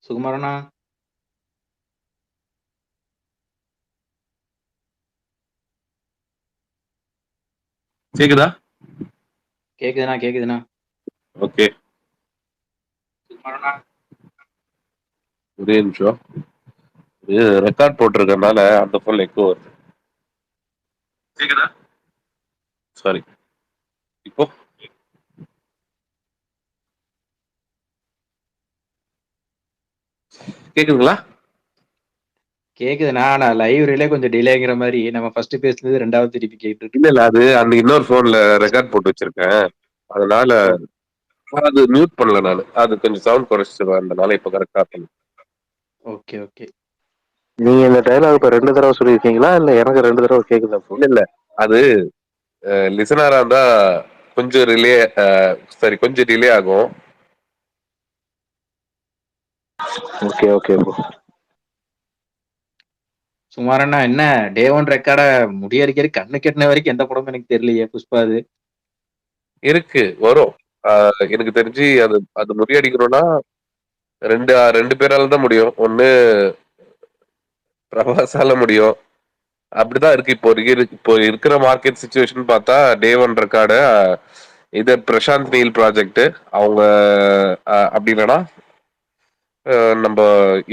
சுகுமாரண்ணா கேக்குதா? கேக்குதுண்ணா கேக்குதுண்ணா. ஓகே. சுகுமாரண்ணா ஒரே நிமிஷம். இது ரெக்கார்ட் போட்டிருக்கறனால அந்த போன்ல எக்கோ வருது. கேக்குதா? சாரி. இப்போ கேக்குதுங்களா? கேக்குதுண்ணா. நான் லைவ் ரிலே கொஞ்சம் டிலேங்கிற மாதிரி நம்ம ஃபர்ஸ்ட் பேசுனது ரெண்டாவது திருப்பி கேட்டுட்டு இல்ல அது அந்த இன்னொரு போன்ல ரெக்கார்ட் போட்டு வச்சிருக்கேன். அதனால அது மியூட் பண்ணல நானு. அது கொஞ்சம் சவுண்ட் குறைச்சிட்டு அதனால இப்ப கரெக்டா இருக்கு. Okay okay. நீங்க இந்த டைலாக் இப்ப 2 தடவை சொல்லியிருக்கீங்களா இல்ல எனக்கு 2 தடவை கேக்குதா? இல்ல அது லிசனரா இருந்தா கொஞ்சம் ரிலே சரி கொஞ்சம் டிலே ஆகும். Okay okay bro. சுகுமாரண்ணா என்ன டே 1 ரெக்கார்ட முடியறிக்கிற கண்ணு கெட்டின வரைக்கும் எந்த படமும் எனக்கு தெரியலையே. புஷ்பா அது இருக்கு வரும். எனக்கு தெரிஞ்சு அது அது முறியடிக்கணும்னா ரெண்டு பேரால தான் முடியும். ஒண்ணு பிரபாசால முடியும். அப்படிதான் இருக்கு இப்போ இருக்கிற மார்க்கெட் சிச்சுவேஷன் பார்த்தா டே 1 ரெக்கார்டு இது பிரசாந்த் நீல் ப்ராஜெக்ட் அவங்க அப்படி இல்லைன்னா நம்ம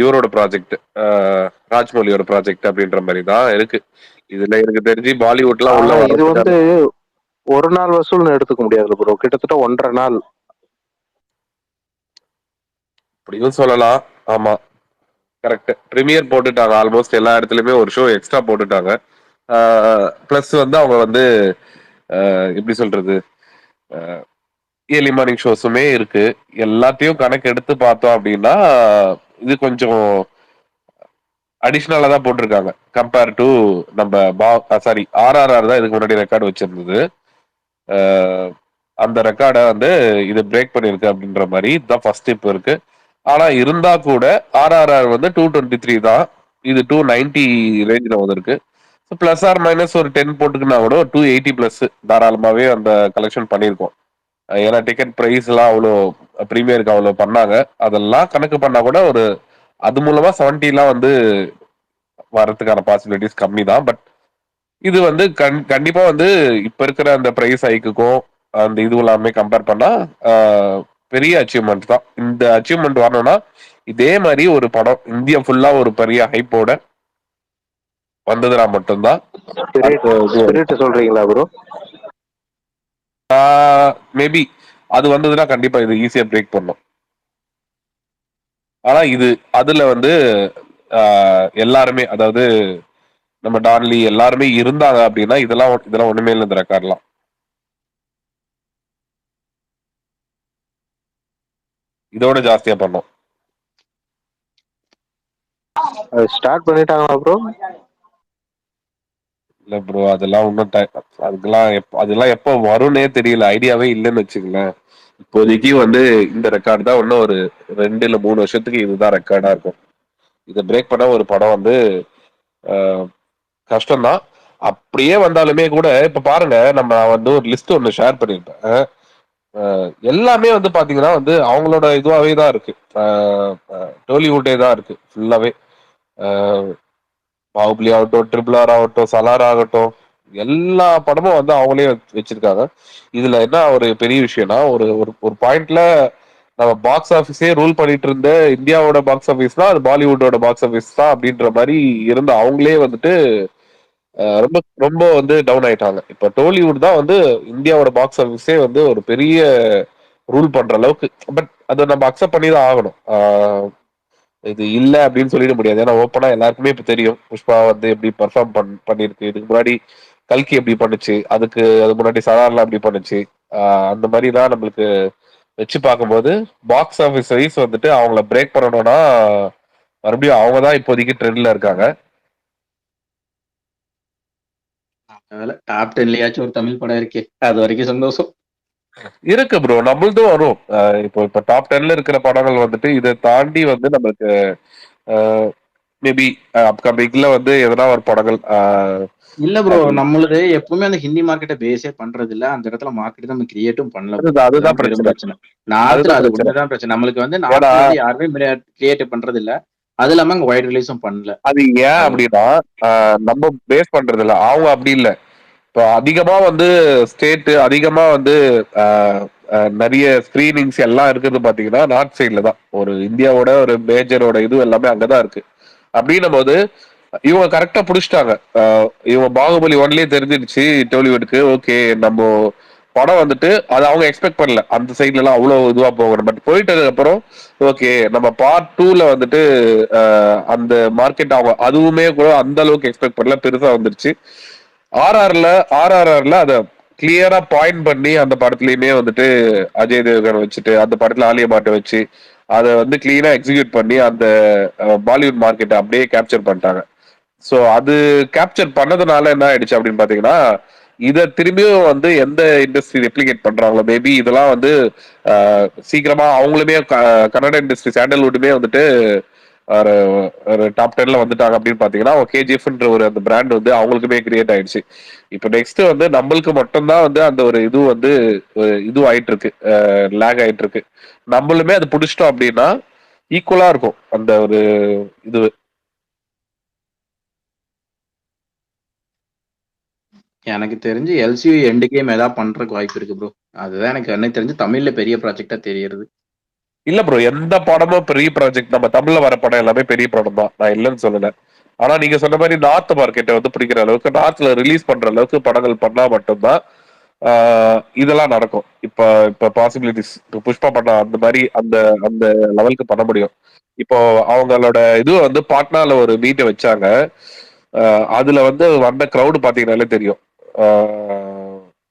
இவரோட ப்ராஜெக்ட் ராஜ்மௌலியோட ப்ராஜெக்ட் அப்படின்ற மாதிரி தான் இருக்கு. இதுல எனக்கு தெரிஞ்சு பாலிவுட்லாம் உள்ள இது வந்து வர ஒரு நாள் வசூல்னு எடுத்துக்க முடியாது ப்ரோ. கிட்டத்தட்ட 1.5 நாள் அப்படியும் சொல்லலாம். ஆமா கரெக்ட். பிரீமியர் போட்டுட்டாங்க. ஆல்மோஸ்ட் எல்லா இடத்துலயுமே ஒரு ஷோ எக்ஸ்ட்ரா போட்டுட்டாங்க. பிளஸ் வந்து அவங்க வந்து எப்படி சொல்றது ஏர்லி மார்னிங் ஷோஸுமே இருக்கு. எல்லாத்தையும் கணக்கு எடுத்து பார்த்தோம் அப்படின்னா இது கொஞ்சம் அடிஷ்னலா தான் போட்டிருக்காங்க கம்பேர் டு நம்ம சாரி ஆர்ஆர்ஆர் தான் இதுக்கு முன்னாடி ரெக்கார்டு வச்சிருந்தது. அந்த ரெக்கார்டை வந்து இது பிரேக் பண்ணிருக்கு அப்படின்ற மாதிரி தான் ஃபர்ஸ்ட் இப்போ இருக்கு. ஆனா இருந்தா கூட ஆர்ஆர்ஆர் வந்து 223 தான். இது 290 ரேஞ்சில் வந்திருக்கு. பிளஸ் ஆர் மைனஸ் ஒரு 10 போட்டுக்குன்னா கூட 280 பிளஸ் தாராளமாவே அந்த கலெக்ஷன் பண்ணியிருக்கோம். ஏன்னா டிக்கெட் பிரைஸ் எல்லாம் அவ்வளோ ப்ரீமியருக்கு அவ்வளோ பண்ணாங்க. அதெல்லாம் கணக்கு பண்ணா கூட ஒரு அது மூலமா 70 எல்லாம் வந்து வர்றதுக்கான பாசிபிலிட்டிஸ் கம்மி தான். பட் இது வந்து கண்டிப்பா வந்து இப்ப இருக்கிற அந்த பிரைஸ் ஹைக்குக்கும் அந்த இது எல்லாமே கம்பேர் பண்ணா பெரிய அச்சீவ்மெண்ட் தான். இந்த அச்சீவ்மெண்ட் வரணும்னா இதே மாதிரி ஒரு படம் இந்தியா ஃபுல்லா ஒரு பெரிய ஹைப்போட வந்ததுனா மட்டும்தான். ஸ்பிரிட் சொல்றீங்களா ப்ரோ? மேபி அது வந்ததுன்னா கண்டிப்பா இது ஈஸியா பிரேக் பண்ணும். ஆனா இது அதுல வந்து எல்லாருமே அதாவது நம்ம டான்லி எல்லாருமே இருந்தாங்க அப்படின்னா இதெல்லாம் ஒண்ணுமே இல்லை. இந்த ரெக்கார்ட்லாம் இதோட ஜாஸ்தியா பண்ணோம். ஸ்டார்ட் பண்ணிட்டாங்களா ப்ரோ? இல்ல ப்ரோ அதெல்லாம் ஒன்றும் அதெல்லாம் எப்போ வரும்னே தெரியல. ஐடியாவே இல்லைன்னு வச்சுங்களேன். இப்போதைக்கு வந்து இந்த ரெக்கார்டு தான் இன்னும் ஒரு 2 இல்ல 3 வருஷத்துக்கு இதுதான் ரெக்கார்டா இருக்கும். இதை பிரேக் பண்ண ஒரு படம் வந்து கஷ்டம்தான். அப்படியே வந்தாலுமே கூட இப்ப பாருங்க நம்ம வந்து ஒரு லிஸ்ட் ஒன்னு ஷேர் பண்ணிருப்பேன். எல்லாமே வந்து பாத்தீங்கன்னா வந்து அவங்களோட இதுவாவே தான் இருக்கு. டோலிவுட்டே தான் இருக்கு ஃபுல்லாவே. பாகுபலி ஆகட்டும், ட்ரிபிள் ஆர் ஆகட்டும், சலார் ஆகட்டும், எல்லா படமும் வந்து அவங்களே வச்சிருக்காங்க. இதுல என்ன ஒரு பெரிய விஷயம்னா ஒரு பாயிண்ட்ல நம்ம பாக்ஸ் ஆபீஸே ரூல் பண்ணிட்டு இருந்த இந்தியாவோட பாக்ஸ் ஆபீஸ் தான் அது பாலிவுட்டோட பாக்ஸ் ஆபீஸ் தான் அப்படின்ற மாதிரி இருந்த அவங்களே வந்துட்டு ரொம்ப ரொம்ப வந்து டவுன் ஆயிட்டாங்க. இப்ப டோலிவுட் தான் வந்து இந்தியாவோட பாக்ஸ் ஆபீஸே வந்து ஒரு பெரிய ரூல் பண்ற அளவுக்கு. பட் அதை நம்ம அக்செப்ட் பண்ணி தான் ஆகணும். இது இல்ல அப்படின்னு சொல்லிட முடியாது. ஏன்னா ஓப்பனா எல்லாருக்குமே இப்ப தெரியும் புஷ்பா வந்து எப்படி பெர்ஃபார்ம் பண்ணிருக்கு. இதுக்கு முன்னாடி கல்கி எப்படி பண்ணுச்சு, அது முன்னாடி சலார்லாம் எப்படி பண்ணுச்சு. அந்த மாதிரி தான் நம்மளுக்கு வச்சு பார்க்கும்போது பாக்ஸ் ஆஃபீஸ் வைஸ் வந்துட்டு அவங்கள பிரேக் பண்ணணும்னா மறுபடியும் அவங்க தான் இப்போதைக்கு ட்ரெண்ட்ல இருக்காங்க. டாப் 10லயாச்சும் ஒரு தமிழ் படம் இருக்கே, அது வரைக்கும் சந்தோஷம் இருக்கு ப்ரோ. நம்மளுதும் வரும். இப்போ டாப் 10ல இருக்கிற படங்கள் வந்துட்டு இதை தாண்டி வந்து நம்மளுக்கு மேபி அப்கமிங்ல வந்து எதனா ஒரு படங்கள் இல்ல ப்ரோ, அது நம்மளுது எப்பவுமே அந்த ஹிந்தி மார்க்கெட்டை பேஸே பண்றது இல்ல. அந்த இடத்துல மார்க்கெட் நம்ம கிரியேட்டும் பண்ணல ப்ரோ. அதுதான் அதுதான் அதுதான் பெரும் பிரச்சனை. பிரச்சனை. நார்த்ல அதுதான் அது பிரச்சனை. ஒண்ணுதான் பிரச்சனை. நம்மளுக்கு வந்து ஏன்னா நார்த்ல வந்து யாருமே கிரியேட் பண்றது இல்ல. அது இல்லாம அங்க வைட் ரிலீஸும் பண்ணல. அது ஏன் அது அப்படின்னா நம்ம பேஸ் பண்றது இல்ல, அவங்க அப்படி இல்ல. இப்போ அதிகமா வந்து ஸ்டேட் அதிகமா வந்து நிறைய ஸ்கிரீனிங்ஸ் எல்லாம் இருக்கிறது பாத்தீங்கன்னா நார்த் சைட்ல தான். ஒரு இந்தியாவோட ஒரு மேஜரோட இது எல்லாமே அங்கதான் இருக்கு. அப்படின்னும் போது இவங்க கரெக்டா புடிச்சிட்டாங்க. இவங்க பாகுபலி ஒன்லயே தெரிஞ்சிடுச்சு டோலிவுட்க்கு, ஓகே நம்ம படம் வந்துட்டு அது அவங்க எக்ஸ்பெக்ட் பண்ணல அந்த சைட்ல எல்லாம் அவ்வளவு இதுவா போகணும். பட் போயிட்டதுக்கு அப்புறம் ஓகே நம்ம பார்ட் 2ல வந்துட்டு அந்த மார்க்கெட் அவங்க அதுவுமே கூட அந்த அளவுக்கு எக்ஸ்பெக்ட் பண்ணல, பெருசா வந்துருச்சு. ஆர்ஆர்ஆர்ல அத கிளியரா பாயிண்ட் பண்ணி அந்த படத்துலயுமே வந்துட்டு அஜய் தேவ்கன் வச்சுட்டு அந்த படத்துல ஆலியா பாட்டை வச்சு அதை வந்து கிளீனா எக்ஸிக்யூட் பண்ணி அந்த பாலிவுட் மார்க்கெட்டை அப்படியே கேப்சர் பண்ணிட்டாங்க. சோ அது கேப்சர் பண்ணதுனால என்ன ஆயிடுச்சு அப்படின்னு பாத்தீங்கன்னா, இத திரும்பியும் வந்து எந்த இண்டஸ்ட்ரி ரெப்ளிகேட் பண்றாங்களோ மேபி இதெல்லாம் வந்து சீக்கிரமா அவங்களுமே கன்னட இண்டஸ்ட்ரி சாண்டல்வுட்டுமே வந்துட்டு ஒரு ஒரு டாப் 10ல வந்துட்டாங்க அப்படின்னு பாத்தீங்கன்னா கேஜிஎஃப்ன்ற ஒரு அந்த பிராண்ட் வந்து அவங்களுக்குமே கிரியேட் ஆயிடுச்சு. இப்போ நெக்ஸ்ட் வந்து நம்மளுக்கு மட்டும்தான் வந்து அந்த ஒரு இது வந்து இது ஆயிட்டு இருக்கு, லேக் ஆயிட்டு இருக்கு. நம்மளுமே அது பிடிச்சிட்டோம் அப்படின்னா ஈக்குவலா இருக்கும் அந்த ஒரு இது. எனக்கு தெரிஞ்சு எல்சியூ எண்டு கேம் ஏதாவது பண்றதுக்கு வாய்ப்பு இருக்கு ப்ரோ. அதுதான் எனக்கு தெரிஞ்சு தமிழ்ல பெரிய ப்ராஜெக்டா தெரியுது. இல்ல ப்ரோ, எந்த படமும் பெரிய ப்ராஜெக்ட். நம்ம தமிழ்ல வர படம் எல்லாமே பெரிய படம் தான், நான் இல்லைன்னு சொல்லல. ஆனா நீங்க சொன்ன மாதிரி நார்த் மார்க்கெட்டை வந்து பிடிக்கிற அளவுக்கு நார்த்ல ரிலீஸ் பண்ற அளவுக்கு படங்கள் பண்ணா மட்டும்தான் இதெல்லாம் நடக்கும். இப்ப இப்ப பாசிபிலிட்டிஸ் புஷ்பா பண்ணா அந்த மாதிரி அந்த அந்த லெவலுக்கு பண்ண முடியும். இப்போ அவங்களோட இது வந்து பாட்னால ஒரு மீட்டை வச்சாங்க. அதுல வந்து வந்த கிரௌடு பாத்தீங்கன்னாலே தெரியும்.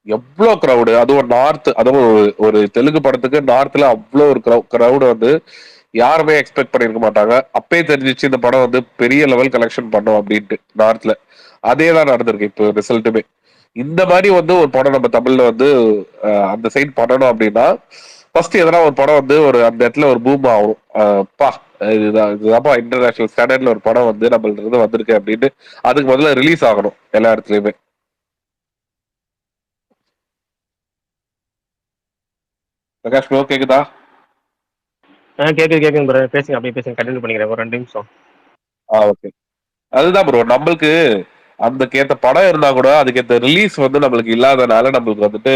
எவ்வளவு கிரௌடு, அதுவும் நார்த், அதுவும் ஒரு தெலுங்கு படத்துக்கு நார்த்ல அவ்வளவு ஒரு கிரௌடு வந்து யாருமே எக்ஸ்பெக்ட் பண்ணிருக்க மாட்டாங்க. அப்பயே தெரிஞ்சிச்சு இந்த படம் வந்து பெரிய லெவல் கலெக்ஷன் பண்ணும் அப்படின்ட்டு நார்த்ல. அதே தான் நடந்திருக்கு இப்போ ரிசல்ட்டுமே. இந்த மாதிரி வந்து ஒரு படம் நம்ம தமிழ்ல வந்து அந்த சைட் பண்ணணும் அப்படின்னா ஃபர்ஸ்ட் எதனா ஒரு படம் வந்து ஒரு அந்த இடத்துல ஒரு பூம் ஆகும். பா இதுதான்ப்பா இன்டர்நேஷனல் ஸ்டாண்டர்ட்ல ஒரு படம் வந்து நம்மள்ட்ட இருந்து வந்திருக்கு அப்படின்னு அதுக்கு முதல்ல ரிலீஸ் ஆகணும் எல்லா இடத்துலயுமே. பிரகாஷ் ப்ரோ கேக்குதா? கேக்குது ப்ரோ, பேசுங்க, அப்படியே பேசுங்க, கண்டினியூ பண்ணிக்கிறேன் ஒரு 2 நிமிஷம். ஓகே. அதுதான் ப்ரோ, நம்மளுக்கு அதுக்கேத்த படம் இருந்தா கூட அதுக்கேத்த ரிலீஸ் வந்து நம்மளுக்கு இல்லாதனால நம்மளுக்கு வந்துட்டு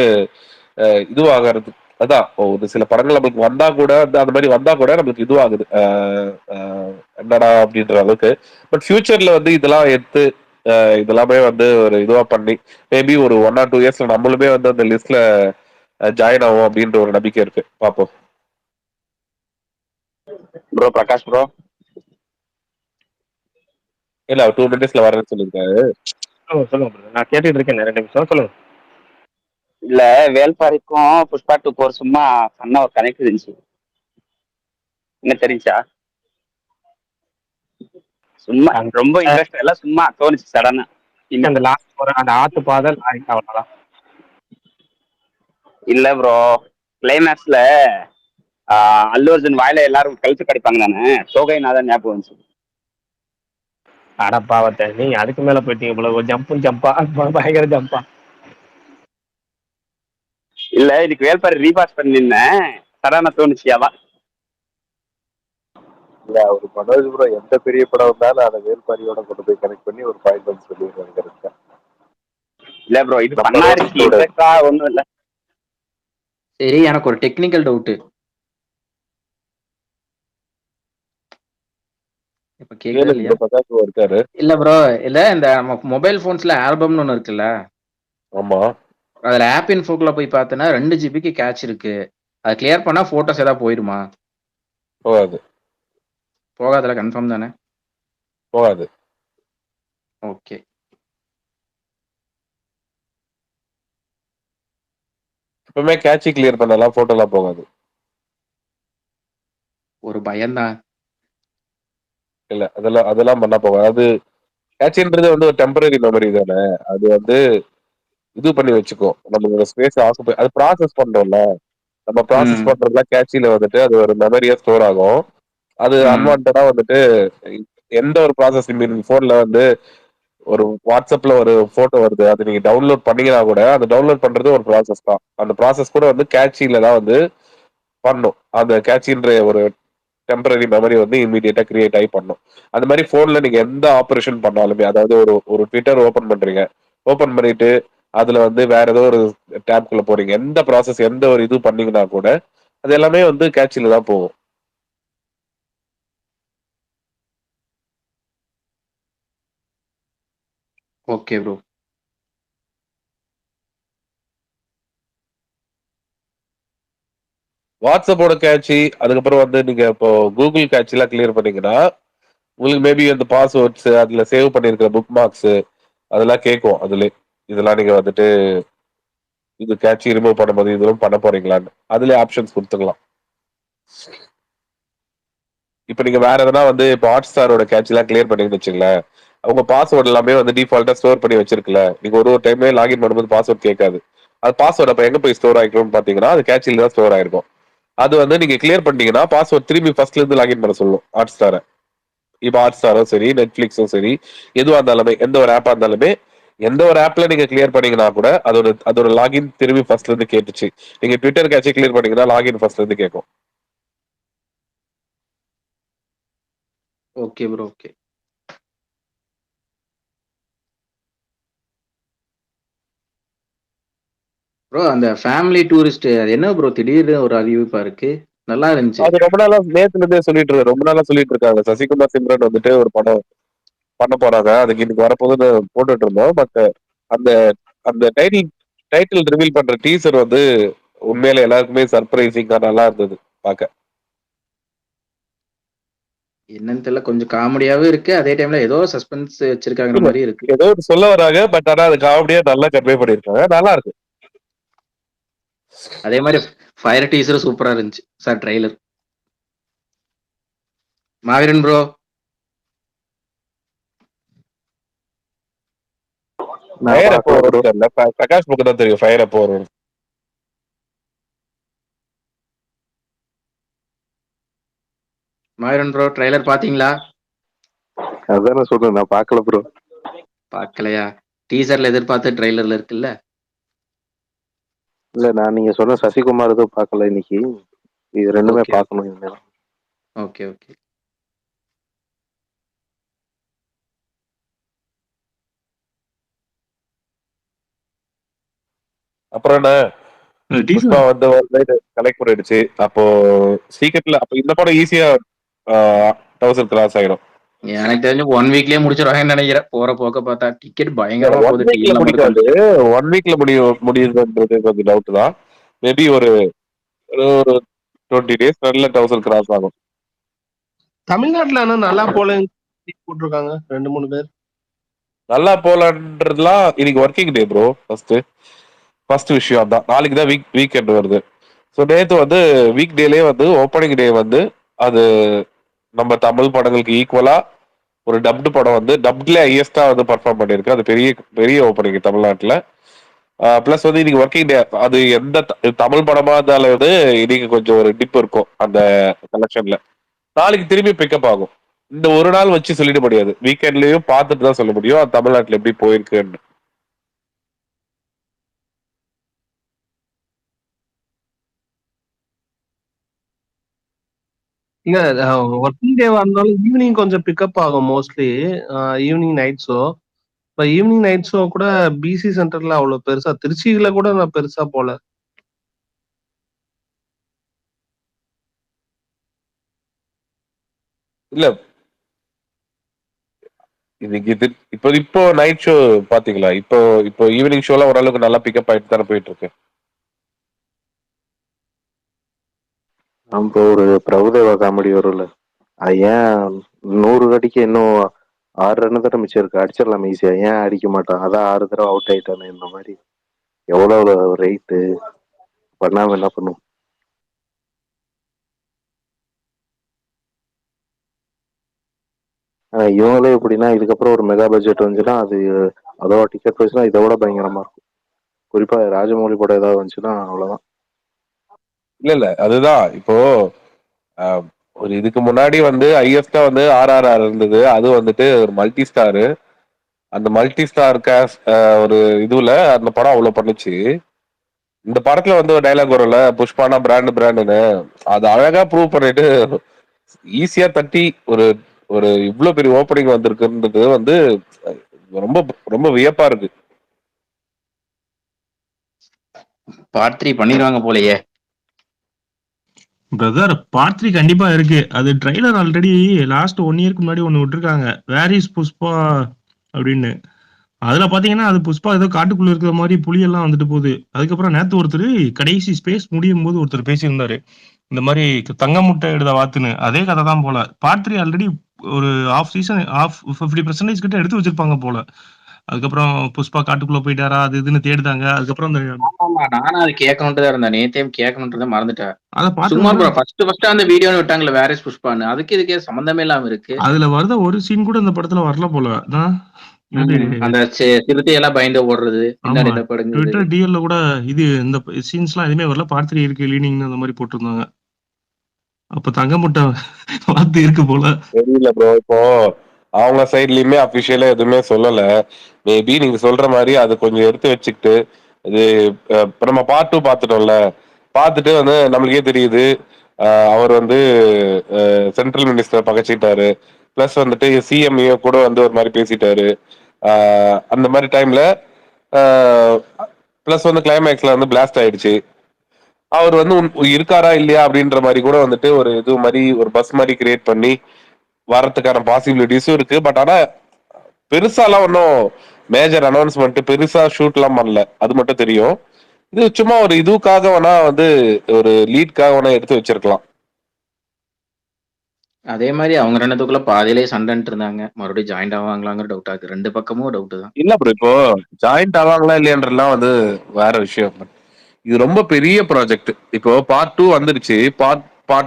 இதுவாகிறது. அதான் ஒரு சில படங்கள் நம்மளுக்கு வந்தா கூட அந்த மாதிரி வந்தா கூட நம்மளுக்கு இதுவாகுது என்னடா அப்படின்ற அளவுக்கு. பட் ஃபியூச்சர்ல வந்து இதெல்லாம் எடுத்து இதெல்லாமே வந்து ஒரு இதுவா பண்ணி மேபி ஒரு 1 or 2 இயர்ஸ்ல நம்மளுமே வந்து அந்த லிஸ்ட்ல ஜாயின் ஆகும் அப்படின்ற ஒரு நம்பிக்கை இருக்கு. பாப்போம். ப்ரோ பிரகாஷ் ப்ரோ, இல்ல 2 மினிட்ஸ்ல வரேன்னு சொல்லியிருக்காரு. சொல்லுங்க ப்ரோ, நான் கேட்டுட்டு இருக்கேன் 2 நிமிஷம், சொல்லுங்க. இல்ல வேல்பாரிக்கும் புஷ்பா 2 போர் சும்மா பண்ண ஒரு கனெக்ட் இருந்துச்சு, என்ன தெரிஞ்சா? சும்மா ரொம்ப இன்ட்ரெஸ்ட் எல்லாம் சும்மா தோணுச்சு சடனா. அந்த லாஸ்ட் போற அந்த ஆத்து பாதை லாரி அவ்வளவுதான். இல்ல ப்ரோ, கிளைமேக்ஸ்ல அல்லு அர்ஜுன் வாயில எல்லாரும் கழுத்து கடிப்பாங்க தானே, சோகைநாதன் ஞாபகம் வந்துச்சு. அட பாவத்தை, நீங்க அதுக்கு மேல போயிட்டீங்க போல. ஒரு ஜம்பா பயங்கர ஜம்பா. இல்ல இதுக்கு வேல்பாரி ரீபாஸ் பண்ணிருந்தேன், சடனா தோணுச்சு அதான். இல்ல ஒரு மனோஜ் ப்ரோ எந்த பெரிய படம் வந்தாலும் அதை வேல்பாரியோட கொண்டு போய் கனெக்ட் பண்ணி ஒரு பாயிண்ட் வந்து சொல்லிடுறாங்க. இல்ல ப்ரோ, இது பண்ணா இருக்கு, இன்ட்ரெஸ்டா ஒண்ணும் இல்ல. சரி, எனக்கு ஒரு டெக்னிக்கல் டவுட். இப்ப கேக்குதா இல்லையா? இருக்காரு. இல்ல ப்ரோ, இல்ல இந்த நம்ம மொபைல் போன்ஸ்ல ஆல்பம்னு ஒண்ணு இருக்குல்ல, ஆமா, அதுல ஆப் இன்ஃபோக்குள்ள போய் பார்த்தனா 2 ஜிபிக்கு கேட்ச் இருக்கு. அது கிளியர் பண்ணா போட்டோஸ் ஏதாவது போயிடுமா? போகாது. போகாதுல, கன்ஃபார்ம் தானே? போகாது. ஓகே. எப்பவுமே கேட்சி கிளியர் பண்ணலாம், போட்டோ எல்லாம் போகாது. ஒரு பயம்தான். இல்ல அதெல்லாம் அதெல்லாம் பண்ணா போகாது. அது கேட்சின்றது வந்து ஒரு டெம்பரரி மெமரி தானே, அது வந்து இது பண்ணி வச்சுக்கோ, நம்மளோட ஸ்பேஸ் ஆக்குப்பை. அது ப்ராசஸ் பண்றோம்ல, நம்ம ப்ராசஸ் பண்றதுல கேட்சில வந்துட்டு அது ஒரு மெமரியா ஸ்டோர் ஆகும். அது அன்வான்டா வந்துட்டு எந்த ஒரு ப்ராசஸ் போன்ல வந்து ஒரு வாட்ஸ்அப்ல ஒரு போட்டோ வருது, அது நீங்க டவுன்லோட் பண்ணீங்கன்னா கூட அந்த டவுன்லோட் பண்றது ஒரு ப்ராசஸ் தான். அந்த ப்ராசஸ் கூட வந்து கேட்சில தான் வந்து பண்ணும். அந்த கேட்சின்ற ஒரு டெம்பரரி மெமரி வந்து இமீடியட்டா கிரியேட் ஆகி பண்ணும். அந்த மாதிரி போன்ல நீங்க எந்த ஆபரேஷன் பண்ணாலுமே, அதாவது ஒரு ஒரு ட்விட்டர் ஓபன் பண்றீங்க, ஓபன் பண்ணிட்டு அதுல வந்து வேற ஏதோ ஒரு டேப்குள்ள போறீங்க, எந்த ப்ராசஸ் எந்த ஒரு இது பண்ணீங்கன்னா கூட அது எல்லாமே வந்து கேட்சில தான் போகும். Okay bro. வாட்ஸ்அப்போட கேட்சி, அதுக்கப்புறம் வந்து நீங்க இப்போ கூகுள் கேட்சி எல்லாம் கிளியர் பண்ணீங்கன்னா உங்களுக்கு மேபி அந்த பாஸ்வேர்ட்ஸ் அதுல சேவ் பண்ணிருக்கிற புக் மார்க்ஸ் அதெல்லாம் கேட்கும். அதுல இதெல்லாம் நீங்க வந்துட்டு இது கேட்சி ரிமூவ் பண்ணும்போது இதெல்லாம் பண்ண போறீங்களான்னு அதுல ஆப்ஷன்ஸ் கொடுத்துக்கலாம். இப்ப நீங்க வேற எதனா வந்து இப்போ ஹாட் ஸ்டாரோட கேட்ச் எல்லாம் கிளியர் பண்ணீங்கன்னு வச்சுங்களேன், அவங்க பாஸ்வேர்ட் எல்லாமே வந்து டிஃபால்ட்டா ஸ்டோர் பண்ணி வச்சிருக்கல. நீங்க ஒரு ஒரு டைமே லாகின் பண்ணும்போது பாஸ்வேர்ட் கேட்காது. அது பாஸ்வேர்ட் அப்ப எங்க போய் ஸ்டோர் ஆகிருக்கும்னு பாத்தீங்கன்னா அது கேட்சில தான் ஸ்டோர் ஆயிருக்கும். அது வந்து நீங்க கிளியர் பண்ணீங்கன்னா பாஸ்வேர்ட் திரும்பி ஃபர்ஸ்ட்ல இருந்து லாகின் பண்ண சொல்லும் ஹாட் ஸ்டாரை. இப்போ ஹாட் ஸ்டாரும் சரி, நெட்ஃபிளிக்ஸும் சரி, எதுவா இருந்தாலுமே எந்த ஒரு ஆப்பா இருந்தாலுமே எந்த ஒரு ஆப்ல நீங்க கிளியர் பண்ணீங்கன்னா கூட அதோட லாகின் திரும்பி ஃபர்ஸ்ட்ல இருந்து கேட்டுச்சு. நீங்க ட்விட்டர் கேட்சே கிளியர் பண்ணீங்கன்னா லாகின் ஃபர்ஸ்ட்ல இருந்து கேட்கும். Okay bro. ஓகே ப்ரோ, அந்த ஃபேமிலி டூரிஸ்ட் அது என்ன ப்ரோ திடீர்னு ஒரு அறிவிப்பா இருக்கு? நல்லா இருந்துச்சு. அது ரொம்ப நாளா நேத்துல இருந்தே சொல்லிட்டு இருக்காங்க, ரொம்ப நாளா சொல்லிட்டு இருக்காங்க. சசிகுமார் சிம்ரன் வந்துட்டு ஒரு படம் பண்ண போறாங்க, அதுக்கு இன்னைக்கு வரப்போகுதுன்னு போட்டுட்டு இருந்தோம். பட் அந்த அந்த டைட்டில் ரிவீல் பண்ற டீசர் வந்து உண்மையில எல்லாருக்குமே சர்ப்ரைசிங்கா நல்லா இருந்தது பாக்க. என்னன்னு தெரியல, கொஞ்சம் காமெடியாவும் இருக்கு, அதே டைம்ல ஏதோ சஸ்பென்ஸ் வச்சிருக்காங்கிற இல்ல, மாதிரி இருக்கு. ஏதோ ஒரு சொல்ல வராங்க, பட் ஆனா அது காமெடியா நல்லா கன்வே பண்ணிருக்காங்க, நல்லா இருக்கு. அதே மாதிரி ஃபயர் டீசரும் சூப்பரா இருந்துச்சு சார். ட்ரெய்லர் மாவீரன் ப்ரோ. நான் ஃபயர் எப்போ பார்க்கல ப்ரோ. வரும்னு தெரியல, பிரகாஷ் புக்கு தான் தெரியும் ஃபயர் எப்போ வரும். மாவீரன் ப்ரோ ட்ரெய்லர் பாத்தீங்களா? அதான் நான் சொல்றேன், நான் பார்க்கல ப்ரோ. பார்க்கலையா? டீசர்ல எதிர்பார்த்து ட்ரெய்லர்ல இருக்குல்ல. இல்ல, நான் நீங்க சொன்ன சசிகுமார் எதுவும் பார்க்கல இன்னைக்கு. இது ரெண்டுமே ஓகே பார்க்கணும் இனிமேல். Okay okay. அப்புறம் என்ன, புஷ்பா டீசர் வந்து கலெக்ட் பண்ணிடுச்சு. அப்போ சீக்கிரத்துல அப்ப இந்த படம் ஈஸியா 1000 கிராஸ் ஆயிடும். எனக்கு தெரிஞ்சு 1 வீக்லயே முடிச்சிருவாங்கன்னு நினைக்கிறேன். போற போக்க பார்த்தா டிக்கெட் பயங்கரமா ஒன் போகுது. வீக்ல டீல் நம்பர் முடிக்காது, கொண்டு 1 வீக்ல முடியுதுன்றது கொஞ்சம் டவுட் தான். மேபி ஒரு ஒரு 20 days நல்ல 1000 கிராஸ் ஆகும். தமிழ்நாட்டுல ஆனா நல்லா போல போட்டிருக்காங்க 2-3 பேர். நல்லா போலன்றதுலாம் இன்னைக்கு ஒர்க்கிங் டே ப்ரோ. ஃபர்ஸ்ட் விஷயம் அதான். நாளைக்கு தான் வீக்கெண்ட் வருது. ஸோ நேற்று வந்து வீக் டேலே வந்து ஓப்பனிங் டே வந்து அது நம்ம தமிழ் படங்களுக்கு ஈக்குவலா ஒரு டப்டு படம் வந்து டப்ட்ல ஹையஸ்டா வந்து பர்ஃபார்ம் பண்ணிருக்கு. அது பெரிய பெரிய ஓப்பனிங் தமிழ்நாட்டுல. பிளஸ் வந்து இன்னைக்கு ஒர்க்கிங் டே, அது எந்த தமிழ் படமா இருந்தாலும் வந்து இன்னைக்கு கொஞ்சம் ஒரு டிப் இருக்கும் அந்த கலெக்ஷன்ல. நாளைக்கு திரும்பி பிக்கப் ஆகும். இந்த ஒரு நாள் வச்சு சொல்லிட முடியாது, வீக்கெண்ட்லயும் பார்த்துட்டு தான் சொல்ல முடியும் அது தமிழ்நாட்டுல எப்படி போயிருக்குன்னு. இல்ல ஒர்க்கிங் டேவா இருந்தாலும் ஈவினிங் கொஞ்சம் பிக்கப் ஆகும் மோஸ்ட்லி. Evening night show. இப்ப ஈவினிங் நைட் ஷோ கூட பிசி சென்டர்ல அவ்வளவு பெருசா, திருச்சியில கூட நான் பெருசா போல. இல்ல இன்னைக்கு இப்போ நைட் ஷோ பாத்தீங்களா? இப்போ இப்போ ஈவினிங் ஷோலாம் ஓரளவுக்கு நல்லா பிக்கப் ஆயிட்டு தானே போயிட்டு இருக்கு. நம்ம ஒரு பிரபுதேவா காமெடி வரும்ல, அது ஏன் 100 அடிக்கு இன்னும் 6 ரன் தானே மிச்சம் இருக்கு, அடிச்சிடலாம் ஈஸியா, ஏன் அடிக்க மாட்டான், அதான் 6 தடவை அவுட் ஆயிட்டானே. இந்த மாதிரி எவ்வளவு ரைட்டு பண்ணாம என்ன பண்ணும். இவங்களே எப்படின்னா இதுக்கப்புறம் ஒரு மெகா பட்ஜெட் வந்துச்சுன்னா அது அதோட டிக்கெட் ப்ரைஸ்லாம் இதை விட பயங்கரமா இருக்கும். குறிப்பா ராஜமௌழி படம் ஏதாவது வந்துச்சுன்னா அவ்வளவுதான். இல்ல அதுதான் இப்போ ஒரு இதுக்கு முன்னாடி வந்து ஹையஸ்டா வந்து RRR இருந்தது. அது வந்துட்டு ஒரு மல்டி ஸ்டாரு. அந்த மல்டி ஸ்டார் ஒரு இதுல அந்த படம் அவ்வளவு பண்ணுச்சு. இந்த படத்துல வந்து ஒரு டைலாக் வரும்ல, புஷ்பானா பிராண்டுன்னு. அது அழகா ப்ரூவ் பண்ணிட்டு ஈஸியா தட்டி ஒரு ஒரு இவ்வளவு பெரிய ஓப்பனிங் வந்திருக்குன்றது வந்து ரொம்ப ரொம்ப வியப்பா இருக்கு. பார்ட் 3 பண்ணிடுவாங்க போலயே. பிரதர் பார்ட் 3 கண்டிப்பா இருக்கு. அது ட்ரைலர் ஆல்ரெடி லாஸ்ட் 1 இயர்க்கு முன்னாடி ஒன்னு விட்டுருக்காங்க, வேர் இஸ் புஷ்பா அப்படின்னு. அதுல பாத்தீங்கன்னா அது புஷ்பா ஏதோ காட்டுக்குள்ள இருக்கிற மாதிரி புலியெல்லாம் வந்துட்டு போகுது. அதுக்கப்புறம் நேத்து ஒருத்தர் கடைசி ஸ்பேஸ் முடியும் போது ஒருத்தர் பேசியிருந்தாரு, இந்த மாதிரி தங்க முட்டை எடுத்த வாத்துன்னு. அதே கதை தான் போல. பார்ட் 3 ஆல்ரெடி ஒரு ஆஃப் சீசன் ஆஃப் 50% கிட்ட எடுத்து வச்சிருப்பாங்க போல. அதுக்கப்புறம் புஷ்பா காட்டுக்குள்ள போயிட்டாரா அது இதுன்னு தேடுதாங்க. அதுக்கப்புறம் அந்த ஆமா, நானும் அது கேட்கணும்ட்டு தான் இருந்தேன். நேத்தையும் கேட்கணும்ன்றதை மறந்துட்டேன். அதை சும்மா பார்த்து ப்ரோ ஃபர்ஸ்ட் அந்த வீடியோன்னு விட்டாங்களே வேர் இஸ் புஷ்பான்னு, அதுக்கு இதுக்கே சம்பந்தமே இல்லாம இருக்கு. அதுல வருத ஒரு சீன் கூட இந்த படத்துல வரல போல. அந்த சிறுத்தை எல்லாம் பயந்து ஓடுறது, பின்னாடி ஆமா, இந்த படுங்குது. ட்விட்டர் டிஎல்ல கூட இது இந்த சீன்ஸ்லாம் எதுவுமே வரல. பார்ட் 3 இருக்கு லீனிங் அந்த மாதிரி போட்டிருந்தாங்க. அப்ப தங்க முட்டை வாத்து இருக்கு போல. தெரியல ப்ரோ. இப்போ அவங்க சைட்லயுமே அபிஷியலா எதுவுமே சொல்லல. மேபி நீங்க சொல்ற மாதிரி அது கொஞ்சம் எடுத்து வச்சுக்கிட்டு இது இப்ப நம்ம பார்ட் 2 பார்த்துட்டோம்ல, பார்த்துட்டு வந்து நம்மளுக்கே தெரியுது அவர் வந்து சென்ட்ரல் மினிஸ்டர் பகச்சிட்டாரு. பிளஸ் வந்துட்டு சிஎம்ஏ கூட வந்து ஒரு மாதிரி பேசிட்டாரு. அந்த மாதிரி டைம்ல பிளஸ் வந்து கிளைமேக்ஸ்ல வந்து பிளாஸ்ட் ஆயிடுச்சு. அவர் வந்து இருக்காரா இல்லையா அப்படின்ற மாதிரி கூட வந்துட்டு ஒரு இது மாதிரி ஒரு பஸ் மாதிரி கிரியேட் பண்ணி வரதுக்கான பாசிபிலிட்டிஸும் இருக்கு. பட் ஆனா பெருசாலாம் ஒன்றும் மேஜர் அனௌன்ஸ்மெண்ட் பெருசா ஷூட் எல்லாம் பண்ணல, அது மட்டும் தெரியும். இது சும்மா ஒரு இதுக்காக வேணா வந்து ஒரு லீட்காக வேணா எடுத்து வச்சிருக்கலாம். அதே மாதிரி அவங்க ரெண்டுத்துக்குள்ள பாதியிலே சண்டைன்ட்டு இருந்தாங்க. மறுபடியும் ஜாயிண்ட் ஆவாங்களாங்கிற டவுட் ஆகுது. ரெண்டு பக்கமும் டவுட் தான். இல்ல ப்ரோ, இப்போ ஜாயிண்ட் ஆவாங்களா இல்லையன்றலாம் வந்து வேற விஷயம். இது ரொம்ப பெரிய ப்ராஜெக்ட். இப்போ பார்ட் 2 வந்துருச்சு. பார்ட்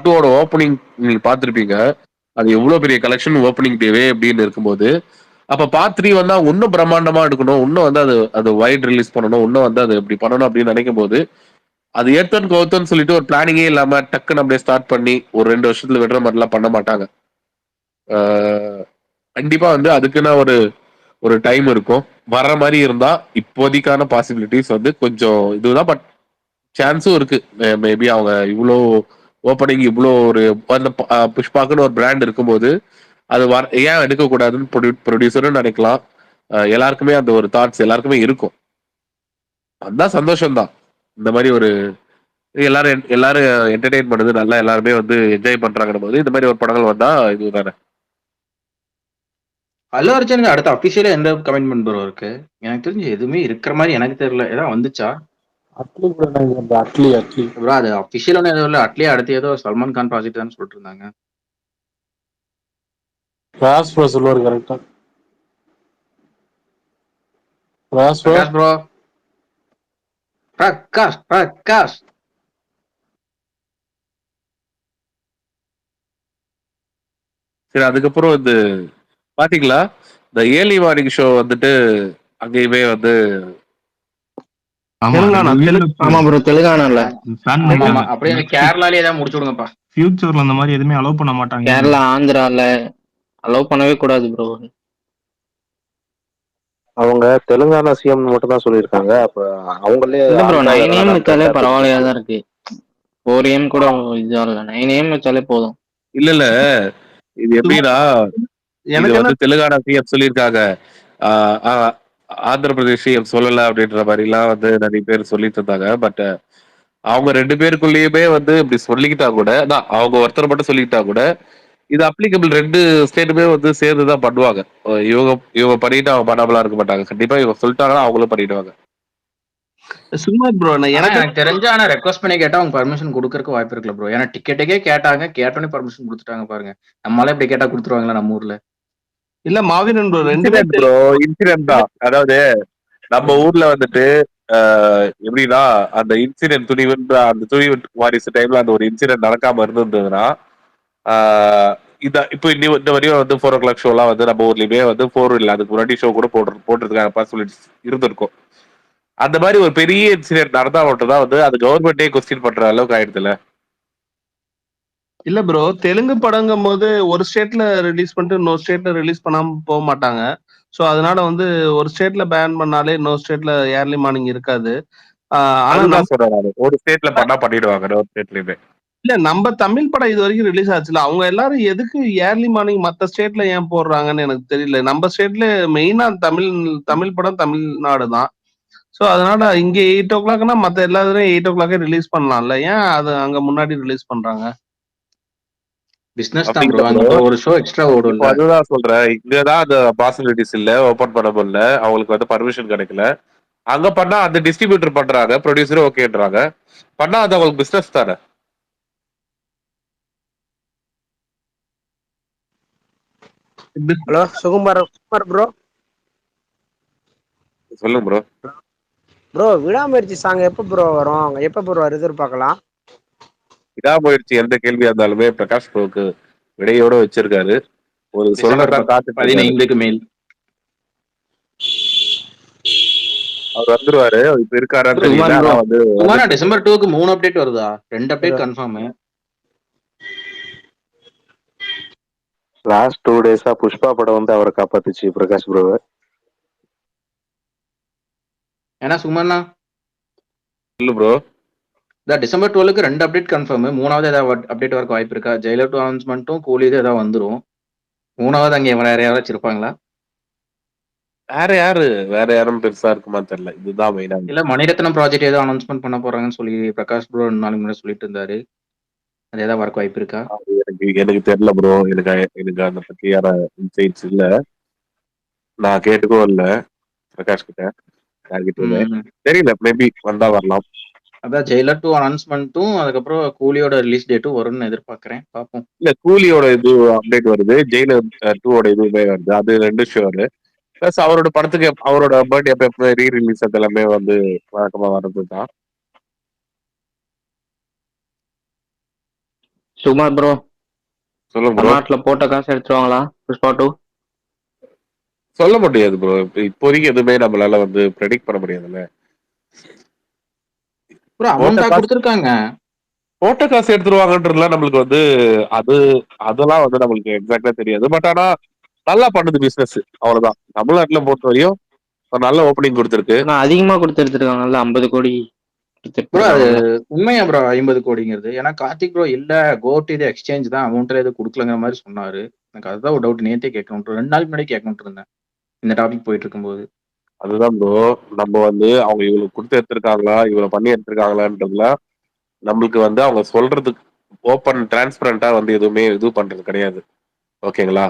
2 ஓப்பனிங் நீங்க பார்த்திருப்பீங்க. அது எவ்வளவு பெரிய கலெக்ஷன் ஓப்பனிங் டேவே அப்படின்னு இருக்கும்போது, அப்ப பார்ட் 3 வந்தா இன்னும் பிரம்மாண்டமா எடுக்கணும், இன்னும் வந்து அது வைட் ரிலீஸ் பண்ணணும், இன்னும் வந்து அது இப்படி பண்ணணும் அப்படின்னு நினைக்கும் போது அது ஏத்தன் கவுத்தன்னு சொல்லிட்டு ஒரு பிளானிங்கே இல்லாம டக்குன்னு அப்படியே ஸ்டார்ட் பண்ணி ஒரு 2 வருஷத்துல விடுற மாதிரிலாம் பண்ண மாட்டாங்க. கண்டிப்பா வந்து அதுக்குன்னு ஒரு டைம் இருக்கும். வர்ற மாதிரி இருந்தா இப்போதைக்கான பாசிபிலிட்டிஸ் வந்து கொஞ்சம் இதுதான். பட் சான்ஸும் இருக்கு. மேபி அவங்க இவ்வளோ ஓப்பனிங் இவ்வளோ ஒரு அந்த புஷ்பாக்குன்னு ஒரு பிராண்ட் இருக்கும்போது அது ஏன் எடுக்கக்கூடாதுன்னு ப்ரொடியூசரும் நினைக்கலாம். எல்லாருக்குமே அந்த ஒரு தாட்ஸ் எல்லாருக்குமே இருக்கும். அதுதான் சந்தோஷம் தான். இந்த மாதிரி ஒரு எல்லாரும் என்டர்டெயின் பண்ணுது, நல்லா எல்லாருமே வந்து என்ஜாய் பண்றாங்கன்னு போது இந்த மாதிரி ஒரு படங்கள் வந்தா இதுதானே. அல்லு அர்ஜுனுக்கு அடுத்த அபிஷியலா எந்த கமிட்மெண்ட் ப்ரோ இருக்கு? எனக்கு தெரிஞ்சு எதுவுமே இருக்கிற மாதிரி எனக்கு தெரியல. ஏதாவது வந்துச்சா ப்ரோ? அது அபிஷியல் ஒன்றும் எதுவும் இல்லை. அட்லி அடுத்து ஏதோ சல்மான் கான் ப்ராஜெக்ட் தான் சொல்லிட்டு இருந்தாங்க. சொல்லுவாரு கரெக்டா. பிரகாஷ் ப்ரோ, பிரகாஷ் சரி, அதுக்கப்புறம் இந்த பாத்தீங்களா இந்த ஏர்லி மார்னிங் ஷோ வந்துட்டு அங்கேயுமே வந்து ஆமா ப்ரோ, தெலுங்கானால அப்படியே கேரளாலே ஏதாவது முடிச்சு விடுங்கப்பா. ஃபியூச்சர்ல அந்த மாதிரி எதுவுமே அலோவ் பண்ண மாட்டாங்க. கேரளா ஆந்திரால அலோவ் பண்ணவே கூடாது ப்ரோ. அவங்க தெலுங்கானா சிஎம் மட்டும் தான் சொல்லியிருக்காங்க. அப்ப அவங்களே இல்ல ப்ரோ, 9 AM வச்சாலே பரவாயில்லையா தான் இருக்கு. 4 AM கூட இதுவா இல்ல, 9 AM வச்சாலே போதும். இல்ல இது எப்படின்னா இது வந்து தெலுங்கானா சிஎம் சொல்லியிருக்காங்க, ஆந்திர பிரதேஷ் சிஎம் சொல்லல அப்படின்ற மாதிரி எல்லாம் வந்து நிறைய பேர் சொல்லிட்டு இருந்தாங்க. பட் அவங்க 2 பேருக்குள்ளேயுமே வந்து இப்படி சொல்லிக்கிட்டா கூட அவங்க ஒருத்தர் மட்டும் சொல்லிக்கிட்டா கூட இது அப்ளிகபிள் 2 ஸ்டேட்டுமே வந்து சேர்ந்துதான் பண்ணுவாங்க. இவங்க பண்ணிட்டு அவங்க பண்ணாமலாம் இருக்க மாட்டாங்க. கண்டிப்பா இவங்க சொல்லிட்டாங்கன்னா அவங்களும் பண்ணிடுவாங்க. சும்மா ப்ரோ, எனக்கு தெரிஞ்ச ஆனா ரெக்வஸ்ட் பண்ணி கேட்டா அவங்க பர்மிஷன் கொடுக்கறதுக்கு வாய்ப்பு இருக்குல்ல ப்ரோ? ஏன்னா டிக்கெட்டுக்கே கேட்டாங்க, கேட்டோன்னே பர்மிஷன் கொடுத்துட்டாங்க பாருங்க. நம்மளால இப்படி கேட்டா கொடுத்துருவாங்களா நம்ம ஊர்ல? இல்ல மாவீரன் ப்ரோ, இன்சிடென்ட் தான். அதாவது நம்ம ஊர்ல வந்துட்டு எப்படின்னா அந்த இன்சிடென்ட் அந்த துணிவு வாரிசு டைம்ல அந்த ஒரு இன்சிடென்ட் நடக்காம இருந்ததுன்னா இப்போ இந்த வரையும் வந்து 4 o'clock ஷோலாம் வந்து நம்ம ஊர்லயுமே வந்து 4 இல்ல அதுக்கு முன்னாடி ஷோ கூட போட்டிருக்காங்க பாசிபிலிட்டிஸ் இருந்திருக்கும். அந்த மாதிரி ஒரு பெரிய இன்சிடென்ட் நடந்தா மட்டும் தான் வந்து அது கவர்மெண்டே கொஸ்டின் பண்ற அளவுக்கு ஆயிடுதுல. இல்ல ப்ரோ, தெலுங்கு படங்கும் போது ஒரு ஸ்டேட்ல ரிலீஸ் பண்ணிட்டு இன்னொரு ஸ்டேட்ல ரிலீஸ் பண்ணாம போக மாட்டாங்க. ஸோ அதனால வந்து ஒரு ஸ்டேட்ல பேன் பண்ணாலே இன்னொரு ஸ்டேட்ல ஏர்லி மார்னிங் இருக்காது. ஆனா அதுதான் சொல்றேன் நானு. ஒரு ஸ்டேட்ல பண்ணா பண்ணிடுவாங்க இன்னொரு ஸ்டேட்லயுமே. நம்ம தமிழ் படம் இது வரைக்கும் ரிலீஸ் ஆச்சுல, அவங்க எல்லாரும் எதுக்கு ஏர்லி மார்னிங் மத்த ஸ்டேட்ல ஏன் போடுறாங்கன்னு எனக்கு தெரியல. நம்ம ஸ்டேட்ல மெயினா தமிழ் தமிழ் படம் தமிழ்நாடு தான். ஸோ அதனால இங்க 8:00னா மத்த எல்லா இதுலயும் 8:00 ரிலீஸ் பண்ணலாம்ல. ஏன் அது அங்க முன்னாடி ரிலீஸ் பண்றாங்க? பிசினஸ் அப்படி தான் ப்ரோ. இல்ல அங்க ப்ரோ. ஒரு ஷோ எக்ஸ்ட்ரா இப்போ ஓடும்ல. அதுதான் சொல்றேன். இங்கதான் அந்த பாசிபிலிட்டிஸ் இல்ல, ஓபன் பண்ண முடியல, அவங்களுக்கு வந்து பர்மிஷன் கிடைக்கல. அங்க பண்ணா அந்த டிஸ்ட்ரிபியூட்டர் பண்றாங்க, ப்ரொடியூசரும் ஓகேன்றாங்க. பண்ணா அது அவங்களுக்கு பிசினஸ் தானே. Hello Sukumar bro. சொல்லுங்க ப்ரோ. ப்ரோ விடாமுயற்சி சாங் எப்போ ப்ரோ வரும்? எப்போ ப்ரோ எதிர்பார்க்கலாம்? விடாமுயற்சி எந்த கேள்வியா இருந்தாலுமே பிரகாஷ் ப்ரோக்கு விடையோட வச்சிருக்காரு. ஒரு டிசம்பர் சொல்லத்தான் காத்துட்டு இருக்காரு. 15க்கு மேல். அவர் வந்துருவாரு. இப்ப இருக்காரான்னு தெரியல. சுகுமார் ப்ரோ, ஆனா வந்து சுகுமாரா டிசம்பர் 2க்கு 3 அப்டேட் வருதா? 2 அப்டேட் கன்ஃபார்ம். லாஸ்ட் 2 டேஸா புஷ்பா படம் வந்து அவரை காப்பாத்துச்சு பிரகாஷ் ப்ரோவை. ஏன்னா சுகுமாரனா இல்ல ப்ரோ. டிசம்பர் 12க்கு 2 அப்டேட் கன்ஃபார்ம். 3வது ஏதாவது அப்டேட் வரக்கு வாய்ப்பு இருக்கா? ஜெயிலர் 2 அனௌன்ஸ்மெண்ட்டும் கூலி இது ஏதாவது வந்துரும். 3வது அங்க வேற யாராச்சும் இருப்பாங்களா? வேற யாரும் பெருசா இருக்குமான்னு தெரியல. இதுதான் மெயினா. இல்ல மணிரத்னம் ப்ராஜெக்ட் ஏதோ அனௌன்ஸ்மெண்ட் பண்ண போறாங்கன்னு சொல்லி பிரகாஷ் ப்ரோ 2 நாளைக்கு முன்னாடி சொல்லிட்டு இருந்தாரு. அது ஏதாவது வரக்கு வாய்ப்பு இருக்கா? எனக்கு தெரியல ப்ரோ. எனக்கு அதை பத்தியான இன்சைட்ஸ் இல்ல. நான் கேட்டுக்கும் இல்ல பிரகாஷ் கிட்ட, யார்கிட்டயுமே ம். தெரியல. மேபி வந்தா வரலாம். அதான் ஜெயிலர் 2 அனௌன்ஸ்மெண்ட்டும் அதுக்கப்புறம் கூலியோட ரிலீஸ் டேட்டும் வரும்னு எதிர்பார்க்கிறேன். பார்ப்போம். இல்ல கூலியோட இது அப்டேட் வருது, ஜெயிலர் 2 இதுவுமே வருது. அது 2 ஷுவர். பிளஸ் அவரோட படத்துக்கு அவரோட பர்த்டே அப்ப ரீ ரிலீஸ் அது எல்லாமே வந்து வழக்கமா வர்றது தான். சுகுமார் ப்ரோ, சொல்லுங்க ப்ரோ. தமிழ்நாட்டுல போட்ட காசு எடுத்துருவாங்களா புஷ்பா 2? சொல்ல முடியாது ப்ரோ. இப்போதைக்கு எதுவுமே நம்மளால வந்து ப்ரெடிக்ட் பண்ண முடியாதுல்ல. ப்ரோ போட்ட அமௌண்டா காசு கொடுத்துருக்காங்க. போட்ட காசு எடுத்துருவாங்கன்றதுலாம் நம்மளுக்கு வந்து அது அதெல்லாம் வந்து நம்மளுக்கு எக்ஸாக்டா தெரியாது. பட் ஆனா நல்லா பண்ணுது பிசினஸ், அவ்வளவுதான். தமிழ்நாட்டுல பொறுத்த வரையும் ஒரு நல்ல ஓப்பனிங் கொடுத்துருக்கு. ஆனா அதிகமா கொடுத்து எடுத்துருக்காங்கல்ல, 50 கோடி கொடுத்து ப்ரோ அது எடுத்துருக்காங்கல்ல. உண்மையா ப்ரோ 50 கோடிங்கிறது? ஏன்னா கார்த்திக் ப்ரோ இல்ல கோட் இது எக்ஸ்சேஞ்ச் தான் அமௌண்ட்ல எதுவும் கொடுக்கலங்கிற மாதிரி சொன்னாரு. எனக்கு அதுதான் ஒரு டவுட். நேத்தே கேட்கணும், 2 நாளைக்கு முன்னாடி கேட்கணும்னு இருந்தேன் இந்த டாபிக் போயிட்டு இருக்கும்போது. அதுதான் ப்ரோ. நம்ம வந்து அவங்க இவ்வளவு கொடுத்து எடுத்திருக்காங்களா, இவ்வளவு பண்ணி எடுத்திருக்காங்களான்றதுல நம்மளுக்கு வந்து அவங்க சொல்றதுக்கு ஓப்பன் டிரான்ஸ்பரண்டா வந்து எதுவுமே இது பண்றது கிடையாது. ஓகேங்களா?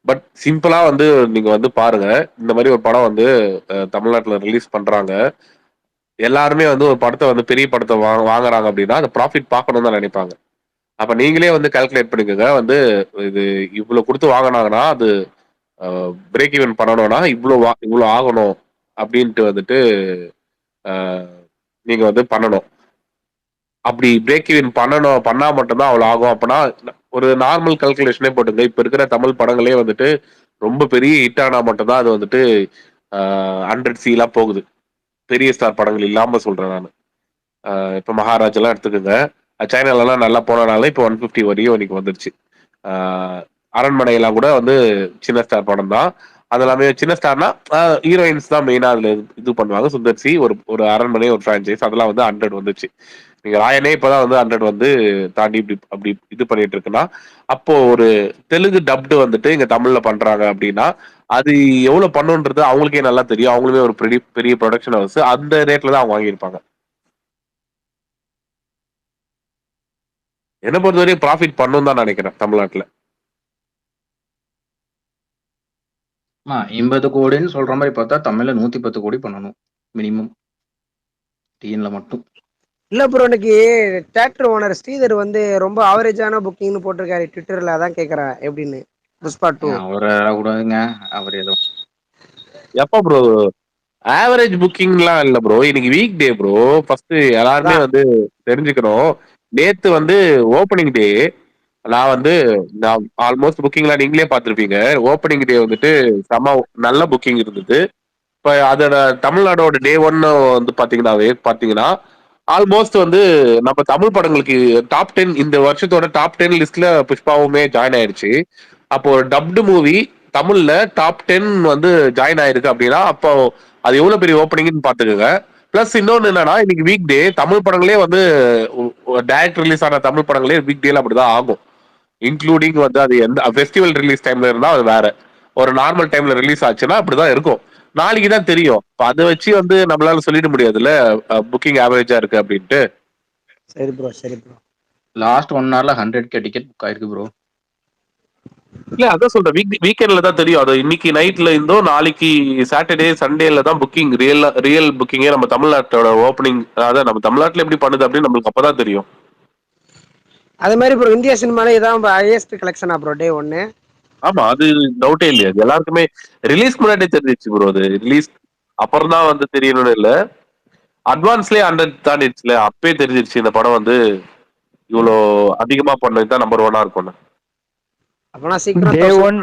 பட் சிம்பிளா வந்து நீங்க வந்து பாருங்க, இந்த மாதிரி ஒரு படம் வந்து தமிழ்நாட்டுல ரிலீஸ் பண்றாங்க. எல்லாருமே வந்து ஒரு படத்தை வந்து பெரிய படத்தை வாங்குறாங்க அப்படின்னா அந்த ப்ராஃபிட் பார்க்கணும்னு தான் நினைப்பாங்க. அப்ப நீங்களே வந்து கால்குலேட் பண்ணிக்கோங்க. வந்து இது இவ்வளவு கொடுத்து வாங்கினாங்கன்னா அது பிரேக் ஈவன் பண்ணணும்னா இவ்வளவு ஆகணும் அப்படின்ட்டு வந்துட்டு நீங்க வந்து பண்ணணும். அப்படி பிரேக் ஈவன் பண்ணா மட்டும்தான் அவ்வளவு ஆகும். அப்பனா ஒரு நார்மல் கால்குலேஷனே போட்டுங்க. இப்ப இருக்கிற தமிழ் படங்களே வந்துட்டு ரொம்ப பெரிய ஹிட் ஆனா மட்டும்தான் அது வந்துட்டு 100 எல்லாம் போகுது. பெரிய ஸ்டார் படங்கள் இல்லாம சொல்றேன் நான். இப்ப மகாராஜ் எல்லாம் எடுத்துக்கோங்க. சைனால எல்லாம் நல்லா போனனால இப்ப 150 வரையும் இன்னைக்கு வந்துருச்சு. அரண்மனை எல்லாம் கூட வந்து சின்ன ஸ்டார் படம் தான். அது எல்லாமே சின்ன ஸ்டார்னா ஹீரோயின்ஸ் தான் மெயினா அதுல இது பண்ணுவாங்க. சுந்தர்சி ஒரு அரண்மனை ஒரு பிரான்சைஸ் அதெல்லாம் வந்து 100 வந்துச்சு. நீங்க ராயனே இப்பதான் வந்து 100 வந்து தாண்டி இப்படி அப்படி இது பண்ணிட்டு இருக்குன்னா, அப்போ ஒரு தெலுங்கு டப்டு வந்துட்டு இங்க தமிழ்ல பண்றாங்க அப்படின்னா அது எவ்வளவு பண்ணுன்றது அவங்களுக்கே நல்லா தெரியும். அவங்களுமே ஒரு பெரிய பெரிய ப்ரொடக்ஷன் ஹவுஸ், அந்த ரேட்ல தான் அவங்க வாங்கியிருப்பாங்க. என்ன பொறுத்தவரையும் ப்ராஃபிட் பண்ணும் தான் நினைக்கிறேன் தமிழ்நாட்டுல. 50 கோடின்னு சொல்ற மாதிரி பார்த்தா தமிழ்ல 110 கோடி பண்ணணும் மினிமம் டிஎன்ல மட்டும். இல்ல ப்ரோ, இன்னைக்கு தியேட்டர் ஓனர் ஸ்ரீதர் வந்து ரொம்ப ஆவரேஜான புக்கிங்னு போட்டிருக்காரு ட்விட்டர்ல. அதான் கேக்குறேன் எப்படின்னு புஷ்பா 2. அவரை கூடாதுங்க. அவர் ஏதோ எப்ப ப்ரோ ஆவரேஜ் புக்கிங்லாம் இல்ல ப்ரோ. இன்னைக்கு வீக் டே ப்ரோ. ஃபர்ஸ்ட் எல்லாருமே அதான் வந்து தெரிஞ்சுக்கணும். நேத்து வந்து ஓப்பனிங் டே. நான் ஆல்மோஸ்ட் புக்கிங்லாம் நீங்களே பார்த்திருப்பீங்க. ஓப்பனிங் டே வந்துட்டு செம நல்ல புக்கிங் இருந்தது. இப்ப அதோட தமிழ்நாடோட டே 1 வந்து பாத்தீங்கன்னா ஆல்மோஸ்ட் வந்து நம்ம தமிழ் படங்களுக்கு டாப் 10 இந்த வருஷத்தோட டாப் 10 லிஸ்ட்ல புஷ்பாவுமே ஜாயின் ஆயிடுச்சு. அப்போ ஒரு டப்டு மூவி தமிழ்ல டாப் 10 வந்து ஜாயின் ஆயிருக்கு அப்படின்னா அப்போ அது எவ்வளவு பெரிய ஓப்பனிங்னு பாத்துக்கோங்க. பிளஸ் இன்னொன்னு என்னன்னா இன்னைக்கு வீக் டே தமிழ் படங்களே வந்து டைரக்ட் ரிலீஸ் ஆன தமிழ் படங்களே வீக் டேல அப்படிதான் ஆகும். இன்க்ளூடிங் வந்து அது எந்த ஃபெஸ்டிவல் ரிலீஸ் டைம்ல இருந்தா அது வேற, ஒரு நார்மல் டைம்ல ரிலீஸ் ஆச்சுன்னா அப்படிதான் இருக்கும். நாளைக்கு தான் தெரியும். இப்ப அதை வச்சு வந்து நம்மளால சொல்லிட முடியாதுல்ல புக்கிங் ஆவரேஜா இருக்கு அப்படின்ட்டு. சரி ப்ரோ சரி ப்ரோ. லாஸ்ட் 1 ஹவர்ல 100K டிக்கெட் புக் ஆயிருக்கு ப்ரோ. இல்ல அதான் சொல்றேன், வீக்கெண்ட்ல தான் தெரியும். அது இன்னைக்கு நைட்ல இருந்தோ நாளைக்கு சாட்டர்டே சண்டேல தான் புக்கிங், ரியல் புக்கிங்கே நம்ம தமிழ்நாட்டோட ஓப்பனிங், அதான் நம்ம தமிழ்நாட்டுல எப்படி பண்ணுது அப்படின்னு நம்மளுக்கு அப்பதான் தெரியும். அது மாதிரி ப்ரோ இந்தியா சினிமால இதான் ஹையஸ்ட் கலெக்ஷனா ப்ரோ டே 1? ஆமா, அது டவுட்டே இல்லையா, அது எல்லாருக்குமே ரிலீஸ் முன்னாடியே தெரிஞ்சிச்சு ப்ரோ. அது ரிலீஸ் அப்புறம் தான் வந்து தெரியணும்னு இல்ல, அட்வான்ஸ்லயே 100 தாண்டிடுச்சுல, அப்பே தெரிஞ்சிருச்சு இந்த படம் வந்து இவ்வளோ அதிகமா பண்ணது தான் நம்பர் 1 இருக்கும்னு. அப்பனா சீக்கிரம் டே 1000 ஒன்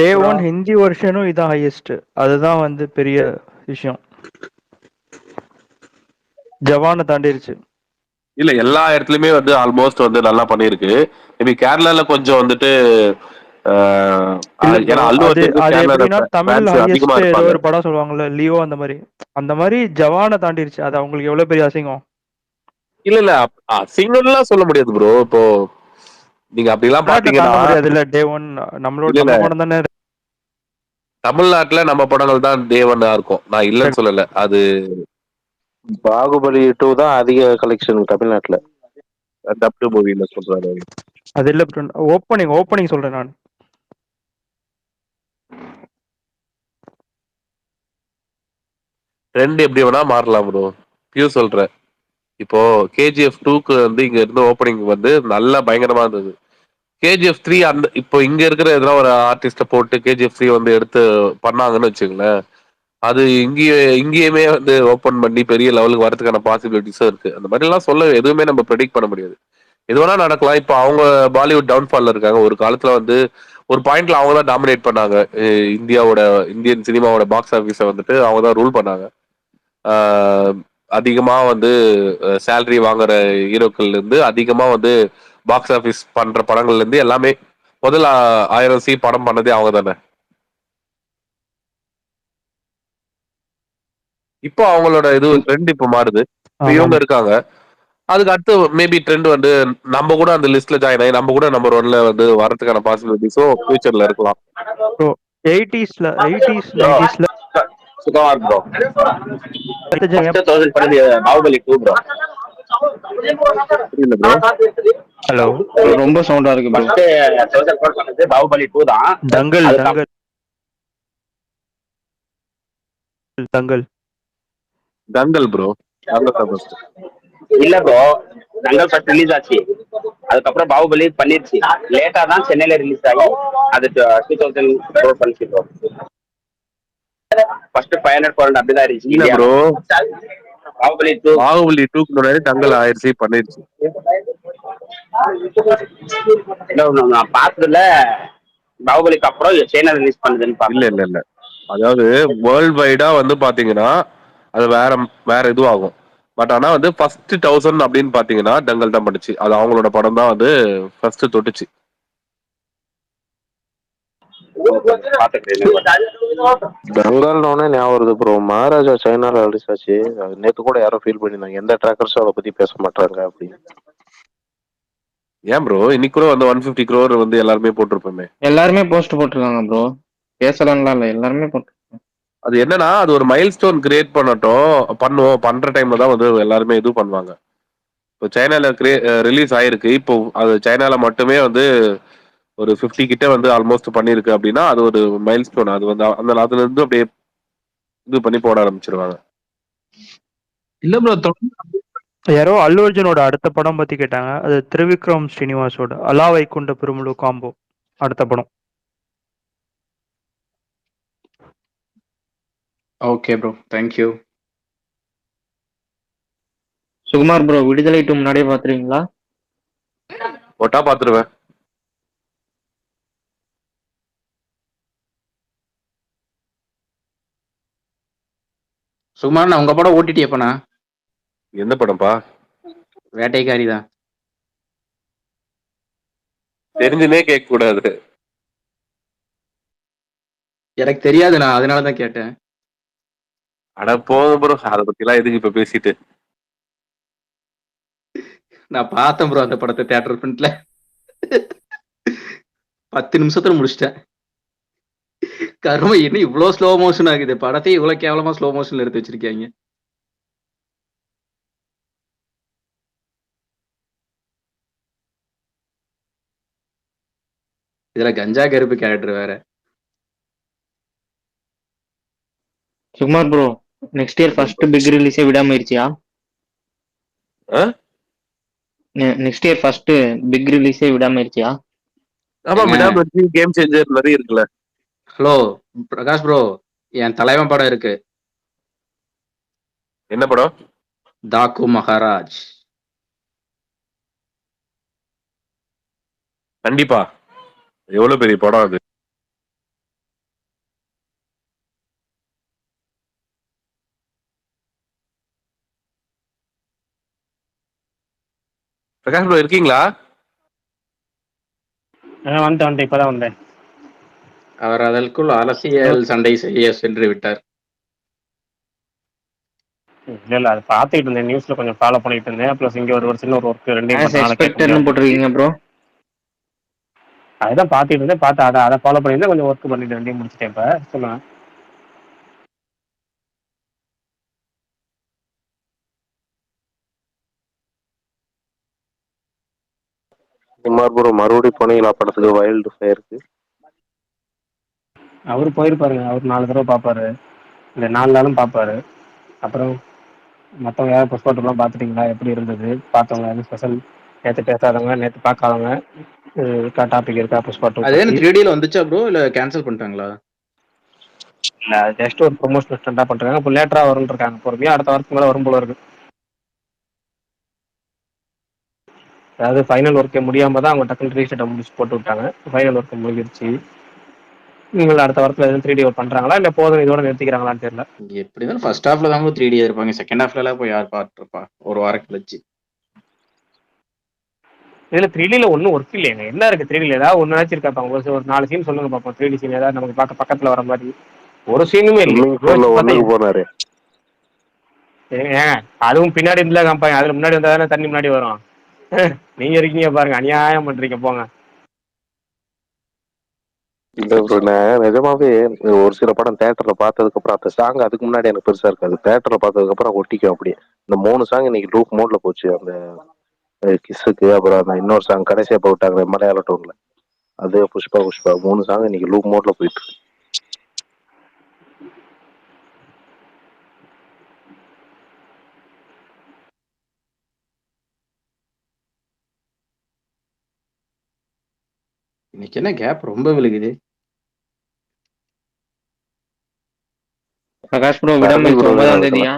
டே ஒன் ஹிந்தி வெர்ஷனும் இதான் ஹையஸ்ட். அதுதான் வந்து பெரிய விஷயம். ஜவானை தாண்டிருச்சு. இல்ல எல்லா இடத்துலயுமே வந்து ஆல்மோஸ்ட் வந்து நல்லா பண்ணிருக்கு. மேபி கேரளால கொஞ்சம் வந்துட்டு இல்ல ப்ரோ, ஏன்னா அல்லு அது அர்ஜுனுக்கு அது கேரளால எப்படின்னா தமிழ் ஃபேன்ஸ் அதிகமா ஹையஸ்ட் ஏதோ இருப்பாங்க. ஒரு படம் சொல்லுவாங்கல்ல, லியோ அந்த மாதிரி ஜவானை தாண்டிருச்சு. அது அவங்களுக்கு எவ்வளவு பெரிய அசிங்கம். இல்ல இல்ல சிங்கர்லாம் சொல்ல முடியாது ப்ரோ. இப்போ நீங்க அப்படிலாம் தமிழ்நாட்டுல பாத்தீங்கன்னா, தாண்ட முடியாது இல்ல டே ஒன். இல்ல இல்ல நம்ம படம் தானே. தமிழ்நாட்டுல நம்ம படங்கள் தான் டே 1 இருக்கும், நான் இல்லைன்னு சொல்லல. அது பாகுபலி 2 தான் அதிக கலெக்ஷன் தமிழ்நாட்டுல. டப்டு மூவில சொல்றாரு. அது இல்ல ப்ரோ, ஓப்பனிங் சொல்றேன் நான். ட்ரெண்ட் எப்படி வேணா மாறலாம் ப்ரோ, பியூ சொல்றேன். இப்போ KGF 2க்கு வந்து இங்க இருந்த ஓப்பனிங் வந்து நல்லா பயங்கரமா இருந்தது. KGF 3 அந்த இப்போ இங்க இருக்கிற எதனா ஒரு ஆர்டிஸ்ட போட்டு KGF 3 வந்து எடுத்து பண்ணாங்கன்னு வச்சுங்களேன், அது இங்கேயுமே வந்து ஓப்பன் பண்ணி பெரிய லெவலுக்கு வரதுக்கான பாசிபிலிட்டிஸும் இருக்கு. அந்த மாதிரி எல்லாம் சொல்ல எதுவுமே நம்ம ப்ரெடிக்ட் பண்ண முடியாது, எது வேணா நடக்கலாம். இப்போ அவங்க பாலிவுட் டவுன்ஃபால்ல இருக்காங்க. ஒரு காலத்துல வந்து ஒரு பாயிண்ட்ல அவங்க தான் டாமினேட் பண்ணாங்க. இந்தியன் சினிமாவோட பாக்ஸ் ஆஃபீஸை வந்துட்டு அவங்க தான் ரூல் பண்ணாங்க. அதிகமா வந்து சேலரி வாங்குற ஹீரோக்கள்ல இருந்து அதிகமா வந்து பாக்ஸ் ஆஃபீஸ் பண்ற படங்கள்ல இருந்து எல்லாமே முதல்ல 1000 படம் பண்ணதே அவங்க தானே. இப்போ அவங்களோட இது ட்ரெண்ட் இப்போ மாறுது. இப்போ இவங்க இருக்காங்க, அதுக்கு அடுத்து மேபி ட்ரெண்ட் வந்து நம்ம கூட அந்த லிஸ்ட்ல ஜாயின் ஆகி நம்ம கூட நம்பர் 1ல வந்து வரதுக்கான பாசிபிலிட்டிஸும் ஃபியூச்சர்ல இருக்கலாம். 80s 90s Sukumar bro, first 1000 பண்ணது பாகுபலி 2 ப்ரோ. புரியல ப்ரோ. ஹலோ, ரொம்ப சவுண்டா இருக்கு ப்ரோ. ஃபர்ஸ்ட் 1000 கோட் பண்ணது பாகுபலி 2 தான். தங்கல் ப்ரோ, ஃபர்ஸ்ட் இல்ல ப்ரோ, தங்கல் ஃபர்ஸ்ட் ரிலீஸ் ஆச்சு, அதுக்கப்புறம் பாகுபலி பண்ணிருச்சு. லேட்டா தான் சென்னையில ரிலீஸ் ஆகி அது 2004 பண்ணிச்சு ப்ரோ. ஃபர்ஸ்ட் 500 கோட் அப்படிதான் இருந்துச்சு. இல்ல ப்ரோ, பாகுபலி 2க்கு முன்னாடி தங்கல் 1000 பண்ணிருச்சு. நான் பார்த்ததுல பாகுபலிக்கு அப்புறம் சைனா ரிலீஸ் பண்ணுதுன்னு இல்ல இல்ல இல்ல, அதாவது வேர்ல்ட் வைடா வந்து பாத்தீங்கன்னா அது வேற இதுவாகும். பட் ஆனா வந்து ஃபர்ஸ்ட் 1000 அப்படின்னு பாத்தீங்கன்னா டங்கல் தான் பண்ணுச்சு. அது அவங்களோட படம் தான் வந்து ஃபர்ஸ்ட் தொட்டுச்சு. பெங்கால்னோடனே ஞாபகம் வருது ப்ரோ, மகாராஜா சைனால ரிலீஸ் ஆச்சு. நேத்து கூட யாரோ ஃபீல் பண்ணிருந்தாங்க, எந்த ட்ராக்கர்ஸும் அதை பத்தி பேச மாட்டாங்க அப்படின்னு. ஏன் ப்ரோ, இன்னைக்கு கூட வந்து 150 crore வந்து எல்லாருமே போட்டிருப்போமே. எல்லாருமே போஸ்ட் போட்டிருக்காங்க ப்ரோ, பேசலாம்லாம் இல்ல, எல்லாருமே போட்டு. அது என்னன்னா அது ஒரு மைல் ஸ்டோன் கிரியேட் பண்ற டைம்ல தான் வந்து எல்லாருமே இது பண்ணுவாங்க. இப்போ சைனால ரிலீஸ் ஆயிருக்கு, இப்போ அது சைனால மட்டுமே வந்து ஒரு 50 கிட்ட வந்து ஆல்மோஸ்ட் பண்ணிருக்கு அப்படின்னா அது ஒரு மைல் ஸ்டோன். அது வந்து அதுல இருந்து அப்படியே இது பண்ணி போட ஆரம்பிச்சிருவாங்க. இல்ல ப்ரோ, யாரோ அல்லு அர்ஜுனோட அடுத்த படம் பத்தி கேட்டாங்க. அது திரிவிக்ரம் ஸ்ரீனிவாசோட அலா வைகுண்ட பெருமுழு காம்போ அடுத்த படம். Okay bro, thank you. Sukumar bro, விடுதலை 2 முன்னாடியே பாத்துருவீங்களா? போட்டா பாத்துருவேன். சுகுமார், நான் உங்க படம் ஓட்டிட்டு எப்பண்ணா? எந்த படம்ப்பா? வேட்டைக்காரி தான். தெரிஞ்சுனே கேட்க கூடாது. எனக்கு தெரியாது, நான் அதனாலதான் கேட்டேன். அட போதும் ப்ரோ, அதை பத்தி எல்லாம் எதுக்கு இப்ப பேசிட்டு. நான் பார்த்தேன் ப்ரோ அந்த படத்தை தியேட்டர் பிரிண்ட்ல. 10 நிமிஷத்துல முடிச்சிட்டேன். கர்ம என்ன இவ்வளவு ஸ்லோ மோஷன் ஆகுது, படத்தை இவ்வளவு கேவலமா ஸ்லோ மோஷன்ல எடுத்து வச்சிருக்காங்க. இதுல கஞ்சா கருப்பு கேரக்டர் வேற. Sukumar bro, next year first big ரிலீஸே விடாமயிருச்சியா? நெக்ஸ்ட் இயர் ஃபர்ஸ்ட் பிக் ரிலீஸே விடாமயிருச்சியா? ஆமா, விடாம கேம் சேஞ்சர் நிறைய இருக்குல்ல. ஹலோ பிரகாஷ் ப்ரோ, என் தலைவன் படம் இருக்கு. என்ன படம்? டாக்கு மகாராஜ். கண்டிப்பா, எவ்வளவு பெரிய படம் அது. பிரகாஷ் ப்ரோ இருக்கீங்களா? வந்துட்டேன், இப்பதான் வந்தேன். அவர் அதற்குள் அரசியல் சண்டை செய்ய சென்று விட்டார். இல்ல அது பாத்துக்கிட்டு இருந்தேன், நியூஸ்ல கொஞ்சம் ஃபாலோ பண்ணிட்டு இருந்தேன். பிளஸ் இங்க ஒரு சின்ன ஒரு ஒர்க் ரெண்டையும் போட்டிருக்கீங்க ப்ரோ. அதுதான் பாத்துட்டு இருந்தேன், அதை ஃபாலோ பண்ணியிருந்தேன், கொஞ்சம் ஒர்க் பண்ணிட்டு ரெண்டையும் முடிச்சிட்டேன். இப்ப சொல்லுங்க. மறுபடியும் போனீங்களா படத்துக்கு வைல்டு ஃபயருக்கு? அவரு போயிருப்பாருங்க, அவர் 4 தடவை பாப்பாரு, இந்த 4 நாளும் பாப்பாரு. அப்புறம் மற்றவங்க யாரும் புஷ்பா டூலாம் பார்த்துட்டீங்களா, எப்படி இருந்தது? பார்த்தவங்க எதுவும் ஸ்பெஷல், நேற்று பேசாதவங்க, நேற்று பார்க்காதவங்க இருக்கா, டாபிக் இருக்கா புஷ்பா டூ? அது 3Dல வந்துச்சா ப்ரோ, இல்ல கேன்சல் பண்ணிட்டாங்களா? இல்ல ஜஸ்ட் ஒரு ப்ரொமோஷனல் ஸ்டண்டா பண்றாங்க. இப்போ லேட்டரா வரும்னு இருக்காங்க, பொறுமையா அடுத்த வாரத்துக்கு மேல வரும் போல இருக்கு. அதாவது ஃபைனல் ஒர்க்கே முடியாம தான் அவங்க டக்குனு ரீசெட்டை முடிச்சு போட்டு விட்டாங்க. ஃபைனல் ஒர்க் முடிஞ்சிருச்சு. நீங்கள் அடுத்த வாரத்தில் எதுவும் 3D ஒர்க் பண்றாங்களா, இல்ல போதும் இதோட நிறுத்திக்கிறாங்களான்னு தெரியல. எப்படி இருந்தாலும் ஃபர்ஸ்ட் ஹாஃப்ல தான் 3D இருப்பாங்க, செகண்ட் ஹாஃப்ல எல்லாம் போய் யார் பார்த்துருப்பா ஒரு வாரம் கழிச்சு. இதுல 3Dல ஒன்றும் ஒர்க் இல்லைங்க. என்ன இருக்கு 3Dல? ஏதாவது ஒன்று இருக்கா? ஒரு 4 சீன் சொல்லுங்க பார்ப்போம். 3D சீன் ஏதாவது நமக்கு பார்க்க பக்கத்துல வர மாதிரி. ஒரு சீனுமே இல்லை. ஏங்க அதுவும் பின்னாடி இருந்தா காமிப்பாங்க, அதுல முன்னாடி வந்தா தானே தண்ணி முன்னாடி வரும். நீங்க இருக்கீங்க பாருங்க, அநியாயம் பண்றீங்க போங்க. இல்ல ப்ரோ, நான் நிஜமாவே ஒரு சில படம் தியேட்டர்ல பார்த்ததுக்கு அப்புறம் அந்த சாங் அதுக்கு முன்னாடி எனக்கு பெருசா இருக்காது, தியேட்டர்ல பார்த்ததுக்கு அப்புறம் ஒட்டிக்கும் அப்படியே. இந்த 3 சாங் இன்னைக்கு லூப் மோட்ல போச்சு. அந்த கிஸ்ஸுக்கு, அப்புறம் அந்த இன்னொரு சாங் கடைசியா போட்டாங்க மலையாள டோன்ல, அது புஷ்பா 3 சாங் இன்னைக்கு லூப் மோட்ல போயிட்டு இருக்கு. இன்னைக்கு என்ன கேப் ரொம்ப விழுகுது. பிரகாஷ் ப்ரோ, விடாமுயற்சி 9ஆம் தேதியா?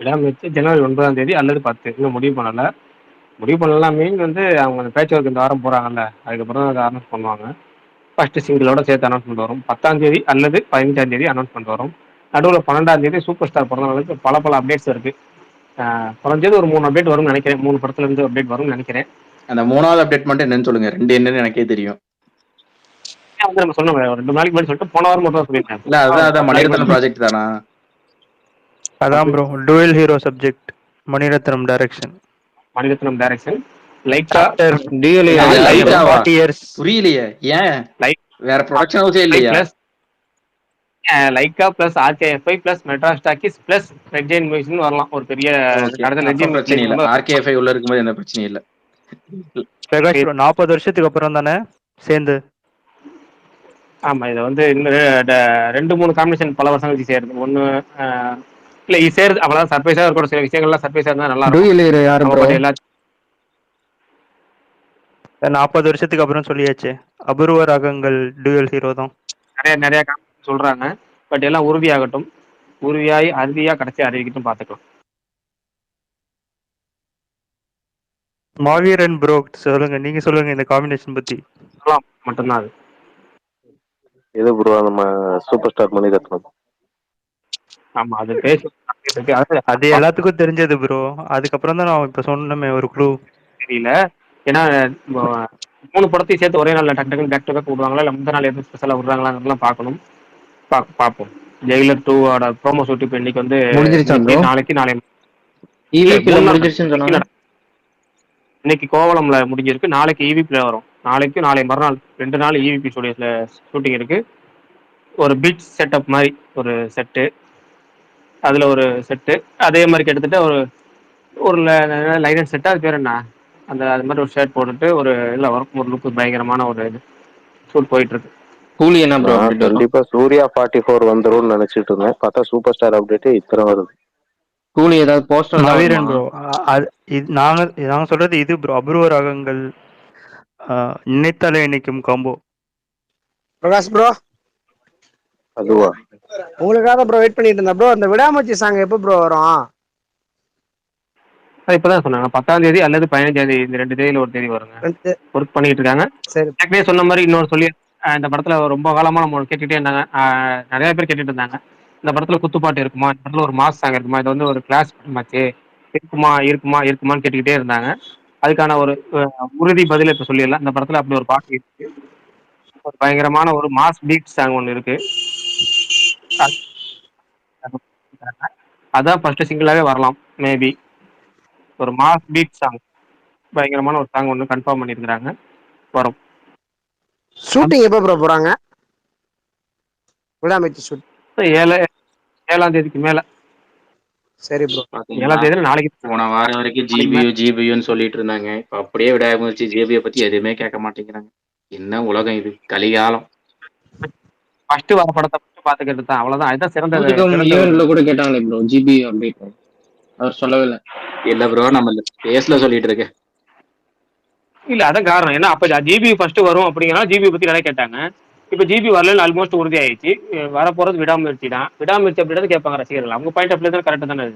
விடாமுயற்சி ஜனவரி 9ஆம் தேதி அல்லது 10, இன்னும் முடிவு பண்ணல. முடிவு பண்ணலாம் மீன் வந்து அவங்க அந்த பேட்ச் ஒர்க் இந்த வாரம் போறாங்கல்ல, அதுக்கப்புறம் அதை அனௌன்ஸ் பண்ணுவாங்க. ஃபர்ஸ்ட் சிங்கிளோட சேர்த்து அனௌன்ஸ்மெண்ட் வரும் 10ஆம் தேதி அல்லது 15ஆம் தேதி அனௌன்ஸ்மெண்ட் வரும். நடுவில் 12ஆம் தேதி சூப்பர் ஸ்டார் பிறந்தவங்களுக்கு பல அப்டேட்ஸ் இருக்கு. குறைஞ்சது ஒரு 3 அப்டேட் வரும்னு நினைக்கிறேன். 3 படத்துல இருந்து அப்டேட் வரும்னு நினைக்கிறேன். அந்த 3வது அப்டேட் மட்டும் என்னன்னு சொல்லுங்க, 2 என்னன்னு எனக்கே தெரியும். வந்து நம்ம சொன்னோம் 2 நாளைக்கு முன்னாடி சொல்லிட்டு போன வாரம் மட்டும் சொல்லியிருக்கேன். இல்ல அதான் மணிரத்னம் ப்ராஜெக்ட் தானா? அதான் bro, dual hero subject, Maniratnam direction. Maniratnam direction, Lyca புரியலையே, ஏன் வேற ப்ரொடக்ஷன் ஹவுஸே இல்லையா? Lyca plus RKFI plus Madras talkies plus red giant மியூசிக்னு வரலாம். ஒரு பெரிய பிரச்சனை இல்ல, RKFI உள்ள இருக்கும்போது என்ன பிரச்சனை இல்ல. பிரகாஷ் 40 வருஷத்துக்கு அப்புறம் தானே சேர்ந்து. ஆமா, இதை வந்து இன்னும் 2-3 காம்பினேஷன் பல வருஷம் கழிச்சு சேருது. ஒண்ணு இல்ல இது சேருது, அவ்வளவுதான். சர்ப்ரைஸா இருக்கிற சில விஷயங்கள்லாம் சர்ப்ரைஸா இருந்தா நல்லா இருக்கும். 40 வருஷத்துக்கு அப்புறம் சொல்லியாச்சு, அபூர்வ ராகங்கள் டூயல் ஹீரோ தான். நிறைய சொல்றாங்க, பட் எல்லாம் உறுதியாகட்டும். உறுதியாகி அறுதியா கடைசி அறிவிக்கட்டும், பார்த்துக்கலாம். மாவீரன் ப்ரோ சொல்லுங்க, நீங்க சொல்லுங்க இந்த காம்பினேஷன் பத்தி. மட்டும்தான் அது எது ப்ரோ, நம்ம சூப்பர் ஸ்டார் மணிரத்னம் ஆமா அது பேசி அது எல்லாத்துக்கும் தெரிஞ்சது ப்ரோ. அதுக்கப்புறம் தான் நான் இப்ப சொன்னமே ஒரு க்ளூ. தெரியல. ஏன்னா 3 படத்தையும் சேர்த்து ஒரே நாள்ல டக்கு டக்குன்னு பேக் டு பேக் விடுவாங்களா இல்ல முந்தின நாள் எதுவும் ஸ்பெஷலா விடுறாங்களாங்கிறதெல்லாம் பார்க்கணும். பார்ப்போம். ஜெயிலர் 2 ப்ரோமோ ஷூட் இப்போ இன்னைக்கு வந்து முடிஞ்சிருச்சா ப்ரோ? நாளைக்கு நாளை இவிபில முடிஞ்சிருச்சுன்னு சொன்னாங்க. இன்னைக்கு கோவளம்ல முடிஞ்சிருக்கு. நாளைக்கு இவிபில வரும். நாளைக்கு நாளை மறுநாள் 2 நாள் இவிபி ஸ்டுடியோஸ்ல ஷூட்டிங் இருக்கு. ஒரு பீச் செட்டப் மாதிரி ஒரு செட்டு, அதுல ஒரு செட்டு அதே மாதிரி கிட்டத்தட்ட ஒரு லைனட் செட்டு. அது பேர் என்ன, அந்த அது மாதிரி ஒரு ஷர்ட் போட்டுட்டு ஒரு இல்லை வரும் ஒரு லுக்கு பயங்கரமான ஒரு இது ஷூட் போயிட்டு இருக்கு. கூலி என்ன ப்ரோ நான் அப்டேட் வரும்? கண்டிப்பா சூர்யா 44 வந்துரும்னு நினைச்சிட்டு இருந்தேன். பார்த்தா சூப்பர் ஸ்டார் அப்டேட் இத்தனை வருது. கூலி ஏதாவது போஸ்டர் நவீரன் ப்ரோ, நாங்க சொல்றது இது ப்ரோ. அபூர்வ ராகங்கள் நினைத்தாலே இணைக்கும் காம்போ. பிரகாஷ் ப்ரோ, அதுவா? உங்களுக்காக ப்ரோ வெயிட் பண்ணிட்டு இருந்தேன் ப்ரோ. அந்த விடாமச்சி சாங் எப்போ ப்ரோ வரும்? இப்பதான் சொன்னாங்க 10ஆம் தேதி அல்லது 15ஆம் தேதி, இந்த 2 தேதியில ஒரு தேதி வருங்க. ஒர்க் பண்ணிட்டு இருக்காங்க. சரி, ஏற்கனவே சொன்ன மாதிரி இன்னொரு சொல்லி இந்த படத்துல ரொம்ப காலமா நம்ம கேட்டுட்டே இருந்தாங்க. நிறைய பேர் கேட்டுட்டு இருந்தாங்க இந்த படத்துல குத்துப்பாட்டு இருக்குமா, இந்த படத்துல ஒரு மாஸ் சாங் இருக்குமா, இது வந்து ஒரு கிளாஸ் படமாச்சு, இருக்குமான்னு கேட்டுக்கிட்டே இருந்தாங்க. அதுக்கான ஒரு உறுதி பதில இப்ப சொல்லிடலாம். இந்த படத்துல அப்படி ஒரு பாட்டு இருக்கு. ஒரு பயங்கரமான ஒரு மாஸ் பீட் சாங் ஒன்று இருக்கு. அதான் ஃபர்ஸ்ட் சிங்கிளாவே வரலாம். மேபி ஒரு மாஸ் பீட் சாங், பயங்கரமான ஒரு சாங் ஒன்று கன்ஃபார்ம் பண்ணியிருக்கிறாங்க, வரும். ஷூட்டிங் எப்போ ப்ரோ போறாங்க? விடாமச்சி ஷூட் 7ஆம் தேதிக்கு மேல. சரி ப்ரோ. 7ஆம் தேதி நாளைக்கு. போன வாரம் வரைக்கும் ஜிபியூன்னு சொல்லிட்டு இருந்தாங்க. இப்ப அப்படியே விடாமச்சு ஜிபியை பத்தி எதுவுமே கேட்க மாட்டேங்கிறாங்க. என்ன உலகம் இது, கலிகாலம். ஃபர்ஸ்ட் வர படத்தை மட்டும் பாத்துக்கிட்டு தான், அவ்வளவுதான். அதுதான் சிறந்த ஈவென்ட்ல கூட கேட்டாங்களே ப்ரோ ஜிபி அப்டேட். அவர் சொல்லவே இல்ல ப்ரோ, நம்ம பேஸ்ல சொல்லிட்டு இருக்கேன். இல்ல அதான் காரணம். ஏன்னா அப்ப ஜிபி ஃபர்ஸ்ட் வரும் அப்படிங்கிறனால ஜிபி பத்தி நிறைய கேட்டாங்க. இப்ப ஜிபி வரலன்னு ஆல்மோஸ்ட் உறுதி ஆயிடுச்சு. வரப்போறது விடாமுயற்சி தான். விடாமுயற்சி அப்படின்றது கேட்பாங்க ரசிகர்கள். அவங்க பாயிண்ட் ஆஃப் தான் கரெக்ட் தானே.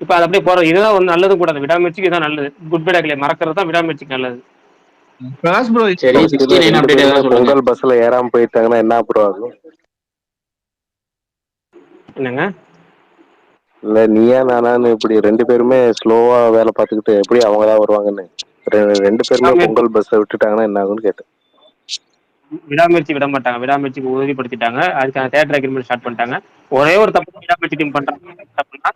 இப்ப அது அப்படியே போறது இதுதான் ஒரு நல்லதும் கூட. விடாமுயற்சிக்கு தான் நல்லது. குட் பை டாக்லே மறக்கிறது தான் விடாமுயற்சிக்கு நல்லது. பிரகாஷ் ப்ரோ, சரி, 69 அப்டேட் ஏதாவது சொல்லுங்க. பொங்கல் பஸ்ல ஏறாம போயிட்டாங்கன்னா என்ன ப்ரோ ஆகும்? என்னங்க? இல்ல நீயா நானான்னு இப்படி 2 பேருமே ஸ்லோவா வேலை பார்த்துக்கிட்டு எப்படி அவங்கதான் வருவாங்கன்னு 2 பேருமே பொங்கல் பஸ்ஸை விட்டுட்டாங்கன்னா என்ன ஆகும்னு கேட்டேன். விடாமுயற்சி விட மாட்டாங்க. விடாமுயற்சிக்கு உறுதிப்படுத்திட்டாங்க. அதுக்கான தியேட்டர் அக்ரிமெண்ட் ஸ்டார்ட் பண்ணிட்டாங்க. ஒரே ஒரு தப்பு விடாமுயற்சி டீம் பண்றாங்க அப்படின்னா,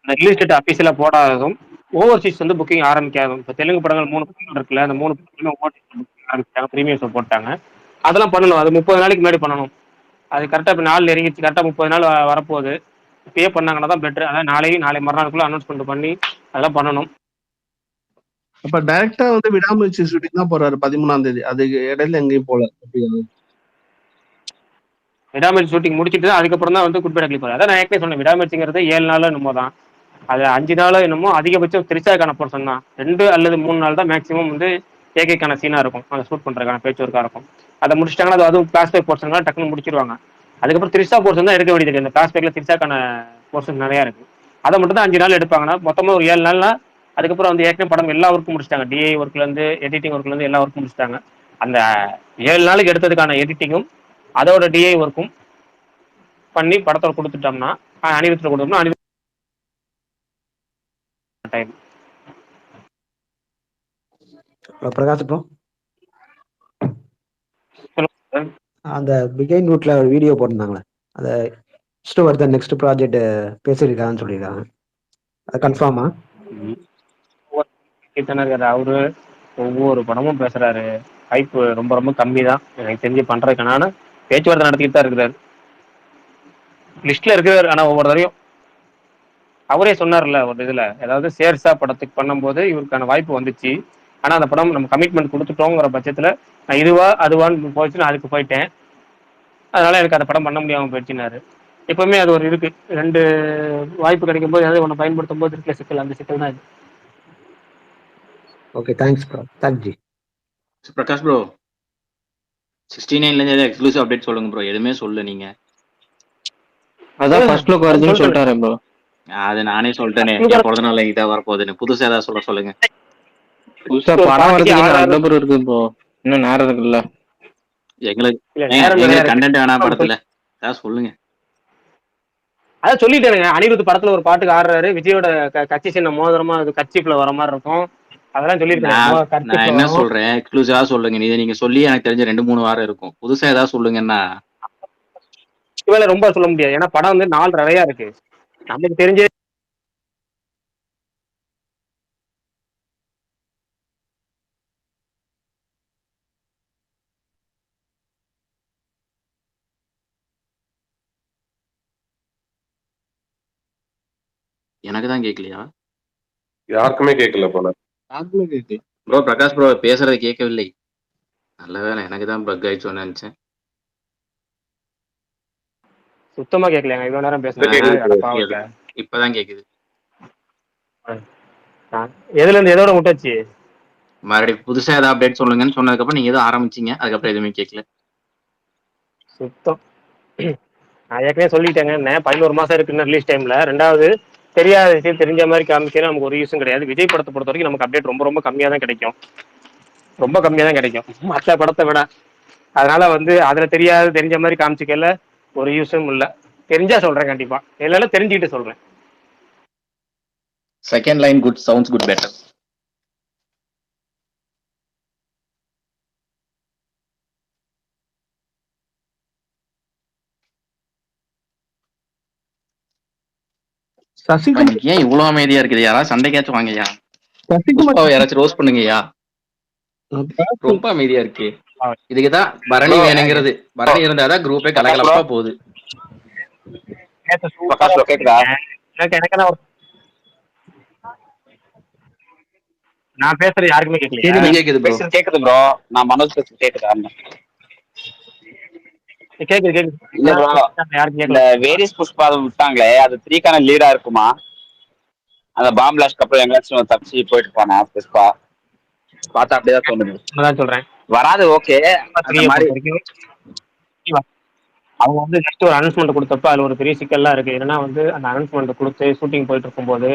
அந்த ரிலீஸ் டேட் அபிஷியலா போடாததும் ஓவர்சீஸ் வந்து புக்கிங் ஆரம்பிக்காதும். இப்போ தெலுங்கு படங்கள் 3 படங்கள் இருக்குல்ல, அந்த 3 படங்களுமே புக்கிங் ஆரம்பிச்சாங்க, ப்ரீமியம் ஷோ போட்டாங்க. அதெல்லாம் பண்ணணும். அது 30 நாளைக்கு முன்னாடி பண்ணணும். அது கரெக்டாக இப்போ நாள் நெருங்கிச்சு. கரெக்டாக 30 நாள் வரப்போகுது. இப்பயே பண்ணாங்கன்னா தான் பெட்டர். அதான் நாளை மறுநாளுக்குள்ள அனௌன்ஸ்மெண்ட் பண்ணி அதெல்லாம் பண்ணணும். அப்ப டைரக்டா வந்து விடாமுயற்சி ஷூட்டிங் தான் போறாரு 13ஆம் தேதி. அதுக்கு இடையில எங்கேயும் போல. விடாமுயற்சி ஷூட்டிங் முடிச்சுட்டு தான் அதுக்கப்புறம் தான் வந்து குட் பை டாக்லே போறாரு. அதான் நான் ஏற்கனவே சொன்னேன், விடாமுயற்சிங்கிறது 7 நாளோ என்னமோ தான். அது 5 நாளோ என்னமோ அதிகபட்சம் திரிஷாக்கான போர்ஷன் தான். 2 அல்லது 3 நாள் தான் மேக்ஸிமம் வந்து கேக்கான சீனா இருக்கும். அதை ஷூட் பண்றதுக்கான பேச்சுவர்க்கா இருக்கும். அதை முடிச்சிட்டாங்கன்னா அதுவும் பிளாஸ்பேக் போர்ஷன் டக்குன்னு முடிச்சிருவாங்க. அதுக்கப்புறம் திரிஷா போர்ஷன் தான் எடுக்க வேண்டியது. இந்த பிளாஸ்பேக்ல திரிஷாக்கான போர்ஷன் நிறைய இருக்கு. அதை மட்டும் தான் 5 நாள் எடுப்பாங்கன்னா மொத்தமா ஒரு 7 நாள்னா அதுக்கப்புறம் வந்து ஏற்கனவே படம் எல்லா ஒர்க்கும் முடிச்சிட்டாங்க. டிஐ ஒர்க்ல இருந்து எடிட்டிங் ஒர்க்ல இருந்து எல்லா ஒர்க்கும் முடிச்சிட்டாங்க. அந்த 7 நாளுக்கு எடுத்ததுக்கான எடிட்டிங்கும் அதோட டிஐ ஒர்க்கும் பண்ணி படத்தை கொடுத்துட்டோம்னா அனிருத்தில் கொடுத்தோம்னா அனிருத் டைம். பிரகாஷ் ப்ரோ, அந்த பிகைன் ரூட்ல ஒரு வீடியோ போட்டிருந்தாங்களே, அதை வருது நெக்ஸ்ட் ப்ராஜெக்ட் பேசியிருக்காங்கன்னு சொல்லியிருக்காங்க. அது கன்ஃபார்மா? அவரு ஒவ்வொரு படமும் பேசுறாரு. ஹைப் ரொம்ப ரொம்ப கம்மி தான் எனக்கு தெரிஞ்சு பண்றதுக்கான பேச்சுவார்த்தை நடத்திட்டு தான் இருக்கிறாரு. லிஸ்ட்ல இருக்கிறாரு. ஆனா ஒவ்வொரு தடையும் அவரே சொன்னார்ல ஒரு இதுல, அதாவது சேர்சா படத்துக்கு பண்ணும்போது இவருக்கான வாய்ப்பு வந்துச்சு. ஆனா அந்த படம் நம்ம கமிட்மெண்ட் கொடுத்துட்டோங்கிற பட்சத்துல நான் இதுவா அதுவான்னு போச்சு, நான் அதுக்கு போயிட்டேன். அதனால எனக்கு அந்த படம் பண்ண முடியாம போயிடுச்சுன்னாரு. எப்பவுமே அது ஒரு இருக்கு. 2 வாய்ப்பு கிடைக்கும் போது ஏதாவது ஒன்று பயன்படுத்தும் போது இருக்கிற சிக்கல், அந்த சிக்கல் தான் இது. Okay, thanks bro. Thanks. Prakash bro, 69ல இருந்து எக்ஸ்க்ளூசிவ் அப்டேட் சொல்லுங்க ப்ரோ. எதுவுமே சொல்ல நீங்க. அதான் ஃபர்ஸ்ட் லுக் வருதுன்னு சொல்லிட்டாரு ப்ரோ. அது நானே சொல்லிட்டேனே, என் பிறந்த நாள் இதா வரப்போகுதுன்னு. புதுசா ஏதாவது சொல்லுங்க. புதுசா படம் வரதுக்கு அக்டோபர் இருக்கு ப்ரோ. இன்னும் நேரம் இருக்குல்ல. எங்களுக்கு கண்டென்ட் வேணாம் படத்துல, ஏதாவது சொல்லுங்க. அதான் சொல்லிட்டேனுங்க, அனிருத் படத்துல ஒரு பாட்டுக்கு ஆடுறாரு, விஜயோட கட்சி சின்ன மோதிரமா அது கர்ச்சீஃப்ல வர மாதிரி இருக்கும். அதெல்லாம் சொல்லியிருக்கேன், நான் நான் கர்ச்சீஃப்ல என்ன வரும். சொல்றேன், எக்ஸ்க்ளூசிவா சொல்லுங்க. நீங்க சொல்லி எனக்கு தெரிஞ்ச 2-3 வாரம் இருக்கும். புதுசா ஏதாவது சொல்லுங்கன்னா. இவள ரொம்ப சொல்ல முடியாது, ஏன்னா படம் வந்து 4 நிறையா இருக்கு. நமக்கு தெரிஞ்ச எனக்கு தான் கேட்கலையா? யாருக்குமே கேட்கல போல. யாருக்குமே கேட்கல. ப்ரோ பிரகாஷ் ப்ரோ பேசுறது கேட்கவில்லை. நல்ல வேலை, எனக்கு தான் பக் ஆயிடுச்சோன்னு நினைச்சேன். சுத்தமா கேட்கலையாங்க, இவ்வளவு நேரம் இப்ப கேக்குது bro. பேசுறது. இப்பதான் கேக்குது. எதுல இருந்து எதோட விட்டாச்சு? மறுபடியும் புதுசா ஏதாவது அப்டேட் சொல்லுங்கன்னு சொன்னதுக்கப்புறம் நீங்க ஏதோ ஆரம்பிச்சீங்க, அதுக்கப்புறம் எதுவுமே கேட்கல. சுத்தம். நான் ஏற்கனவே சொல்லிட்டேங்க, 11 மாசம் இருக்குன்னு ரிலீஸ் டைம்ல. ரெண்டாவது, தெரியாத விஷயம் தெரிஞ்ச மாதிரி காமிக்கிறது நமக்கு ஒரு யூஸும் கிடையாது. விஜய் படத்தை பொறுத்த வரைக்கும் நமக்கு அப்டேட் ரொம்ப ரொம்ப கம்மியா தான் கிடைக்கும், ரொம்ப கம்மியா தான் கிடைக்கும் மற்ற படத்தை விட. அதனால வந்து அதுல தெரியாது தெரிஞ்ச மாதிரி காமிச்சிக்கல ஒரு யூஸும் இல்லை. தெரிஞ்சா சொல்றேன் கண்டிப்பா, இல்லைன்னா தெரிஞ்சுக்கிட்டு சொல்றேன். Second line good sounds good better. Sasikumar ஏன் இவ்வளவு அமைதியா இருக்குது? யாராவது சண்டைக்காச்சும் வாங்கய்யா. சசிகுமார் புஷ்பாவை யாராச்சும் ரோஸ் பண்ணுங்கய்யா. ரொம்ப அமைதியா இருக்கு. இதுக்குதான் பரணி வேணுங்கிறது. பரணி இருந்தாதான் குரூப்பே கலகலப்பா போகுது. கேக்குதா? நான் பேசுறது யாருக்குமே கேட்கல. கேக்குது ப்ரோ. கேக்குது ப்ரோ. நான் மனோஜ் பேசுறது கேக்குதா? கேக்குது. இல்ல ப்ரோ, இந்த வேரிஸ் புஷ்பா விட்டாங்களே, அது 3க்கான லீடா இருக்குமா? அந்த பாம் பிளாஸ்ட்க்கு அப்புறம் எங்கேயாச்சும் தப்பிச்சு போயிட்டு போனா புஷ்பா பார்த்தா அப்படிதான் தோணுது. சொல்றேன் வராது. ஓகே, அந்த மாதிரி அவங்க வந்து ஜஸ்ட் ஒரு அனௌன்ஸ்மெண்ட் கொடுத்தப்ப அதுல ஒரு பெரிய சிக்கல்லாம் இருக்கு. ஏன்னா வந்து அந்த அனௌன்ஸ்மெண்ட் கொடுத்து ஷூட்டிங் போயிட்டு இருக்கும்போது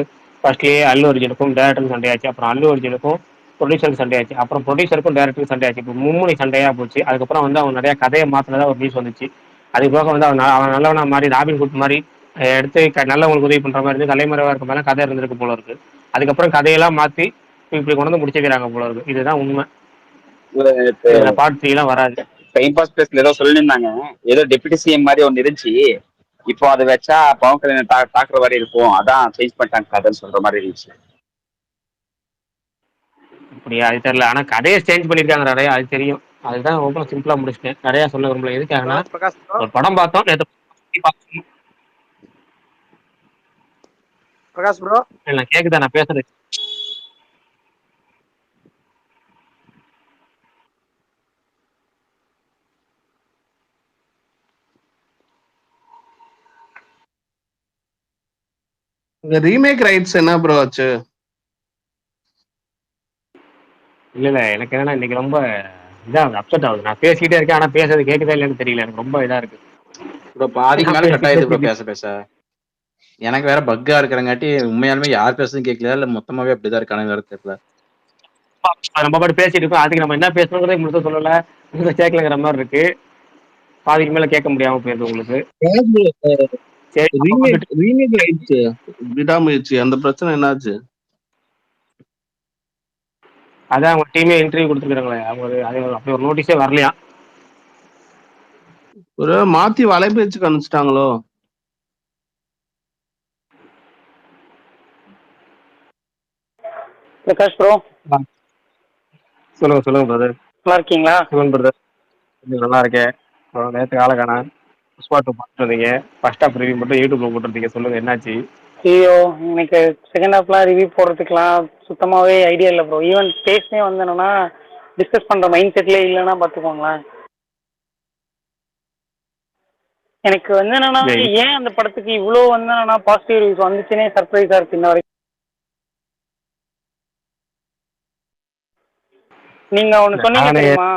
ஃபர்ஸ்ட்லேயே அல்லு அர்ஜுனுக்கும் டேரக்டருக்கும் சண்டையாச்சு, அப்புறம் அல்லு அர்ஜுனுக்கும் ப்ரொடியூசருக்கு சண்டையாச்சு, அப்புறம் ப்ரொடியூசருக்கும் டேரக்டருக்கும் சண்டையாச்சு. இப்போ மும்முனை சண்டையா போச்சு. அதுக்கப்புறம் வந்து அவன் நிறைய கதையை மாத்தினதா ஒரு நியூஸ் வந்துச்சு. அதுக்கு போக வந்து அவன் நல்லவனா மாதிரி ராபின் குட் மாதிரி எடுத்து நல்லவங்களுக்கு உதவி பண்ற மாதிரி இருந்து தலைமறைவா இருக்க மாதிரி கதை இருந்திருக்கு போல இருக்கு. அதுக்கப்புறம் கதையெல்லாம் மாத்தி இப்படி கொண்டு வந்து முடிச்சுக்கிறாங்க போல இருக்கு. இதுதான் உண்மை. பார்ட் 3 எல்லாம் வராது. டைம் பாஸ் பிளேஸ்ல ஏதோ சொல்லியிருந்தாங்க, ஏதோ டெபுட்டி சிஎம் மாதிரி ஒன்று இருந்துச்சு. இப்போ அதை வச்சா பவன் கல்யாணம் தாக்குற மாதிரி இருக்கும், அதான் சேஞ்ச் பண்ணிட்டாங்க கதைன்னு சொல்ற மாதிரி இருந்துச்சு. அப்படியா? அது தெரியல. ஆனா கதையை சேஞ்ச் பண்ணிருக்காங்க நிறைய, அது தெரியும். அதுதான் ரொம்ப சிம்பிளா முடிச்சிட்டேன், நிறைய சொல்ல விரும்பல. எதுக்காகனா ஒரு படம் பார்த்தோம் நேற்று. பிரகாஷ் ப்ரோ இல்லை கேக்குதா நான் பேசுறது? இந்த ரீமேக் ரைட்ஸ் என்ன ப்ரோ ஆச்சு? இல்ல எனக்கு என்னன்னா இன்னைக்கு ரொம்ப இதாக அப்செட் ஆகுது. நான் பேசிக்கிட்டே இருக்கேன், ஆனா பேசுறது கேட்குதா இல்லைன்னு தெரியல. எனக்கு ரொம்ப இதா இருக்கு. ப்ரோ பாதிக்கு மேல கட் ஆயிடுது ப்ரோ பேச. எனக்கு வேற பக்கா இருக்கிறங்காட்டி உண்மையாலுமே யார் பேசுறதும் கேட்கல, இல்ல மொத்தமாவே அப்படிதான் இருக்கானு வேற தெரியல. நம்ம பாட்டு பேசிட்டு இருக்கோம், அதுக்கு நம்ம என்ன பேசணுங்கிறதே முழுக்க சொல்லல, முழுக்க கேட்கலங்கிற மாதிரி இருக்கு. பாதிக்கு மேல கேட்க முடியாம போயிருது உங்களுக்கு. ரீமேக் ரைட்ஸ் விடாமுயற்சி அந்த பிரச்சனை என்னாச்சு? அதான் அவங்க டீமே இன்டர்வியூ கொடுத்துருக்காங்களே, அவங்க அப்படி ஒரு நோட்டீஸே வரலையா? ஒரு மாத்தி வலைபேச்சு அனுப்பிச்சிட்டாங்களோ? பிரகாஷ் ப்ரோ சொல்லுங்க பிரதர். நல்லா இருக்கீங்களா? சிவன் பிரதர் நல்லா இருக்கேன். நேற்று காலக்கான புஷ்பா 2 பார்த்துட்டு வந்தீங்க, ஃபர்ஸ்ட் ஹாஃப் ரிவ்யூ மட்டும் யூடியூப்ல போட்டுருந்தீங்க, சொல்லுங்க என்னாச்சு? ஐயோ, எனக்கு செகண்ட் ஹாஃப்லாம் ரிவ்யூ போடுறதுக்குலாம் சுத்தமாவே ஐடியா இல்லை ப்ரோ. ஈவன் ஸ்பேஸ்மே வந்து என்னன்னா டிஸ்கஸ் பண்ற மைண்ட் செட்லேயே இல்லைன்னா பார்த்துக்கோங்களேன். எனக்கு வந்து என்னன்னா ஏன் அந்த படத்துக்கு இவ்வளோ வந்து என்னன்னா பாசிட்டிவ் ரிவ்யூஸ் வந்துச்சுன்னே சர்ப்ரைஸா இருக்கு இன்ன வரைக்கும். நீங்க ஒன்று சொன்னீங்க தெரியுமா?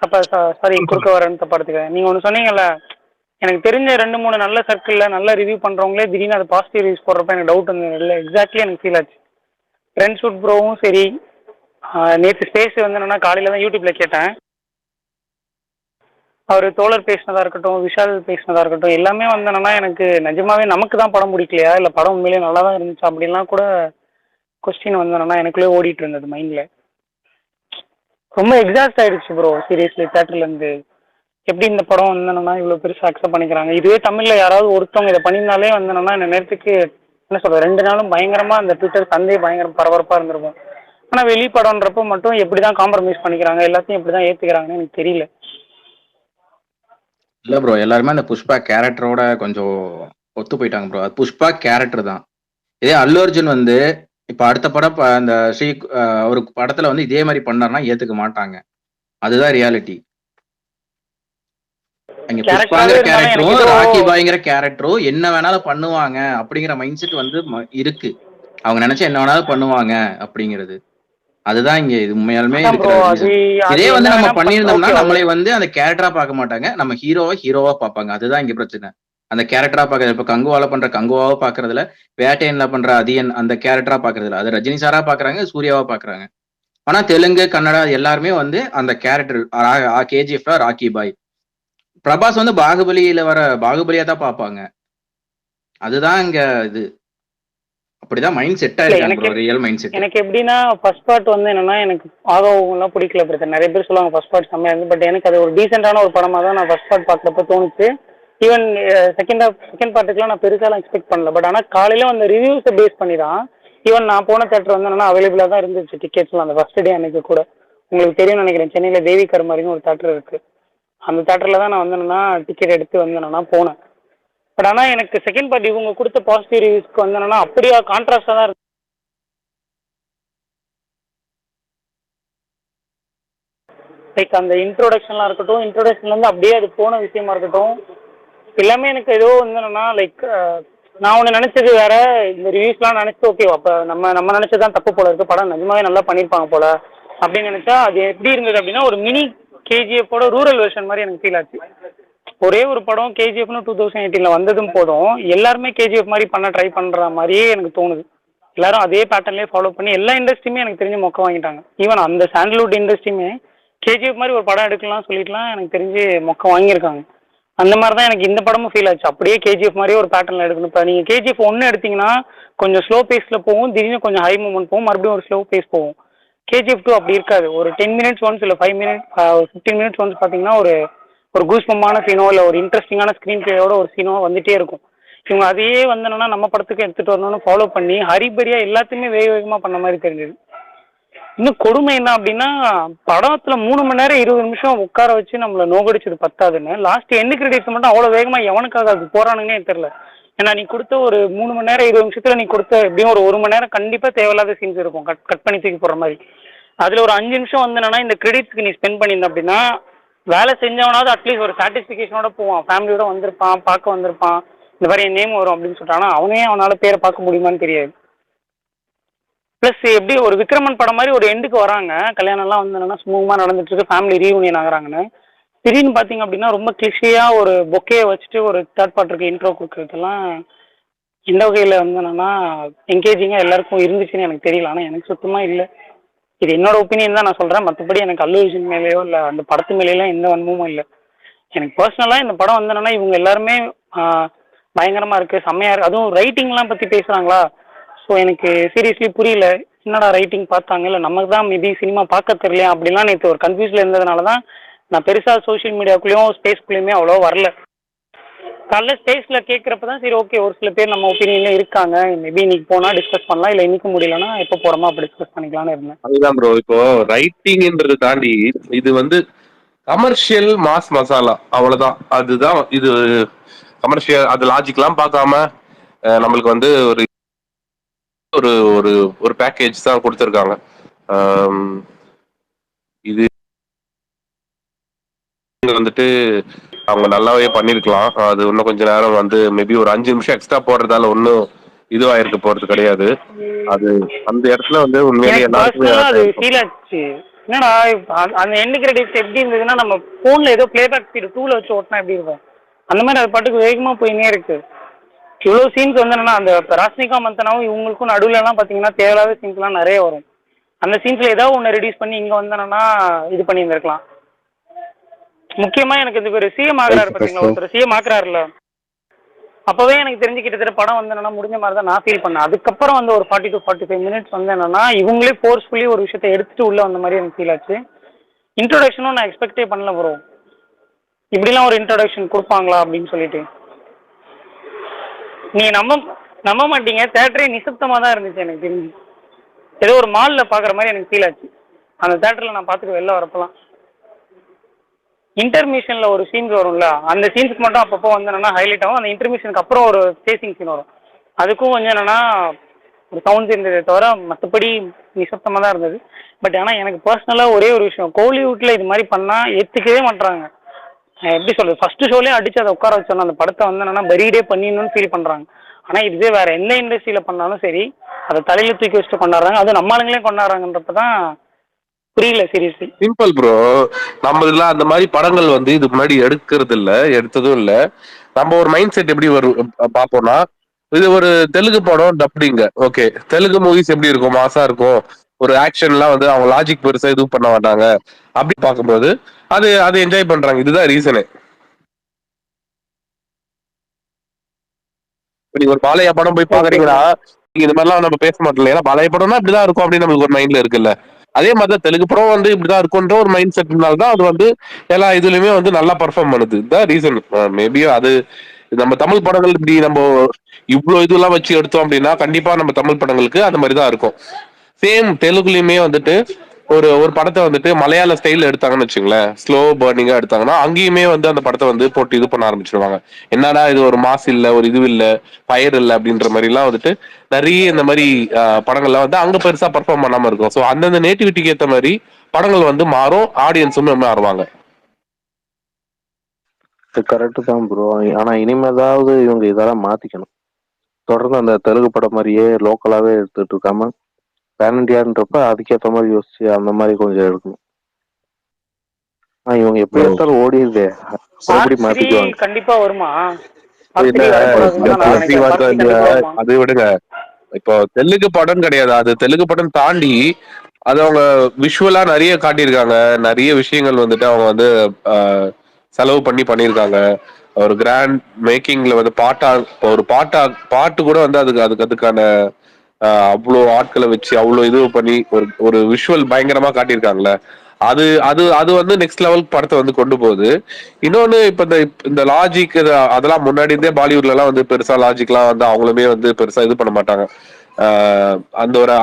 அப்ப சாரி குறுக்க வரேன்னு படத்துக்கு நீங்க ஒன்று சொன்னீங்கல்ல, எனக்கு தெரிஞ்ச 2-3 நல்ல சர்க்கிளில் நல்ல ரிவ்யூ பண்ணுறவங்களே திடீர்னு அது பாசிட்டிவ் ரிவ்யூஸ் போடுறப்ப எனக்கு டவுட் இருந்தது இல்லை. எக்ஸாக்ட்லி எனக்கு ஃபீல் ஆச்சு. ஃப்ரெண்ட்ஸ் வுட் ப்ரோவும் சரி, நேற்று ஸ்பேஸ் வந்து என்னன்னா காலையில் தான் யூடியூப்ல கேட்டேன். அவர் தோழர் பேசினதா இருக்கட்டும், விஷால் பேசினதா இருக்கட்டும், எல்லாமே வந்தேன்னா எனக்கு நிஜமாவே நமக்கு தான் படம் பிடிக்கலையா, இல்லை படம் உண்மையிலேயே நல்லா தான் இருந்துச்சு அப்படின்லாம் கூட கொஸ்டின் வந்தேன்னா எனக்குள்ளே ஓடிட்டு இருந்தது மைண்டில். ரொம்ப எக்ஸாஸ்ட் ஆயிடுச்சு ப்ரோ சீரியஸ்லி தேட்டர்லேருந்து. எப்படி இந்த படம் வந்தேன்னா இவ்வளோ பெருசாக அக்செப்ட் பண்ணிக்கிறாங்க. இதுவே தமிழில் யாராவது ஒருத்தவங்க இதை பண்ணியிருந்தாலே வந்தேன்னா இந்த நேரத்துக்கு என்ன சொல்கிறது, 2 நாளும் பயங்கரமாக அந்த ட்விட்டர் சந்தை பயங்கரம் பரபரப்பாக இருந்திருக்கும். ஆனால் வெளிப்படம்ன்றப்போ மட்டும் எப்படி தான் காம்ப்ரமைஸ் பண்ணிக்கிறாங்க, எல்லாத்தையும் எப்படி தான் ஏற்றுக்கிறாங்கன்னு எனக்கு தெரியல. இல்ல ப்ரோ, எல்லாருமே அந்த புஷ்பா கேரக்டரோட கொஞ்சம் ஒத்து போயிட்டாங்க ப்ரோ. அது புஷ்பா கேரக்டர் தான். இதே அல்லு அர்ஜுன் வந்து இப்ப அடுத்த படம் அந்த ஸ்ரீ ஒரு படத்துல வந்து இதே மாதிரி பண்ணாருன்னா ஏத்துக்க மாட்டாங்க. அதுதான் ரியாலிட்டி. அங்க புஷ்பாங்கிற கேரக்டரும் ராக்கி பாய்ங்கிற கேரக்டரும் என்ன வேணாலும் பண்ணுவாங்க அப்படிங்கிற மைண்ட் செட் வந்து இருக்கு. அவங்க நினைச்சா என்ன வேணாலும் பண்ணுவாங்க அப்படிங்கிறது. அதுதான் இங்க இது உண்மையாலுமே இருக்கிற ரீசன். இதே வந்து நம்ம பண்ணியிருந்தோம்னா நம்மளே வந்து அந்த கேரக்டரா பார்க்க மாட்டாங்க, நம்ம ஹீரோவா பார்ப்பாங்க. அதுதான் இங்க பிரச்சனை. அந்த கேரக்டரா பாக்குறது. இப்ப கங்குவால பண்ற கங்குவாவா பாக்குறதுல, வேட்டையன்ல பண்ற அதியன் அந்த கேரக்டரா பாக்குறதுல, அது ரஜினி சாரா பாக்குறாங்க, சூர்யாவா பாக்குறாங்க. ஆனா தெலுங்கு, கன்னடா எல்லாருமே வந்து அந்த கேரக்டர் கேஜிஎஃப்ல ராக்கி பாய். பிரபாஸ் வந்து பாகுபலியில வர பாகுபலியா தான் பாப்பாங்க. அதுதான் இங்க இது. அப்படிதான் மைண்ட் செட் ஆயிருக்கு, ரியல் மைண்ட் செட். எனக்கு எப்படின்னா ஃபர்ஸ்ட் பார்ட் வந்து என்னன்னா எனக்கு ஆகவெல்லாம் பிடிக்கல பிரச்சனை. நிறைய பேர் சொல்லுவாங்க ஃபர்ஸ்ட் பார்ட் செம்மையா இருந்து, பட் எனக்கு அது ஒரு டீசென்டான ஒரு படமா தான் நான் ஃபர்ஸ்ட் பார்ட் பார்க்குறப்ப தோணுச்சு. ஈவன் செகண்ட் பார்ட்டுக்குலாம் நான் பெருசாலாம் எக்ஸ்பெக்ட் பண்ணல. பட் ஆனால் காலையில் அந்த ரிவ்யூஸை பேஸ் பண்ணி தான் ஈவன் நான் போன தேட்டர் வந்து என்னன்னா அவைலபிளாக தான் இருந்துச்சு டிக்கெட்ஸ்லாம் அந்த ஃபர்ஸ்ட் டே அன்னைக்கு கூட. உங்களுக்கு தெரியும்னு நினைக்கிறேன், சென்னையில் தேவி கருமாரின்னு ஒரு தேட்டர் இருக்குது. அந்த தேட்டரில் தான் நான் வந்து என்னன்னா டிக்கெட் எடுத்து வந்து என்னன்னா போனேன். பட் ஆனால் எனக்கு செகண்ட் பார்ட் இவங்க கொடுத்த பாசிட்டிவ் ரிவ்யூஸ்க்கு வந்து என்னன்னா அப்படியே கான்ட்ராஸ்டாக தான் இருக்கு. லைக் அந்த இன்ட்ரோடக்ஷன்லாம் இருக்கட்டும், இன்ட்ரோடக்ஷன்லேருந்து அப்படியே அது போன விஷயமா இருக்கட்டும், எல்லாமே எனக்கு ஏதோ வந்து என்னன்னா லைக் நான் ஒன்று நினச்சது வேற, இந்த ரிவ்யூஸ்லாம் நினச்சி ஓகே அப்போ நம்ம நினச்சது தான் தப்பு போல இருக்குது, படம் நிஜமாவே நல்லா பண்ணியிருப்பாங்க போல அப்படின்னு நினச்சா அது எப்படி இருந்தது அப்படின்னா ஒரு மினி கேஜிஎஃபோட ரூரல் வெர்ஷன் மாதிரி எனக்கு ஃபீல் ஆச்சு. ஒரே ஒரு படம் கேஜிஎஃப்னு 2018 வந்ததும் போதும் எல்லாருமே கேஜிஎஃப் மாதிரி பண்ண ட்ரை பண்ணுற மாதிரியே எனக்கு தோணுது. எல்லாரும் அதே பேட்டர்ன்லேயே ஃபாலோ பண்ணி எல்லா இண்டஸ்ட்ரியுமே எனக்கு தெரிஞ்சு மொக்க வாங்கிட்டாங்க. ஈவன் அந்த சாண்டல்வுட் இண்டஸ்ட்ரியுமே கேஜிஎஃப் மாதிரி ஒரு படம் எடுக்கலாம் சொல்லிட்டுலாம் எனக்கு தெரிஞ்சு மொக்க வாங்கியிருக்காங்க. அந்த மாதிரி தான் எனக்கு இந்த படமும் ஃபீல் ஆச்சு. அப்படியே கேஜிஎஃப் மாதிரியே ஒரு பேட்டர்னில் எடுக்கணும். இப்போ நீங்கள் கேஜிஎஃப் 1 எடுத்தீங்கன்னா கொஞ்சம் ஸ்லோ பேஸில் போகும், திடீர்னு கொஞ்சம் ஹை மூமெண்ட் போகும், மறுபடியும் ஒரு ஸ்லோ பேஸ் போகும். கேஜிஎஃப் 2 அப்படி இருக்காது. ஒரு 10 minutes ஒன்ஸ் இல்லை 15 minutes ஒன்ஸ் பார்த்தீங்கன்னா ஒரு கூஸ்பமான சீனோ இல்லை ஒரு இன்ட்ரெஸ்டிங்கான ஸ்க்ரீன் பிளேயோட ஒரு சீனோ வந்துட்டே இருக்கும். இவங்க அதையே வந்து என்னன்னா நம்ம படத்துக்கு எடுத்துகிட்டு வரணும்னு ஃபாலோ பண்ணி ஹரிபரியாக எல்லாத்தையுமே வேகமாக பண்ண மாதிரி தெரிஞ்சுது. இன்னும் கொடுமை என்ன அப்படின்னா படத்துல 3 மணி நேரம் 20 நிமிஷம் உட்கார வச்சு நம்மளை நோகடிச்சது பத்தாதுன்னு லாஸ்ட் எண்டு கிரெடிட்ஸ் மட்டும் அவ்வளோ வேகமாக எவனுக்காக அது போறானுங்கன்னே தெரியல. ஏன்னா நீ கொடுத்த ஒரு 3 மணி நேரம் 20 நிமிஷத்துல நீ கொடுத்த எப்படியும் ஒரு 1 மணி நேரம் கண்டிப்பாக தேவையில்லாத சீன்ஸ் இருக்கும், கட் பண்ணி தூக்கி போடுற மாதிரி. அதில் ஒரு 5 நிமிஷம் வந்து என்னன்னா இந்த கிரெடிட்ஸ்க்கு நீ ஸ்பெண்ட் பண்ணியிருந்த அப்படின்னா வேலை செஞ்சவனாவது அட்லீஸ்ட் ஒரு சாட்டிஸ்ஃபிகேஷனோட போவான், ஃபேமிலியோட வந்திருப்பான், பார்க்க வந்திருப்பான், இந்த மாதிரி என் நேம் வரும் அப்படின்னு சொல்லிட்டானா அவனே அவனால் பேரை பார்க்க முடியுமான்னு தெரியாது. ப்ளஸ் எப்படி ஒரு விக்ரமன் படம் மாதிரி ஒரு எண்டுக்கு வராங்க, கல்யாணம்லாம் வந்து என்னன்னா ஸ்மூமாக நடந்துட்டு இருக்கு, ஃபேமிலி ரீயூனியன் ஆகுறாங்கன்னு. திடீர்னு பார்த்தீங்க அப்படின்னா ரொம்ப கிளிஷியாக ஒரு பொக்கையை வச்சுட்டு ஒரு தேர்ட் பார்ட்டுக்கு இன்ட்ரோ கொடுக்குறதுலாம் எந்த வகையில் வந்து என்னன்னா என்கேஜிங்காக எல்லாருக்கும் இருந்துச்சுன்னு எனக்கு தெரியல. ஆனால் எனக்கு சுத்தமாக இல்லை. இது என்னோட ஒப்பீனியன் தான் நான் சொல்கிறேன். மற்றபடி எனக்கு அல்லு அர்ஜுன் மேலேயோ இல்லை அந்த படத்து மேலேயெல்லாம் எந்த வன்மமும் இல்லை. எனக்கு பர்சனலாக இந்த படம் வந்து என்னன்னா இவங்க எல்லாருமே பயங்கரமாக இருக்குது, செம்மையாக இருக்குது. அதுவும் ரைட்டிங்லாம் பற்றி பேசுகிறாங்களா, ஸோ எனக்கு சீரியஸ்லி புரியல என்னடா ரைட்டிங் பார்த்தாங்க, இல்லை நமக்கு தான் மேபி சினிமா பார்க்க தெரியலையா அப்படிலாம் நேற்று ஒரு கன்ஃபியூஸில் இருந்ததுனால தான் நான் பெருசாக சோஷியல் மீடியாக்குள்ளேயும் ஸ்பேஸ்க்குள்ளேயுமே அவ்வளோ வரல. காலைல ஸ்பேஸில் கேட்குறப்ப தான் சரி ஓகே ஒரு சில பேர் நம்ம ஒப்பீனியன்லேயே இருக்காங்க, மேபி இன்னைக்கு போனால் டிஸ்கஸ் பண்ணலாம், இல்லை இன்னைக்கு முடியலன்னா எப்போ போகிறோமோ அப்போ டிஸ்கஸ் பண்ணிக்கலாம்னு இருந்தேன். அதுதான் ப்ரோ, இப்போ ரைட்டிங்ன்றது தாண்டி இது வந்து கமர்ஷியல் மாஸ் மசாலா அவ்வளவுதான். அதுதான் இது கமர்ஷியல், அது லாஜிக்லாம் பார்க்காம நம்மளுக்கு வந்து ஒரு ஒரு ஒரு ஒரு பேக்கேஜ் தான் கொடுத்துருக்காங்க. இது வந்துட்டு அவங்க நல்லாவே பண்ணிருக்கலாம். அது இன்னும் கொஞ்ச நேரம் வந்து மேபி ஒரு 5 நிமிஷம் எக்ஸ்ட்ரா போடுறதால ஒன்னும் இதுவாயிருக்கு போறது கிடையாது. அது அந்த இடத்துல வந்து உண்மையிலேயே என்னடா அந்த எண்டு கிரெடிட்ஸ் எப்படி இருந்ததுன்னா நம்ம போன்ல ஏதோ பிளேபேக் ஸ்பீடு 2ல வச்சு ஓட்டினா எப்படி இருக்கும் அந்த மாதிரி அது பாட்டுக்கு வேகமா போயினே இருக்கு. இவ்வளோ சீன்ஸ் வந்து என்னன்னா அந்த ராஷ்மிகா மந்தனாவும் இவங்களுக்கும் நடுவில் எல்லாம் பார்த்தீங்கன்னா தேவையில்லாத சீன்ஸ் எல்லாம் நிறைய வரும். அந்த சீன்ஸ்ல ஏதாவது ஒன்று ரெடியூஸ் பண்ணி இங்கே வந்து என்னன்னா இது பண்ணியிருந்திருக்கலாம். முக்கியமா எனக்கு இந்த ஒரு சிஎம் ஆகுறாரு பாத்தீங்களா, ஒருத்தர் சிஎம் ஆக்குறாருல, அப்பவே எனக்கு தெரிஞ்சு கிட்டத்தட்ட படம் வந்து என்னன்னா முடிஞ்ச மாதிரி தான் நான் ஃபீல் பண்ணேன். அதுக்கப்புறம் வந்து ஒரு 40 to 45 மினிட்ஸ் வந்து என்னன்னா இவங்களே ஃபோர்ஸ்ஃபுல்லி ஒரு விஷயத்தை எடுத்துட்டு உள்ள வந்த மாதிரி எனக்கு ஃபீல் ஆச்சு. இன்ட்ரோடக்ஷனும் நான் எக்ஸ்பெக்டே பண்ணல ப்ரோ, இப்படிலாம் ஒரு இன்ட்ரோடக்ஷன் கொடுப்பாங்களா அப்படின்னு சொல்லிட்டு. நீங்க நம்ப மாட்டீங்க, தேட்டரே நிசப்தமா தான் இருந்துச்சு எனக்கு தெரிஞ்சு. ஏதோ ஒரு மால்ல பாக்குற மாதிரி எனக்கு ஃபீல் ஆச்சு அந்த தேட்டர்ல நான் பார்த்துட்டு வெளில வரப்பெல்லாம். இன்டர்மிஷன்ல ஒரு சீன்ஸ் வரும்ல, அந்த சீன்ஸ்க்கு மட்டும் அப்பப்போ வந்து என்னன்னா ஹைலைட் ஆகும். அந்த இன்டர்மிஷனுக்கு அப்புறம் ஒரு சேசிங் சீன் வரும், அதுக்கும் கொஞ்சம் என்னன்னா ஒரு சவுண்ட்ஸ் இருந்ததே தவிர மற்றபடி நிசப்தமாக தான் இருந்தது. பட் ஆனால் எனக்கு பர்சனலாக ஒரே ஒரு விஷயம், கோலிவுட்ல இது மாதிரி பண்ணால் ஏற்றுக்கவே மாட்டுறாங்க. எப்படி சொல்றது, ஃபர்ஸ்ட் ஷோலேயே அடிச்சு அதை உட்கார வச்சோன்னா அந்த படத்தை வந்து என்னன்னா பரீடே பண்ணிடணும்னு ஃபீல் பண்ணுறாங்க. ஆனால் இதுவே வேற எந்த இண்டஸ்ட்ரியில் பண்ணாலும் சரி அதை தலையில தூக்கி வச்சுட்டு கொண்டாடுறாங்க, அதுவும் நம்ம ஆளுங்களே கொண்டாடுறாங்கன்றப்ப தான் புரியல சீரியஸ்லி. சிம்பிள் ப்ரோ, நம்ம இதுல அந்த மாதிரி படங்கள் வந்து இதுக்கு முன்னாடி எடுக்கிறது இல்ல, எடுத்ததும் இல்ல. நம்ம ஒரு மைண்ட் செட் எப்படி வரும் பாப்போம்னா, இது ஒரு தெலுங்கு படம் டப்பிங்க, ஓகே தெலுங்கு மூவிஸ் எப்படி இருக்கும், மாசா இருக்கும், ஒரு ஆக்ஷன்லாம் வந்து அவங்க லாஜிக் பெருசா இது பண்ண மாட்டாங்க. அப்படி பார்க்கும்போது அது என்ஜாய் பண்றாங்க. இதுதான் ரீசனே. நீங்க ஒரு பாலையா படம் போய் பாக்குறீங்கன்னா நீங்க இந்த மாதிரிலாம் நம்ம பேச மாட்டோம். ஏன்னா பாலையா படம்னா இப்படிதான் இருக்கும் அப்படின்னு நம்மளுக்கு ஒரு மைண்ட்ல இருக்குல்ல. அதே மாதிரிதான் தெலுங்கு படம் வந்து இப்படிதான் இருக்கும்ன்ற ஒரு மைண்ட் செட்னால்தான் அது வந்து எல்லா இதுலயுமே வந்து நல்லா பர்ஃபார்ம் பண்ணுது. இதுதான் ரீசன். மேபி அது நம்ம தமிழ் படங்கள் இப்படி நம்ம இவ்வளவு இதெல்லாம் வச்சு எடுத்தோம் அப்படின்னா கண்டிப்பா நம்ம தமிழ் படங்களுக்கு அந்த மாதிரிதான் இருக்கும். சேம் தெலுங்குலயுமே வந்துட்டு ஒரு படத்தை வந்துட்டு மலையாள ஸ்டைல் எடுத்தாங்கன்னு வச்சுங்களேன், ஸ்லோ பர்னிங்கா எடுத்தாங்கன்னா அங்கேயுமே வந்து அந்த படத்தை வந்து போட்டு இது பண்ண ஆரம்பிச்சிருவாங்க. என்னடா இது ஒரு மாஸ் இல்ல, ஒரு இது இல்ல, ஃபயர் இல்ல அப்படின்ற மாதிரி எல்லாம் வந்துட்டு நிறைய இந்த மாதிரி படங்கள்லாம் வந்து அங்க பெருசா பர்ஃபார்ம் பண்ணாம இருக்கும். ஸோ அந்தந்த நேட்டிவிட்டிக்கு ஏற்ற மாதிரி படங்கள் வந்து மாறும், ஆடியன்ஸும் மாறுவாங்க. கரெக்டு தான் ப்ரோ. ஆனா இனிமேதாவது இவங்க இதெல்லாம் மாத்திக்கணும். தொடர்ந்து அந்த தெலுங்கு படம் மாதிரியே லோக்கலாவே எடுத்துட்டு இருக்காம பேன் இண்டியான்றப்ப அதுக்கேற்ற மாதிரி யோசிச்சு அந்த மாதிரி கொஞ்சம் எடுக்கணும். இவங்க எப்படி எடுத்தாலும் ஓடிடுதே, எப்படி மாத்திக்குவாங்க. கண்டிப்பா வருமா? அது விடுங்க, இப்போ தெலுங்கு படம் கிடையாது, அது தெலுங்கு படம் தாண்டி அது அவங்க விஷுவலா நிறைய காட்டியிருக்காங்க. நிறைய விஷயங்கள் வந்துட்டு அவங்க வந்து செலவு பண்ணியிருக்காங்க. ஒரு கிராண்ட் மேக்கிங்ல வந்து ஒரு பாட்டு கூட வந்து அதுக்கான அவ்வளோ ஆட்களை வச்சு அவ்வளோ இது பண்ணி ஒரு விஷுவல் பயங்கரமா காட்டியிருக்காங்கல்ல. அது அது அது வந்து நெக்ஸ்ட் லெவல் படத்தை வந்து கொண்டு போகுது. இன்னொன்னு இப்ப இந்த லாஜிக் அதெல்லாம் முன்னாடி இருந்தே பாலிவுட்ல எல்லாம் வந்து பெருசா லாஜிக்லாம் வந்து அவங்களுமே வந்து பெருசா இது பண்ண மாட்டாங்க.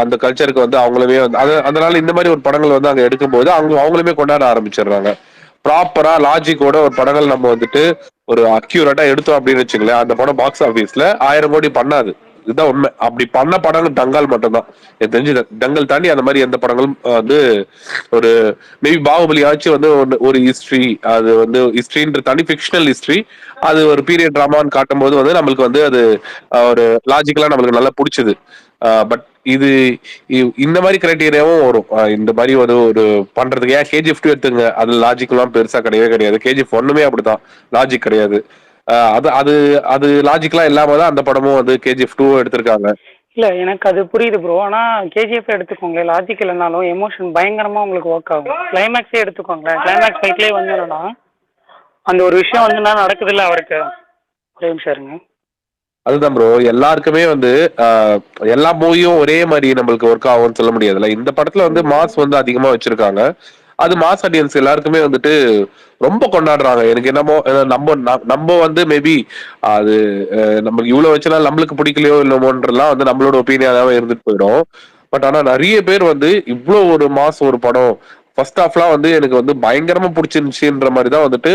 அந்த கல்ச்சருக்கு வந்து அவங்களுமே வந்து அதனால இந்த மாதிரி ஒரு படங்கள் வந்து அங்க எடுக்கும்போது அவங்களுமே கொண்டாட ஆரம்பிச்சிடுறாங்க. ப்ராப்பரா லாஜிக்கோட ஒரு படங்கள் நம்ம வந்துட்டு ஒரு அக்யூரேட்டா எடுத்தோம் அப்படின்னு வச்சுங்களேன், அந்த படம் பாக்ஸ் ஆபீஸ்ல 1000 கோடி பண்ணாது. இதுதான் உண்மை. அப்படி பண்ண படங்கள் டங்கால் மட்டும்தான் எனக்கு தெரிஞ்சு. டங்கல் தாண்டி அந்த மாதிரி எந்த படங்களும் வந்து ஒரு மேபி பாகுபலி ஆச்சு வந்து ஒரு ஹிஸ்டரி, அது வந்து ஹிஸ்டரின்ற தாண்டி ஃபிக்ஷனல் ஹிஸ்டரி, அது ஒரு பீரியட் டிராமான்னு காட்டும் போது வந்து நம்மளுக்கு வந்து அது ஒரு லாஜிக்கலா நம்மளுக்கு நல்லா பிடிச்சது. பட் இது இந்த மாதிரி கிரைட்டீரியாவும் வரும். இந்த மாதிரி ஒரு பண்றதுக்கு ஏன் KGF 2 எடுத்துங்க, அது லாஜிக்லாம் பெருசா கிடையவே கிடையாது. KGF 1 அப்படிதான், லாஜிக் கிடையாது. அது லாஜிக்லாம் இல்லாம தான் அந்த படமும் வந்து KGF 2 எடுத்திருக்காங்க. இல்ல எனக்கு அது புரியுது ப்ரோ. ஆனா KGF எடுத்துக்கோங்களேன், லாஜிக் இல்லைனாலும் எமோஷன் பயங்கரமா உங்களுக்கு ஒர்க் ஆகும். கிளைமேக்ஸே எடுத்துக்கோங்களேன், கிளைமேக்ஸ் ஃபைட்லயே வந்து என்னன்னா அந்த ஒரு விஷயம் வந்து என்ன நடக்குது இல்ல அவருக்கு, ஒரே நிமிஷம் இருங்க. அதுதான் ப்ரோ, எல்லாருக்குமே வந்து எல்லா மூவியும் ஒரே மாதிரி நம்மளுக்கு ஒர்க் ஆகும்னு சொல்ல முடியாதுல்ல. இந்த படத்துல வந்து மாஸ் வந்து அதிகமா வச்சிருக்காங்க. அது மாஸ் ஆடியன்ஸ் எல்லாருக்குமே வந்துட்டு ரொம்ப கொண்டாடுறாங்க. எனக்கு என்னமோ நம்ம வந்து மேபி அது நமக்கு இவ்வளவு வச்சுனா நம்மளுக்கு பிடிக்கலையோ இல்லமோன்றலாம் வந்து நம்மளோட ஒப்பீனியனாவே இருந்துட்டு போயிடும். பட் ஆனா நிறைய பேர் வந்து இவ்வளவு ஒரு மாஸ் ஒரு படம் ஃபர்ஸ்ட் ஹாஃப்லாம் வந்து எனக்கு வந்து பயங்கரமா பிடிச்சிருந்துச்சுன்ற மாதிரி தான் வந்துட்டு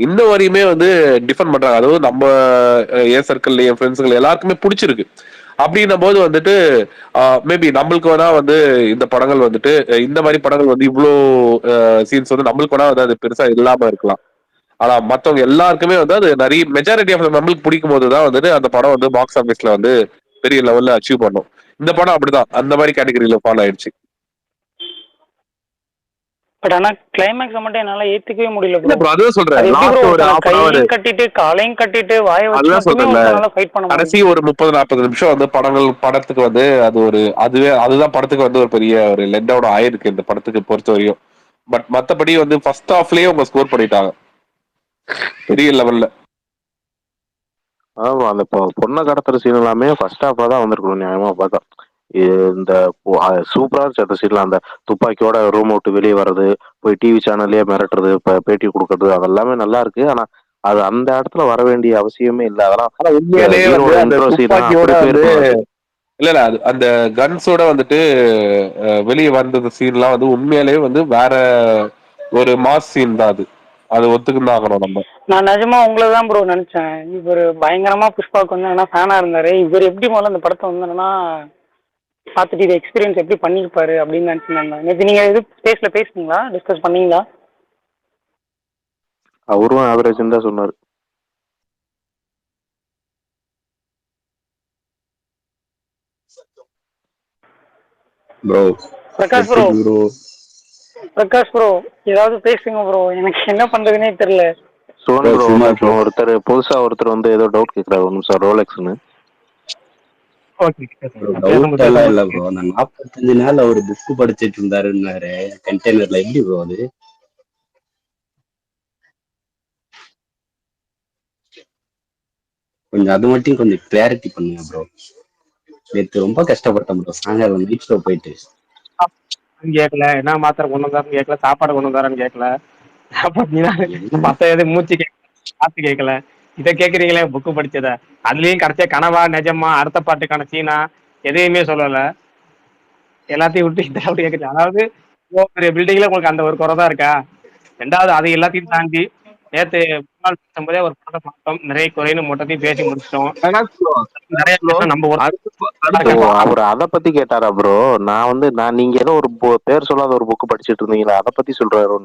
இந்த வரையுமே வந்து டிஃபெண்ட் பண்றாங்க. அதாவது நம்ம என் சர்க்கிள் என் ஃப்ரெண்ட்ஸுகள் எல்லாருக்குமே பிடிச்சிருக்கு. அப்படின்னும் போது வந்துட்டு மேபி நம்மளுக்கு வேணா வந்து இந்த படங்கள் வந்துட்டு இந்த மாதிரி படங்கள் வந்து இவ்வளோ சீன்ஸ் வந்து நம்மளுக்கு வேணா வந்து அது பெருசா இல்லாம இருக்கலாம். ஆனா மத்தவங்க எல்லாருக்குமே வந்து அது நிறைய மெஜாரிட்டி ஆஃப் நம்மளுக்கு பிடிக்கும் போதுதான் வந்துட்டு அந்த படம் வந்து பாக்ஸ் ஆஃபீஸ்ல வந்து பெரிய லெவல்ல அச்சீவ் பண்ணும். இந்த படம் அப்படிதான் அந்த மாதிரி கேட்டகரியில ஃபாலோ ஆயிடுச்சு. பட் ஆனா கிளைமேக்ஸ் மட்டும் என்னால ஏத்துக்கவே முடியல ப்ரோ. அதுதான் சொல்றேன், கையையும் கட்டிட்டு காலையும் கட்டிட்டு வாயை வச்சு கடைசி ஒரு 30-40 நிமிஷம் வந்து படத்துக்கு வந்து அதுதான் படத்துக்கு வந்து ஒரு பெரிய ஒரு லெட் டவுன் ஆயிருக்கு இந்த படத்துக்கு பொறுத்த வரையும். பட் மத்தபடி வந்து ஃபர்ஸ்ட் ஹாஃப்லயே அவங்க ஸ்கோர் பண்ணிட்டாங்க. பெரிய லெவல்ல. ஆமா, அந்த பொண்ணை கடத்துற சீன் எல்லாமே ஃபர்ஸ்ட் ஹாஃபா தான் வந்திருக்கணும் நியாயமா பார்த்தா. இந்த சூப்பரா இருந்துச்சு அந்த சீன்ல. அந்த துப்பாக்கியோட ரூம் விட்டு வெளியே வர்றது, போய் டிவி சேனல்லயே மிரட்டுறது, பேட்டி கொடுக்கறது, அதெல்லாமே நல்லா இருக்கு. ஆனா அது அந்த இடத்துல வர வேண்டிய அவசியமே இல்லை. அதெல்லாம் உண்மையிலேயே வந்து ஹீரோட அந்த இன்ட்ரோ சீனா துப்பாக்கியோட அப்படி வந்து போயிருக்கணும். இல்ல அது அந்த கன்ஸோட வந்துட்டு வெளியே வந்தது சீன்லாம் வந்து உண்மையிலேயே வந்து வேற ஒரு மாஸ் சீன் தான். அது ஒத்துக்குதான் ஆகணும் நம்ம. நான் நிஜமா உங்களை தான் ப்ரோ நினைச்சேன். இவர் பயங்கரமா புஷ்பாவுக்கு வந்து ஃபேனா இருந்தாரு. இவர் எப்படி முதல்ல அந்த படத்தை வந்து பார்த்துட்டு இதை எக்ஸ்பீரியன்ஸ் எப்படி பண்ணியிருப்பாரு அப்படின்னு நினைச்சிருந்தேன். நேற்று நீங்க எது ஸ்பேஸ்ல பேசுனீங்களா, டிஸ்கஸ் பண்ணீங்களா? அவரும் ஆவரேஜ் தான் சொன்னாரு. ப்ரோ பிரகாஷ் ப்ரோ ஏதாவது பேசுங்க ப்ரோ, எனக்கு என்ன பண்றதுன்னே தெரியல. சோனி ப்ரோ ஒருத்தர் புதுசா வந்து ஏதோ டவுட் கேட்கிறாரு. ஒரு நிமிஷம், ரோலெக்ஸ்னு. டவுட் எல்லாம் இல்ல ப்ரோ. அந்த 45 நாள் அவர் புக் படிச்சிட்டு இருந்தாருன்னாரு கண்டெய்னர்ல. எப்படி ப்ரோ அது? கொஞ்சம் அது மட்டும் கொஞ்சம் கிளாரிட்டி பண்ணுங்க ப்ரோ. நேற்று ரொம்ப கஷ்டப்பட்டேன் ப்ரோ. சாயங்காலம் நைட் ஷோ போயிட்டு கேட்கல, என்ன மாத்திரை கொண்டு வந்தாருன்னு கேட்கல, சாப்பாடு கொண்டு வந்தாருன்னு கேட்கல, மத்த எது மூச்சு காத்து கேட்கல. இதை கேட்குறீங்களே புக்கு படிச்சத. அதுலயும் கடைசியா கனவா நிஜமா அடுத்த பாட்டுக்கான சீனா எதையுமே சொல்லல. எல்லாத்தையும் விட்டு இந்த அப்படி கேட்குது. அதாவது பெரிய பில்டிங்ல உங்களுக்கு அந்த ஒரு குறை தான் இருக்கா? ரெண்டாவது அது எல்லாத்தையும் தாண்டி நேற்று முன்னாள் பேசும்போதே ஒரு படத்தை பார்த்தோம், நிறைய குறைன்னு மொத்தத்தையும் பேசி முடிச்சிட்டோம். நிறைய நம்ம அவர் அதை பத்தி கேட்டாரா ப்ரோ? நான் நீங்க ஏதோ ஒரு பேர் சொல்லாத ஒரு புக் படிச்சிட்டு இருந்தீங்களா, அதை பத்தி சொல்றாரு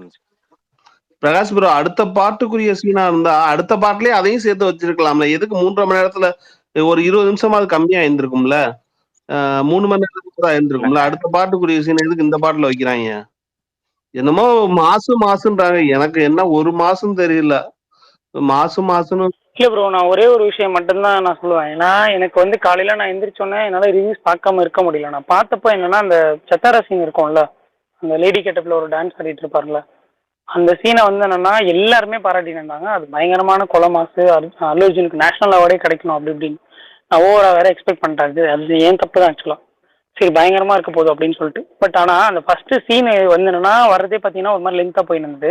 பிரகாஷ் ப்ரோ. அடுத்த பாட்டுக்குரிய சீனா இருந்தா அடுத்த பாட்டுலயே அதையும் சேர்த்து வச்சிருக்கலாம்ல. எதுக்கு 3.5 மணி நேரத்துல ஒரு 20 நிமிஷமாவது கம்மியா இருந்திருக்கும்ல. 3 மணி நேரத்துக்கு தான் இருந்திருக்கும்ல. அடுத்த பாட்டுக்குரிய சீன் எதுக்கு இந்த பாட்டுல வைக்கிறாங்க? என்னமோ மாசுன்றாங்க. எனக்கு என்ன ஒரு மாசம் தெரியல. மாசுன்னு இல்ல ப்ரோ, நான் ஒரே ஒரு விஷயம் மட்டும்தான் நான் சொல்லுவேன். ஏன்னா எனக்கு வந்து காலையில நான் எந்திரிச்சோன்னே என்னால ரிவ்யூஸ் பார்க்காம இருக்க முடியல. நான் பார்த்தப்போ என்னன்னா, அந்த சத்தாரா சீன் இருக்கும்ல, அந்த லேடி கெட்டப்ல ஒரு டான்ஸ் ஆடிட்டு இருப்பார்ல, அந்த சீனை வந்து என்னன்னா எல்லாருமே பாராட்டிட்டு இருந்தாங்க. அது பயங்கரமான கொலை மாசு, அல்லு அர்ஜுனுக்கு நேஷனல் அவார்டே கிடைக்கணும் அப்படி இப்படின்னு. நான் ஓவரா வேற எக்ஸ்பெக்ட் பண்ணிட்டாரு. அது ஏன் தப்பு தான் ஆக்சுவலா. சரி பயங்கரமா இருக்க போகுது அப்படின்னு சொல்லிட்டு. பட் ஆனா அந்த ஃபர்ஸ்ட் சீன் வந்து என்னன்னா வரதே பாத்தீங்கன்னா ஒரு மாதிரி லென்த்தா போயிருந்தது.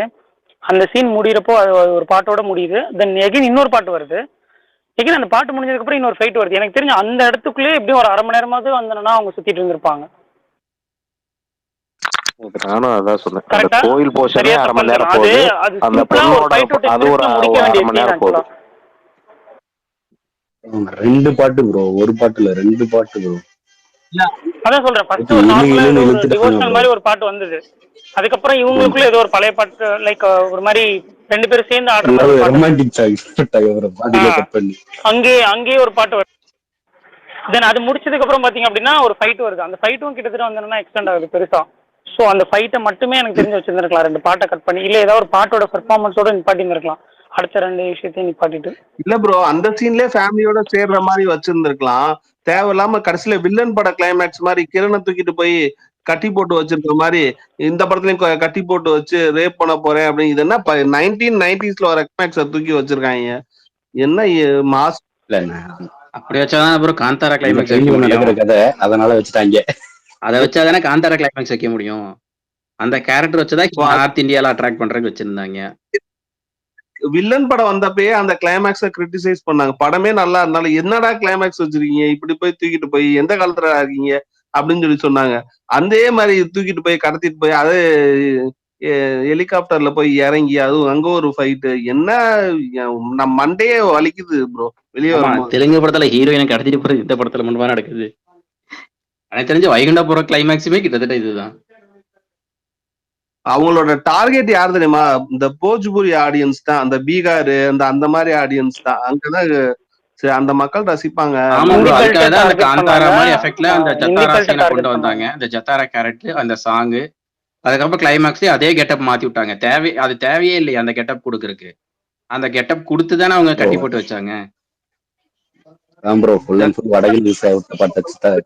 அந்த சீன் முடியிறப்போ அது ஒரு பாட்டோட முடியுது. தென் எகைன் இன்னொரு பாட்டு வருது. எகைன் அந்த பாட்டு முடிஞ்சதுக்கு அப்புறம் இன்னொரு ஃபைட் வருது. எனக்கு தெரிஞ்ச அந்த இடத்துக்குள்ளே எப்படியும் ஒரு 1/2 மணி நேரமாவது வந்தனா அவங்க சுத்திட்டு இருந்திருப்பாங்க. நானும் அதான் சொன்னேன். அந்த கோயில் போர்ஷனே 1/2 மணி நேரம் போகுது. அந்த பொண்ணோட அது ஒரு 1/2 மணி நேரம் போகுது. 2 பாட்டு ப்ரோ, ஒரு பாட்டு இல்ல 2 பாட்டு ப்ரோ. அதான் சொல்றேன், ஃபர்ஸ்ட் ஒரு நார்மலா டிவோஷனல் மாதிரி ஒரு பாட்டு வந்தது. அதுக்கப்புறம் இவங்களுக்குள்ள ஏதோ ஒரு பழைய பாட்டு லைக் ஒரு மாதிரி 2 பேரும் சேர்ந்து ஆடுற ரொமான்டிக் சாங். அங்கேயே ஒரு பாட்டு வருது. தென் அது முடிச்சதுக்கு அப்புறம் பாத்தீங்க அப்படின்னா ஒரு ஃபைட் வருது. அந்த ஃபைட்டும் கிட்டத்தட்ட வந்து எக்ஸ்டெண்ட் ஆகுது பெருசா. ஸோ அந்த ஃபைட்டை மட்டுமே எனக்கு தெரிஞ்சு வச்சிருந்துருக்கலாம். 2 பாட்டை கட் பண்ணி, இல்ல ஏதாவது ஒரு பாட்டோட பெர்ஃபார்மன்ஸோட நிப்பாட்டி இருந்திருக்கலாம். அடுத்த 2 விஷயத்தையும் நிப்பாட்டிட்டு. இல்ல ப்ரோ, அந்த சீன்லயே ஃபேமிலியோட சேர்ற மாதிரி வச்சிருந்திருக்கலாம். தேவையில்லாம கடைசியில வில்லன் பட கிளைமேக்ஸ் மாதிரி கிரணை தூக்கிட்டு போய் கட்டி போட்டு வச்சிருக்கிற மாதிரி இந்த படத்துலயும் கட்டி போட்டு வச்சு ரேப் பண்ண போறேன் அப்படின்னு. இது என்ன 1990s வர கிளைமேக்ஸை தூக்கி வச்சிருக்காங்க. என்ன மாஸ் அப்படி வச்சாதான் அப்புறம் காந்தாரா கிளைமேக்ஸ் நடக்கிற கதை, அதனால வச்சுட்டாங்க. அதை வச்சாதானே காந்தாரா கிளைமேக்ஸ் வைக்க முடியும். அந்த கேரக்டர் வச்சுதான் நார்த் இந்தியால அட்ராக்ட் பண்றதுக்கு வச்சிருந்தாங்க. வில்லன் படம் வந்தப்பயே அந்த கிளைமேக்ஸ கிரிட்டிசைஸ் பண்ணாங்க. படமே நல்லா இருந்தாலும் என்னடா கிளைமேக்ஸ் வச்சிருக்கீங்க, இப்படி போய் தூக்கிட்டு போய் எந்த காலத்துல இருக்கீங்க அப்படின்னு சொல்லி சொன்னாங்க. அதே மாதிரி தூக்கிட்டு போய் கடத்திட்டு போய் அது ஹெலிகாப்டர்ல போய் இறங்கி அதுவும் அங்க ஒரு ஃபைட்டு. என்ன நம்ம மண்டையே வலிக்குது ப்ரோ வெளியே வரும். தெலுங்கு படத்துல ஹீரோயினை கடத்திட்டு போறது இந்த படத்துல மட்டும் நடக்குது. எனக்கு தெரிஞ்ச வைகுண்டபுரம் கிளைமேக்ஸுமே கிட்டத்தட்ட இதுதான். அவங்களோட டார்கெட் யார் தெரியுமா? இந்த போஜ்பூரி ஆடியன்ஸ் தான், அந்த பீகார் அந்த மாதிரி ஆடியன்ஸ் தான். அங்கதான் அந்த மக்கள் ரசிப்பாங்க. அந்த காந்தாரா மாதிரி எஃபெக்ட்ல அந்த ஜத்தாரா சீனை கொண்டு வந்தாங்க. அந்த ஜத்தாரா கேரக்டர், அந்த சாங், அதுக்கப்புறம் கிளைமேக்ஸ்லயே அதே கெட்டப் மாத்தி விட்டாங்க. அது தேவையே இல்லையா அந்த கெட்டப் கொடுக்கறதுக்கு? அந்த கெட்டப் கொடுத்துதானே அவங்க கட்டி போட்டு வச்சாங்க. ப்ரோ ஃபுல் அண்ட் ஃபுல் வடகில்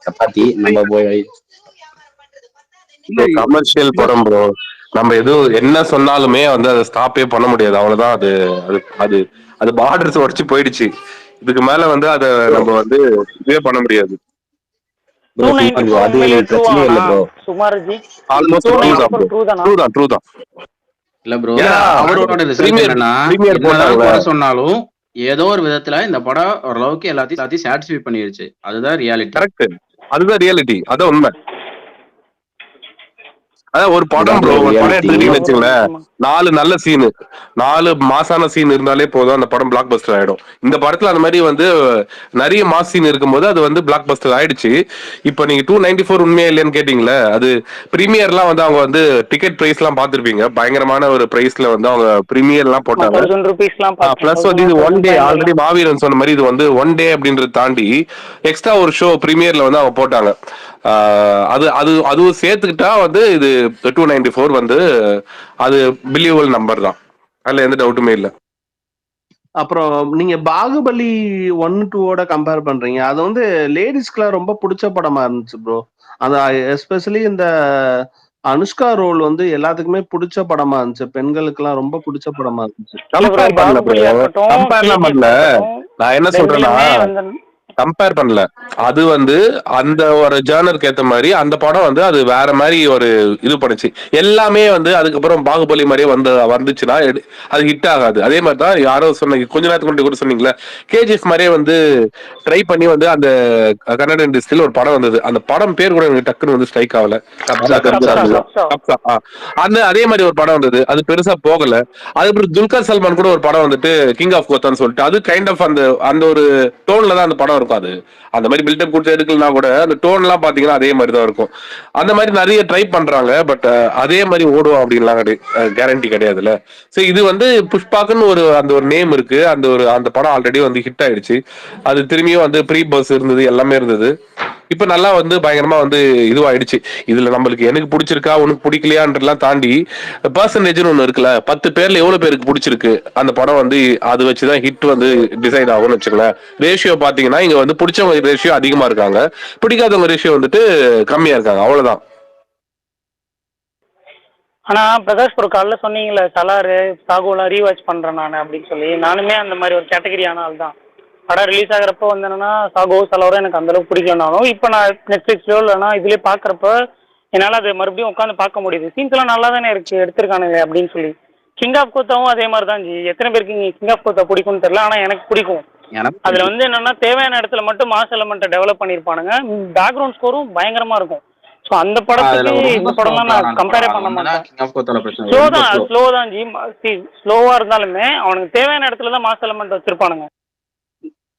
சப்பாத்தி நம்ம போய் கமர்ஷியல் படம் ப்ரோ. நம்ம எதுவும் என்ன சொன்னாலுமே வந்து அதை ஸ்டாப்பே பண்ண முடியாது. அவ்வளவுதான். அது அது அது அது பார்டர்ஸ் உடச்சு போயிடுச்சு. இதுக்கு மேல வந்து அதை நம்ம வந்து இதுவே பண்ண முடியாது. ப்ரோ சுமார் ப்ரோ, அது எனக்கு பிரச்சனையே இல்லை ப்ரோ. சுமார்ஜி ஆல்மோஸ்ட் ட்ரூ தான் ப்ரோ. ட்ரூ தானா? ட்ரூ தான். இல்ல ப்ரோ, அவரோட ரிசல்ட் என்னன்னா, என்னதான் குறை சொன்னாலும் ஏதோ ஒரு விதத்துல இந்த படம் ஓரளவுக்கு எல்லாத்தையும் சாட்டிஸ்ஃபை பண்ணிருச்சு. அதுதான் ரியாலிட்டி. கரெக்ட், அதுதான் ரியாலிட்டி, அதான் உண்மை. அதான் ஒரு படம் ப்ரோ, ஒரு படம் எடுத்துக்கிட்டீங்கன்னு வச்சுங்களேன், 4 நல்ல சீனு, 4 மாசான சீன் இருந்தாலே போதும், அந்த படம் பிளாக் பஸ்டர் ஆயிடும். இந்த படத்துல அந்த மாதிரி வந்து நிறைய மாஸ் சீன் இருக்கும்போது அது வந்து பிளாக் பஸ்டர் ஆயிடுச்சு. இப்போ நீங்க 294 உண்மையா இல்லையான்னு கேட்டீங்களே, அது பிரீமியர்லாம் வந்து அவங்க வந்து டிக்கெட் பிரைஸ் எல்லாம் பாத்துருப்பீங்க, பயங்கரமான ஒரு பிரைஸ்ல வந்து அவங்க பிரீமியர் எல்லாம் போட்டாங்க. பிளஸ் வந்து இது ஒன் டே, ஆல்ரெடி மாவீரன் சொன்ன மாதிரி இது வந்து ஒன் டே அப்படின்றத தாண்டி எக்ஸ்ட்ரா ஒரு ஷோ பிரீமியர்ல வந்து அவங்க போட்டாங்க. அதுவும் சேர்த்துக்கிட்டா வந்து இது 294 வந்து அது பிலீவபிள் நம்பர் தான், அதுல எந்த டவுட்டுமே இல்லை. அப்புறம் நீங்க பாகுபலி 1-2 கம்பேர் பண்றீங்க, அது வந்து லேடிஸ்க்குலாம் ரொம்ப பிடிச்ச படமா இருந்துச்சு ப்ரோ. அந்த எஸ்பெஷலி இந்த அனுஷ்கா ரோல் வந்து எல்லாத்துக்குமே பிடிச்ச படமா இருந்துச்சு, பெண்களுக்கு ரொம்ப பிடிச்ச படமா இருந்துச்சு. நான் என்ன சொல்றேன்னா, கம்பேர் பண்ணல, அது வந்து அந்த ஒரு ஜானருக்கு ஏத்த மாதிரி அந்த படம் வந்து அது வேற மாதிரி ஒரு இது பண்ணுச்சு. எல்லாமே வந்து அதுக்கப்புறம் பாகுபலி மாதிரியே வந்துச்சுன்னா அது ஹிட் ஆகாது. அதே மாதிரி தான் யாரோ சொன்னீங்க கொஞ்ச நேரத்துக்கு முன்னாடி கூட சொன்னீங்களா, கேஜிஎஃப் மாதிரியே வந்து ட்ரை பண்ணி வந்து அந்த கன்னட இண்டஸ்ட்ரியில் ஒரு படம் வந்தது, அந்த படம் பேர் கூட எனக்கு டக்குன்னு வந்து ஸ்ட்ரைக் ஆகல, அந்த அதே மாதிரி ஒரு படம் வந்தது, அது பெருசா போகல. அதுக்கப்புறம் துல்கர் சல்மான் கூட ஒரு படம் வந்துட்டு கிங் ஆஃப் கோத்தான்னு சொல்லிட்டு, அது கைண்ட் ஆஃப் அந்த ஒரு டோன்ல தான் அந்த படம் இருக்கும். அது அந்த மாதிரி பில்டப் கொடுத்து எடுக்கலனா கூட அந்த டோன் எல்லாம் பாத்தீங்கன்னா அதே மாதிரி தான் இருக்கும். அந்த மாதிரி நிறைய ட்ரை பண்றாங்க, பட் அதே மாதிரி ஓடும் அப்படின்லாம் கேரண்டி கிடையாதுல்ல. சோ இது வந்து புஷ்பாக்குன்னு அந்த ஒரு நேம் இருக்கு, அந்த படம் ஆல்ரெடி வந்து ஹிட் ஆயிடுச்சு. அது திரும்பியும் வந்து ப்ரீ பஸ் இருந்தது, எல்லாமே இருந்தது. இப்ப நல்லா வந்து பயங்கரமா வந்து இதுவாயிடுச்சு. இதுல நம்மளுக்கு எனக்கு பிடிச்சிருக்கா உனக்கு பிடிக்கலையான்றலாம் தாண்டி பர்சன்டேஜ்னு ஒண்ணு இருக்குல்ல, 10 பேர்ல எவ்வளவு பேருக்கு பிடிச்சிருக்கு அந்த படம் வந்து அது வச்சுதான் ஹிட் வந்து டிசைட் ஆகும்னு வச்சுக்கோங்களேன். ரேஷியோ பாத்தீங்கன்னா இங்க வந்து பிடிச்சவங்க ரேஷியோ அதிகமா இருக்காங்க, பிடிக்காதவங்க ரேஷியோ வந்துட்டு கம்மியா இருக்காங்க, அவ்வளவுதான். ஆனா பிரகாஷ் ஒரு காலைல சொன்னீங்கல்ல, சலாரு சாகோலாம் ரீவாச் பண்றேன் நான் அப்படின்னு சொல்லி, நானுமே அந்த மாதிரி ஒரு கேட்டகரி ஆனால்தான் தான். படம் ரிலீஸ் ஆகிறப்ப வந்து என்னன்னா சாகோ சலாரும் எனக்கு அந்த அளவுக்கு பிடிக்கலனாலும் இப்போ நான் நெட்ஃபிளிக்ஸ்லயோ இல்லைனா இதுலயே பாக்குறப்ப என்னால் அது மறுபடியும் உட்காந்து பார்க்க முடியுது. சீன்ஸ் எல்லாம் நல்லா தானே இருக்கு எடுத்திருக்கானுங்க அப்படின்னு சொல்லி. கிங் ஆஃப் கோத்தாவும் அதே மாதிரி தான் ஜி. எத்தனை பேருக்கு கிங் ஆஃப் கோத்தா பிடிக்கும்னு தெரியல, ஆனா எனக்கு பிடிக்கும். அதுல வந்து என்னன்னா தேவையான இடத்துல மட்டும் மாஸ் எலமெண்ட்டை டெவலப் பண்ணிருப்பானுங்க, பேக்ரவுண்ட் ஸ்கோரும் பயங்கரமா இருக்கும். ஸோ அந்த படத்துக்கு இந்த படம்லாம் நான் கம்பேரே பண்ண மாட்டேன். ஸ்லோ தான் ஜி. ஸ்லோவா இருந்தாலுமே அவனுக்கு தேவையான இடத்துல தான் மாஸ் எலமெண்ட் வச்சிருப்பானுங்க.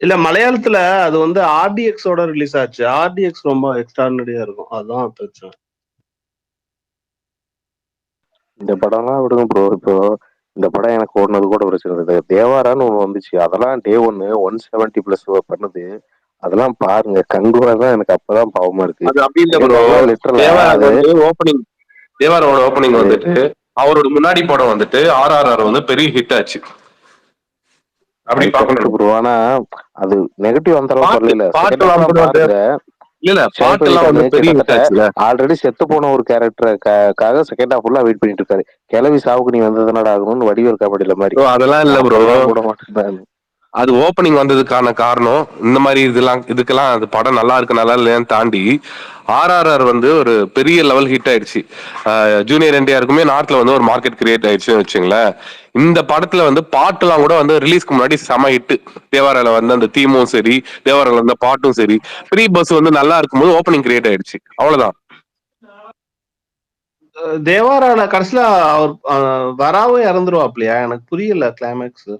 இல்ல மலையாளத்துல அது வந்து ஆர்டிஎக்ஸோட ரிலீஸ் ஆச்சு, ஆர்டிஎக்ஸ் ரொம்ப எக்ஸ்ட்ரானரியா இருக்கும், அதுதான் பிரச்சனை. இந்த படம்லாம் விடுங்க ப்ரோ. இப்போ இந்த படம் எனக்கு ஓடுனது கூட பிரச்சனை இல்லை. தேவாரான்னு ஒண்ணு வந்துச்சு, அதெல்லாம் டே 170+ பண்ணுது, அதெல்லாம் பாருங்க கங்குவா தான். எனக்கு அப்பதான் பாவமா இருக்கு. அது அப்படி இல்ல ப்ரோ, தேவாரோட ஓப்பனிங் வந்துட்டு அவரோட முன்னாடி படம் வந்துட்டு RRR வந்து பெரிய ஹிட் ஆச்சு. அப்படி பாக்கணும் ப்ரோ. ஆனா அது நெகட்டிவ் அந்த அளவுக்கு இல்ல. ஆல்ரெடி செத்து போன ஒரு கேரக்டருக்காக செகண்ட் ஹாஃப் ஃபுல்லா வெயிட் பண்ணிட்டு இருக்காரு. கிளவி சாவுக்கு நீ வந்ததுனால ஆகணும்னு வடிவேல் காமெடியில மாதிரி. அதெல்லாம் இல்ல ப்ரோ, போட மாட்டேன். அது ஓப்பனிங் வந்ததுக்கான காரணம் இந்த மாதிரி இதுக்கெல்லாம் அது படம் நல்லா இருக்கு நல்லா இல்லையான்னு தாண்டி RRR வந்து ஒரு பெரிய லெவல் ஹிட் ஆயிடுச்சு. ஜூனியர் NTRக்குமே நார்த்ல வந்து ஒரு மார்க்கெட் கிரியேட் ஆயிடுச்சுன்னு வச்சுங்களேன். இந்த படத்துல வந்து பாட்டுலாம் கூட வந்து ரிலீஸ்க்கு முன்னாடி செம ஹிட். தேவாரால வந்து அந்த தீமும் சரி, தேவாரால வந்து பாட்டும் சரி, ப்ரீ பஸ் வந்து நல்லா இருக்கும்போது ஓப்பனிங் கிரியேட் ஆயிடுச்சு, அவ்வளவுதான். தேவாரால கடைசியில அவர் வராவே இறந்துருவாப்லையா? எனக்கு புரியல கிளைமேக்ஸ்.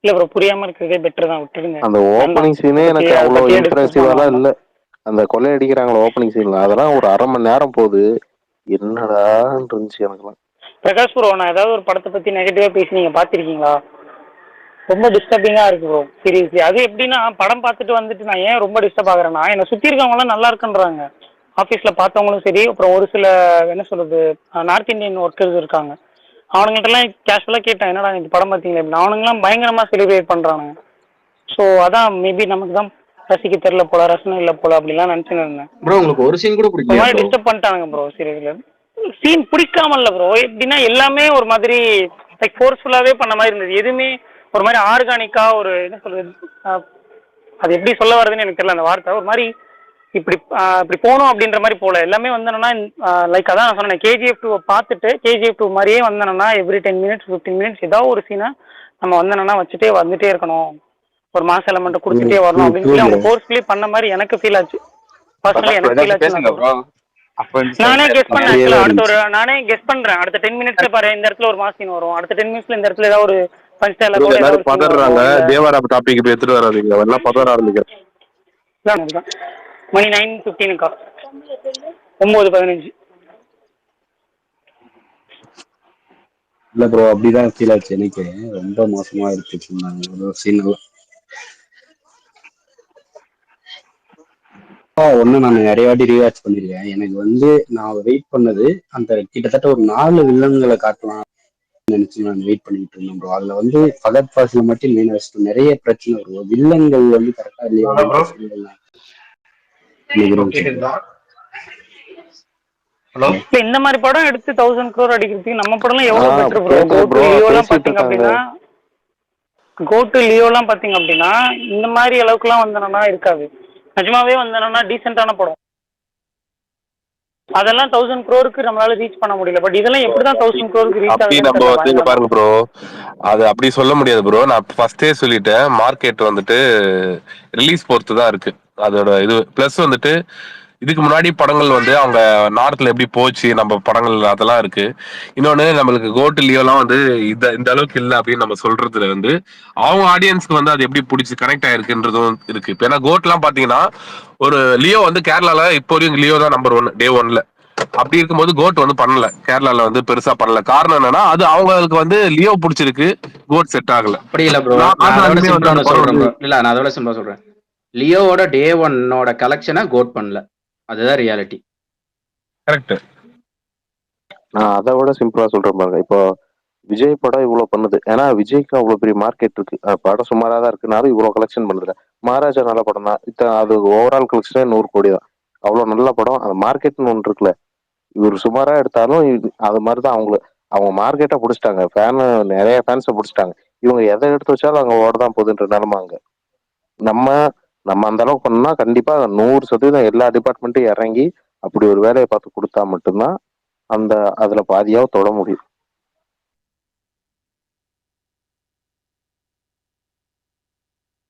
இல்ல ப்ரோ, புரியாம இருக்கிறதே பெட்டர் தான், விட்டுருங்க. அந்த ஓப்பனிங் சீனே எனக்கு அவ்வளவு இம்ப்ரெசிவாலாம் இல்ல. அந்த கொலை அடிக்கிறாங்களா ஓப்பனிங் சீன்ல, அதெல்லாம் ஒரு அரை மணி நேரம் போகுது, என்னடா இருந்துச்சு எனக்குலாம். பிரகாஷ் ப்ரோ, நான் ஏதாவது ஒரு படத்தை பத்தி நெகட்டிவா பேசி நீங்க பாத்திருக்கீங்களா? ரொம்ப டிஸ்டர்பிங்கா இருக்கு ப்ரோ சீரியஸ்லி. அது எப்படின்னா படம் பார்த்துட்டு வந்துட்டு நான் ஏன் ரொம்ப டிஸ்டர்ப் ஆகுறேன்னா, என்னை சுத்தி இருக்கவங்க எல்லாம் நல்லா இருக்குன்றாங்க, ஆஃபீஸ்ல பார்த்தவங்களும் சரி, அப்புறம் ஒரு சில என்ன சொல்றது நார்த் இந்தியன் ஒர்க்கர்ஸ் இருக்காங்க, அவனுங்கிட்டலாம் கேஷுவலாக கேட்டேன் என்னடா இந்த படம் பார்த்தீங்களா அப்படின்னு. அவனுங்களாம் பயங்கரமாக செலிப்ரேட் பண்ணுறானுங்க. ஸோ அதான் மேபி நமக்கு தான் ரசிக்க தெரியல போல, ரசனை இல்ல போல அப்படிலாம் நினைச்சுன்னு இருந்தேன் ப்ரோ. உங்களுக்கு ஒரு சீன் கூட ஒரு பிடிக்கலையா மாதிரி ப்ரோ? டிஸ்டர்ப் பண்ணிட்டானுங்க ப்ரோ சீரியஸ்ல. சீன் பிடிக்காம இல்ல ப்ரோ, எப்படின்னா எல்லாமே ஒரு மாதிரி லைக் ஃபோர்ஸ்ஃபுல்லாவே பண்ண மாதிரி இருந்தது. எதுவுமே ஒரு மாதிரி ஆர்கானிக்கா, ஒரு என்ன சொல்றது, அது எப்படி சொல்ல வருதுன்னு எனக்கு தெரியல அந்த வார்த்தை. ஒரு மாதிரி இப்படி போகணும் அப்படின்ற மாதிரி போல. எல்லாமே வந்தேன்னா லைக் அதான் நான் சொன்னேன், கேஜிஎஃப் 2 பார்த்துட்டு கேஜிஎஃப் 2 மாதிரியே வந்தேன்னா எவ்ரி 10 minutes 15 minutes ஏதாவது ஒரு சீனை நம்ம வந்தேன்னா வச்சுட்டே வந்துட்டே இருக்கணும், ஒரு மாச எலமெண்ட் கொடுத்துட்டே வரணும் அப்படின்னு சொல்லி அவங்க ஃபோர்ஸ்ஃபுல்லி பண்ண மாதிரி எனக்கு ஃபீல் ஆச்சு. பர்சனலி எனக்கு ஃபீல் ஆச்சு. நானே கெஸ் பண்ணேன் ஆக்சுவலா. நானே கெஸ் பண்றேன், அடுத்த 10 minutes பாரு இந்த இடத்துல ஒரு மாஸ் சீன் வரும், அடுத்த 10 minutes இந்த இடத்துல ஏதாவது ஒரு பஞ்ச் டயலாக் கூட ஏதாவது பதறாங்க. தேவாரா டாபிக் இப்ப எடுத்துட்டு வராதீங்க, எல்லாம் பதற ஆரம்பிக்கிறேன். மணி 9:15 9:15. இல்ல ப்ரோ, அப்படிதான் ஃபீல் ஆச்சு எனக்கு. ரொம்ப மோசமா இருக்கு சொன்னாங்க சீன். ஒண்ணு நான் நிறைய வாட்டி ரீவாட்ச் பண்ணிருக்கேன். எனக்கு வந்து நான் வெயிட் பண்ணது அந்த கிட்டத்தட்ட ஒரு 4 வில்லன்களை காட்டலாம் நினைச்சு நான் வெயிட் பண்ணிட்டு இருந்தேன் ப்ரோ. அதுல வந்து ஃபகத் ஃபாசில் மட்டும் மெயின் வச்சுட்டு நிறைய பிரச்சனை வரும். வில்லன்கள் வந்து கரெக்டா இல்லையா இந்த மாதிரி படம் எடுத்து 1000 crore அடிக்கிறதுக்கு நம்ம படம்லாம் எவ்வளவு பெட்டர் ப்ரோ. கோட்டு லியோலாம் பாத்தீங்க அப்படின்னா, கோட்டு லியோலாம் பாத்தீங்க அப்படின்னா இந்த மாதிரி அளவுக்கு எல்லாம் வந்தனா இருக்காது. நிஜமாவே வந்தனா டீசென்டான படம். அதெல்லாம் 1000 crore நம்மளால ரீச் பண்ண முடியல. பட் இதெல்லாம் எப்படிதான் 1000 crore ரீச் ஆகுது நம்ம வந்து பாருங்க ப்ரோ. அது அப்படி சொல்ல முடியாது ப்ரோ. நான் ஃபர்ஸ்டே சொல்லிட்டேன், மார்க்கெட் வந்துட்டு ரிலீஸ் பொறுத்து தான் இருக்கு அதோட இது. பிளஸ் வந்துட்டு இதுக்கு முன்னாடி படங்கள் வந்து அவங்க நார்த்ல எப்படி போச்சு நம்ம படங்கள் அதெல்லாம் இருக்கு. இன்னொன்னு நம்மளுக்கு கோட்டு லியோலாம் வந்து இந்த அளவுக்கு இல்லை அப்படின்னு நம்ம சொல்றதுல வந்து அவங்க ஆடியன்ஸ்க்கு வந்து அது எப்படி பிடிச்சி கனெக்ட் ஆயிருக்குன்றதும் இருக்கு. இப்போ ஏன்னா கோட்லாம் பாத்தீங்கன்னா ஒரு லியோ வந்து கேரளால இப்போ வரைக்கும் லியோ தான் நம்பர் 1 டே 1ல. அப்படி இருக்கும்போது கோட் வந்து பண்ணல, கேரளால வந்து பெருசா பண்ணல. காரணம் என்னன்னா அது அவங்களுக்கு வந்து லியோ பிடிச்சிருக்கு, கோட் செட் ஆகல. அப்படி இல்ல ப்ரோ, நான் அதோட சிம்பிளா சொல்றேன். இல்ல நான் அதோட சிம்பிளா சொல்றேன், லியோவோட டே 1ஓட கலெக்ஷனை கோட் பண்ணல, அதுதான் ரியாலிட்டி. கரெக்ட். நான் அதை விட சிம்பிளா சொல்றேன் பாருங்க. இப்போ விஜய் படம் இவ்வளவு பண்ணுது, ஏன்னா விஜய்க்கு அவ்வளவு பெரிய மார்க்கெட் இருக்கு. படம் சுமாரா தான் இருக்குனாலும் இவ்வளவு கலெக்ஷன் பண்ணுதுல. மகாராஜா நல்ல படம் தான், அது ஓவரால் கலெக்ஷனே 100 கோடி தான். அவ்வளவு நல்ல படம். அந்த மார்க்கெட்னு ஒன்று இருக்குல்ல, இவர் சுமாரா எடுத்தாலும் அது மாதிரிதான் அவங்க மார்க்கெட்டை பிடிச்சிட்டாங்க. நிறைய ஃபேன்ஸை பிடிச்சிட்டாங்க. இவங்க எதை எடுத்து வச்சாலும் அங்க ஓடதான் போகுதுன்ற நிலைமை அங்க. நம்ம அந்த அளவுக்கு பண்ணோம்னா கண்டிப்பா 100% எல்லா டிபார்ட்மெண்ட்டும் இறங்கி அப்படி ஒரு வேலையை பார்த்து கொடுத்தா மட்டும்தான் அதுல பாதியாவது தொட முடியும்.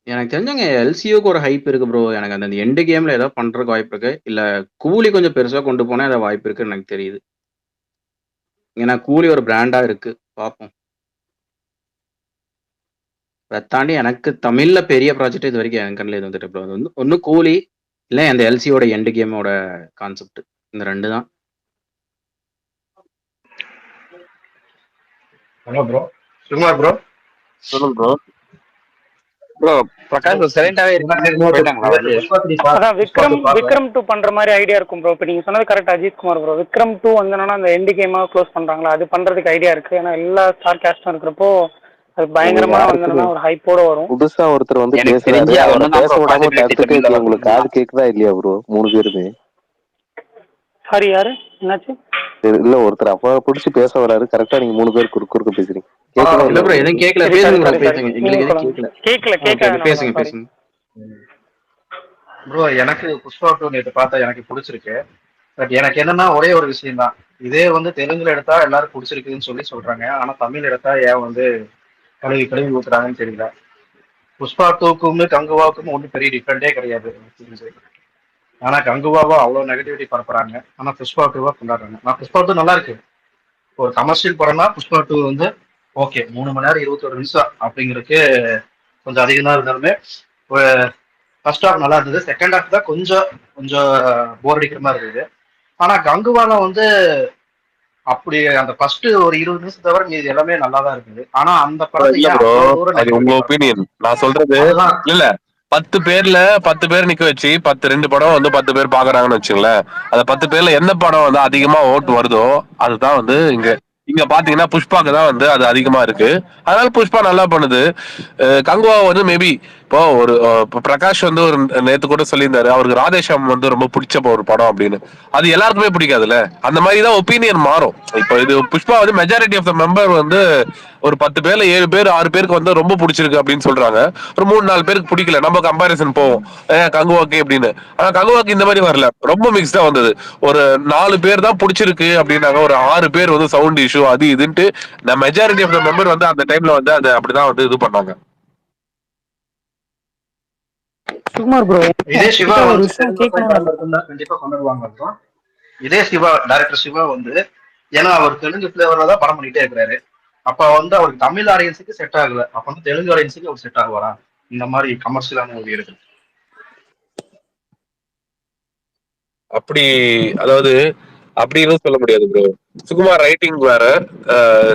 எனக்கு தெரிஞ்சங்க எல்சியூக்கு ஒரு ஹைப் இருக்கு ப்ரோ. எனக்கு அந்த எண்டு கேம்ல ஏதாவது பண்றதுக்கு வாய்ப்பு இருக்கு, இல்ல கூலி கொஞ்சம் பெருசா கொண்டு போனா ஏதாவது வாய்ப்பு இருக்குன்னு எனக்கு தெரியுது. ஏன்னா கூலி ஒரு பிராண்டா இருக்கு, பார்ப்போம். அதை தாண்டி எனக்கு தமிழ்ல பெரிய ப்ராஜெக்ட் இது வரைக்கும் என் கண்ணில் இது வந்துட்டு ப்ரோ. அது வந்து ஒன்னு கூலி, இல்லை அந்த எல்சியோட எண்டு கேமோட கான்செப்ட். இந்த 2 தான். Hello bro, Sukumar bro. சொல்லுங்க ப்ரோ. ப்ரோ பிரகாஷ் சைலண்டாவே போயிட்டாங்களா? அதான் விக்ரம் 2 பண்ற மாதிரி ஐடியா இருக்கும் ப்ரோ. இப்போ நீங்க சொன்னது கரெக்ட் அஜித் குமார் ப்ரோ. விக்ரம் 2 வந்தனா அந்த எண்டு கேமா க்ளோஸ் பண்றாங்களா, அது பண்றதுக்கு ஐடியா இருக்கு. ஏன்னா எல்லா ஸ்டார் காஸ்டும் இருக்கிறப்போ அது பயங்கரமா வந்தனா ஒரு ஹைப்போட வரும். புதுசா ஒருத்தர் வந்து பேசுறாரு, அவரை பேச விடாம தடுத்துட்டே இருக்கு. உங்களுக்கு காது கேக்குதா இல்லையா ப்ரோ 3 பேருமே? சாரி, யாரு என்னாச்சு? இல்ல ஒருத்தர் அப்ப பிடிச்சி பேச வராரு, கரெக்டா நீங்க 3 பேர் குறுக்க பேசுறீங்க. கேக்குதா இல்ல ப்ரோ, எதுவும் கேட்கல, பேசுங்க ப்ரோ, பேசுங்க. எங்களுக்கு எதுவும் கேட்கல, பேசுங்க. ப்ரோ எனக்கு புஷ்பா 2 நேற்று பார்த்தா எனக்கு பிடிச்சிருக்கு. பட் எனக்கு என்னன்னா ஒரே ஒரு விஷயம் தான், இதே வந்து தெலுங்குல எடுத்தா எல்லாரும் பிடிச்சிருக்குன்னு சொல்றாங்க. ஆனா தமிழ் எடுத்தா ஏன் வந்து கழுவி ஊத்துறாங்கன்னு தெரியல. புஷ்பா 2க்கும் கங்குவாவுக்கும் ஒன்றும் பெரிய டிஃப்ரெண்டே கிடையாது. ஆனா கங்குவாவா அவ்வளவு நெகட்டிவிட்டி பரப்புறாங்க, ஆனா புஷ்பா 2வா கொண்டாடுறாங்க. நான் புஷ்பா 2 நல்லா இருக்கு, ஒரு கமர்ஷியல் படம்னா புஷ்பா 2 வந்து ஓகே. 3 மணி நேரம் 21 நிமிஷம் அப்படிங்கிறதுக்கு கொஞ்சம் அதிகம் தான் இருந்தாலுமே ஃபர்ஸ்ட் ஹாஃப் நல்லா இருந்தது. செகண்ட் ஹாஃப் தான் கொஞ்சம் போர் அடிக்கிற மாதிரி இருந்தது. ஆனா கங்குவால வந்து அப்படி அந்த ஃபர்ஸ்ட் ஒரு 20 நிமிஷம் தவிர மீது எல்லாமே நல்லா தான் இருக்குது. ஆனா அந்த படத்தை உங்க ஒப்பீனியன் நான் சொல்றது இல்ல. 10 பேர் நிக்க வச்சு 2 படம் வந்து 10 பேர் பாக்குறாங்கன்னு வச்சுங்களேன். அந்த 10 பேர்ல எந்த படம் வந்து அதிகமா ஓட்டு வருதோ அதுதான் வந்து இங்க இங்க பாத்தீங்கன்னா புஷ்பாக்கு தான் வந்து அது அதிகமா இருக்கு. அதனால புஷ்பா நல்லா பண்ணுது. கங்குவா வந்து மேபி இப்போ ஒரு பிரகாஷ் வந்து ஒரு நேத்து கூட சொல்லியிருந்தாரு அவருக்கு ராதேஷாம் வந்து ரொம்ப பிடிச்ச ஒரு படம் அப்படின்னு. அது எல்லாருக்குமே பிடிக்காதுல்ல. அந்த மாதிரி தான் ஒப்பீனியன் மாறும். இப்போ இது புஷ்பா வந்து மெஜாரிட்டி ஆஃப் த மெம்பர் வந்து ஒரு 10 பேர்ல 7 பேர் 6 பேருக்கு வந்து ரொம்ப பிடிச்சிருக்கு அப்படின்னு சொல்றாங்க. ஒரு 3-4 பேருக்கு பிடிக்கல. நம்ம கம்பாரிசன் போவோம் கங்குவாக்கு அப்படின்னு. ஆனா கங்குவாக்கு இந்த மாதிரி வரல, ரொம்ப மிக்ஸ்டா வந்தது. ஒரு 4 பேர் தான் பிடிச்சிருக்கு அப்படின்னாங்க, ஒரு 6 பேர் வந்து சவுண்ட் இஷ்யூ அது இதுன்ட்டு மெஜாரிட்டி ஆஃப் த மெம்பர் வந்து அந்த டைம்ல வந்து அதை அப்படிதான் வந்து இது பண்ணாங்க. சுகுமார் ப்ரோ இதே சிவா ஒரு வந்து விஷயம் தெலுங்குல போய் படம் கேட்கணும். எடுத்திருந்தா கண்டிப்பா கொண்டாடுவாங்க அப்புறம். இதே சிவா டைரக்டர் சிவா வந்து ஏன்னா அவர் தெலுங்கு பிளேவர்ல தான் படம் பண்ணிட்டே இருக்கிறாரு. அப்ப வந்து அவருக்கு தமிழ் ஆடியன்ஸுக்கு செட் ஆகல. அப்ப வந்து தெலுங்கு ஆடியன்ஸுக்கு அவர் செட் ஆகுவாரா இந்த மாதிரி கமர்ஷியலான மூவி எடுக்குது? அப்படி அதாவது அப்படின்னு சொல்ல முடியாது ப்ரோ. சுகுமார் ரைட்டிங் வேற,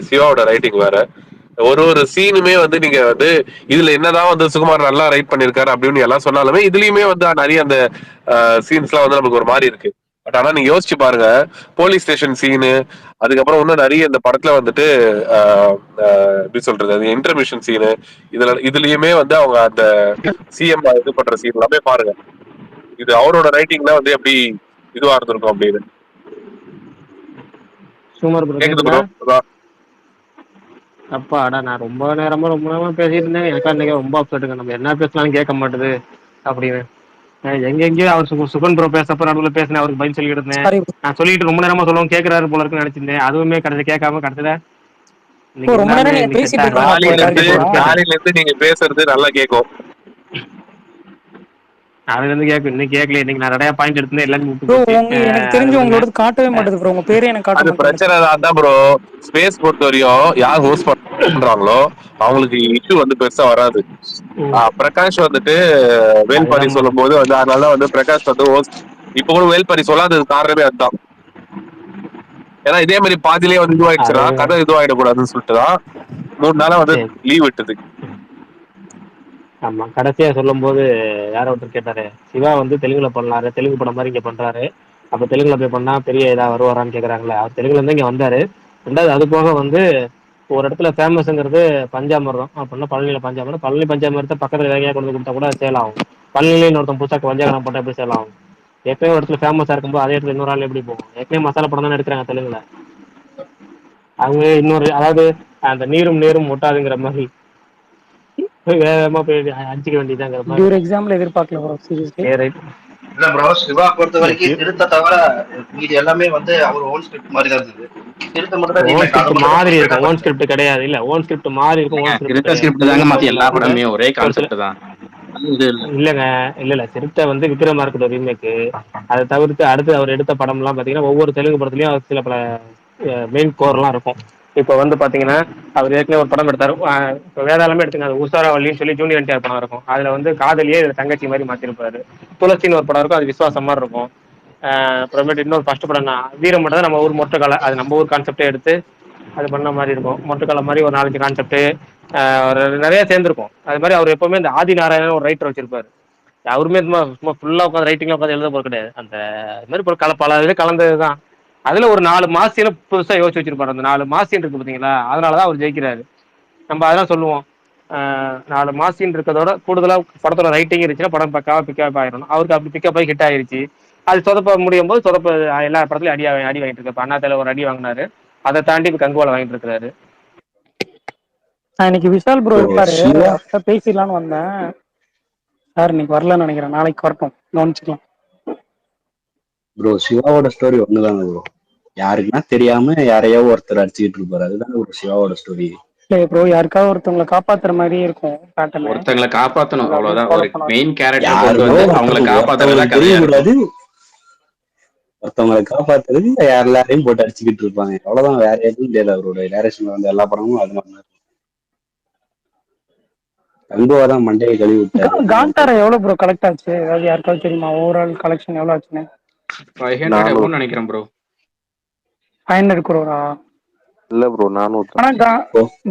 சிவாவோட ரைட்டிங் வேற. ஒரு சீனுமே வந்து நீங்க வந்து இதுல என்னதான் வந்து சுகுமார் நல்லா ரைட் பண்ணிருக்காரு அப்படின்னு எல்லாம் சொன்னாலுமே இதுலயுமே வந்து நிறைய அந்த சீன்ஸ் எல்லாம் வந்து நமக்கு ஒரு மாதிரி இருக்கு. பட் ஆனா நீங்க யோசிச்சு பாருங்க, போலீஸ் ஸ்டேஷன் சீனு, அதுக்கப்புறம் இன்னும் நிறைய இந்த படத்துல வந்துட்டு எப்படி சொல்றது, அது இன்டர்மிஷன் சீனு, இதுலயுமே வந்து அவங்க அந்த சிஎம் இது பண்ற சீன் எல்லாமே பாருங்க. இது அவரோட ரைட்டிங்ல வந்து எப்படி இதுவா இருந்திருக்கும் அப்படின்னு. சுகுமார் ப்ரோ கேக்குது கேக்குதா? ப்ரோ? அப்பாடா, நான் ரொம்ப நேரமா பேசிட்டு இருந்தேன். எனக்கா இன்னைக்கு ரொம்ப அப்செட்டுங்க. நம்ம என்ன பேசலாம்னு கேட்க மாட்டுது அப்படின்னு. எங்கெங்கயோ அவர் சுகன் ப்ரோ பேசப்ப நடுவில் பேசினேன், அவருக்கு பதில் சொல்லிட்டு இருந்தேன். சாரி நான் சொல்லிட்டு ரொம்ப நேரமா சொல்லுவோம் கேட்கறாரு போல இருக்குன்னு நினைச்சிருந்தேன். அதுவுமே கடைசி கேட்காம கடைசியில ப்ரோ இன்னைக்கு ரொம்ப எல்லாமே நேரம் நீங்க இன்னைக்கு செட் பேசிட்டு ஆகல. இருக்கீங்க அப்போ காலையில இருந்து நீங்க பேசுறது நல்லா கேட்கும். அதுல இருந்து கேட்கும். இன்னைக்கு கேட்கல. இன்னைக்கு நான் நிறைய பாயிண்ட் எடுத்து எல்லாமே விட்டு ப்ரோ போச்சு. உங்க எனக்கு தெரிஞ்சு உங்களோட காட்டவே மாட்டேது ப்ரோ. உங்க பேரே எனக்கு காட்ட அது பிரச்சனை தான் ப்ரோ. ஸ்பேஸ் பொறுத்த வரையும் யார் ஹோஸ்ட் பண்றாங்களோ அவங்களுக்கு இஷ்யூ வந்து பெருசா வராது. பிரகாஷ் வந்துட்டு வேல்பாரி சொல்லும் போது வந்து அதனால வந்து பிரகாஷ் வந்து ஹோஸ்ட் இப்ப கூட வேல்பாரி சொல்லாதது காரணமே அதுதான். ஏன்னா இதே மாதிரி பாதியிலேயே வந்து இதுவாயிடுச்சுன்னா கதை இதுவாயிடக்கூடாதுன்னு சொல்லிட்டுதான் 3 நாளா வந்து லீவ் விட்டது. ஆமா, கடைசியா சொல்லும் போது யாரோ ஒருத்தர் கேட்டாரு, சிவா வந்து தெலுங்குல பண்ணாரு, தெலுங்கு படம் மாதிரி இங்க பண்றாரு, அப்ப தெலுங்குல போய் பண்ணா பெரிய இதா வருவாரான்னு கேக்குறாங்களே. அவர் தெலுங்குல இருந்து இங்க வந்தாரு. ரெண்டாவது அது போக வந்து ஒரு இடத்துல ஃபேமஸ்ங்கிறது பஞ்சாமிர்தம் அப்படின்னா பழனியில பஞ்சாமிர்தம். பழனி பஞ்சாமிரத்தை பக்கத்துல வேகையா கொண்டு கொடுத்தா கூட சேல் ஆகும். பழனியில ஒருத்தன் புதுசா பஞ்சாகரம் போட்டா எப்படி சேல் ஆகும்? எப்பயும் ஒரு இடத்துல ஃபேமஸா இருக்கும்போது அதே இடத்துல இன்னொரு ஆள் எப்படி போகும்? எப்பயும் மசாலா படம் தானே எடுக்கிறாங்க தெலுங்குல. அவங்க இன்னொரு, அதாவது அந்த நீரும் நேரும் ஒட்டாதுங்கிற மாதிரி வேகமா போய் அடிச்சுக்க வேண்டியதாங்கிற இப்படி மாதிரி. ஒரு எக்ஸாம்பிள் எதிர்பார்க்கல ப்ரோ சீரியஸ்லி. இல்ல ப்ரோ, சிவா பொறுத்த வரைக்கும் திருத்த தவிர மீதி எல்லாமே வந்து அவர் ஓன் ஸ்கிரிப்ட் மாதிரி தான் இருந்தது. திருத்த மட்டும் தான் ஓன் ரீமேக். ஸ்கிரிப்ட் மாதிரி இருக்கும், ஓன் ஸ்கிரிப்ட் கிடையாது. இல்ல ஓன் ஸ்கிரிப்ட் மாதிரி இருக்கும், ஓன் ஸ்கிரிப்ட் திருத்த கிடையாது. ஸ்கிரிப்ட் தாங்க மத்த எல்லா படமே ஒரே கான்செப்ட் தான். இல்லங்க, இல்ல சிறுத்தை வந்து விக்ரமார்க்கோட ரீமேக். அதை தவிர்த்து அடுத்து அவர் எடுத்த படம் எல்லாம் பாத்தீங்கன்னா ஒவ்வொரு தெலுங்கு படத்துலயும் சில பல மெயின் கோர் எல்லாம் இருக்கும். இப்ப வந்து பாத்தீங்கன்னா அவர் ஏற்கனவே ஒரு படம் எடுத்தாரு. இப்ப வேதாளமே எடுத்துங்க, அது உசாராவல்லின்னு சொல்லி ஜூனியர் என்டிஆர் படம் இருக்கும். அதுல வந்து காதலியே தங்கச்சி மாதிரி மாத்திருப்பாரு. துளசின்னு ஒரு படம் இருக்கும், அது விசுவாசம் மாதிரி இருக்கும். அப்புறமேட்டு இன்னொரு ஃபர்ஸ்ட் படம் வீரம் மட்டும் தான் நம்ம ஊர் மொட்டைக்காலை, அது நம்ம ஊர் கான்செப்டே எடுத்து அது பண்ண மாதிரி இருக்கும். மொட்டைக்காலை மாதிரி ஒரு 4-5 கான்செப்ட் நிறைய சேர்ந்துருக்கும். அது மாதிரி அவர் எப்பவுமே இந்த ஆதி நாராயணன் ஒரு ரைட்டர் வச்சிருப்பாரு. அவருமே சும்மா ஃபுல்லா உட்காந்து ரைட்டிங்ல உட்காந்து எழுத போறது கிடையாது. அந்த மாதிரி பல இது கலந்ததுதான். அதுல ஒரு 4 மாசியில புதுசா யோசிச்சு வச்சிருப்பாரு. அந்த 4 மாசின்னு இருக்கு பாத்தீங்களா, அதனாலதான் அவர் ஜெயிக்கிறாரு. நம்ம அதெல்லாம் சொல்லுவோம். 4 மாசின்னு இருக்கிறதோட கூடுதலா படத்தோட ரைட்டிங் இருந்துச்சுன்னா படம் பக்காவா பிக்கப் ஆயிரும். அவருக்கு அப்படி பிக்கப் ஆகி ஹிட் ஆயிருச்சு. அது சொதப்ப முடியும் போது சொதப்ப எல்லா படத்துலயும் அடி வாங்கிட்டு இருக்காரு. அண்ணாத்தையில ஒரு அடி வாங்கினாரு, அதை தாண்டி இப்ப கங்குவால வாங்கிட்டு இருக்காரு. இன்னைக்கு விஷால் ப்ரோ இருப்பாரு, பேசிடலான்னு வந்தேன் சார். இன்னைக்கு வரலன்னு நினைக்கிறேன், நாளைக்கு வரட்டும் கவனிச்சுக்கலாம். ப்ரோ சிவாவோட ஸ்டோரி ஒண்ணுதாங்க ப்ரோ. யாருக்குன்னா தெரியாம யாரையோ ஒருத்தர் அடிச்சுக்கிட்டு இருப்பாரு. அதுதான் ஒரு சிவாவோட ஸ்டோரி. இல்ல ப்ரோ, யாருக்காவது ஒருத்தவங்களை காப்பாத்துற மாதிரியே இருக்கும் பேட்டர்ன். ஒருத்தங்களை காப்பாத்தணும், அவ்வளவுதான். ஒரு பண்ணணும். மெயின் கேரக்டர் கொண்டு வந்து அவங்களை காப்பாத்துறதா கதையா தெரியக்கூடாது. இருக்கும். ஒருத்தவங்களை காப்பாத்துறதுக்கு எல்லாரையும் போட்டு அடிச்சுக்கிட்டு இருப்பாங்க, அவ்வளவுதான். வேற எதுவும் தெரியாது. அவரோட டைரக்ஷன்ல வந்து எல்லா படமும் அது மாதிரி கங்குவாதான் மண்டையை கழுவி விட்டாரு. காந்தாரா எவ்வளவு ப்ரோ கலெக்ட் ஆச்சு? அதாவது யாருக்காவது தெரியுமா ஓவரால் கலெக்ஷன் எவ்வளவு ஆச்சுன்னு? 500 above நினைக்கிறேன் ப்ரோ. 500 crore-ஆ? இல்ல ப்ரோ 400. ஆனா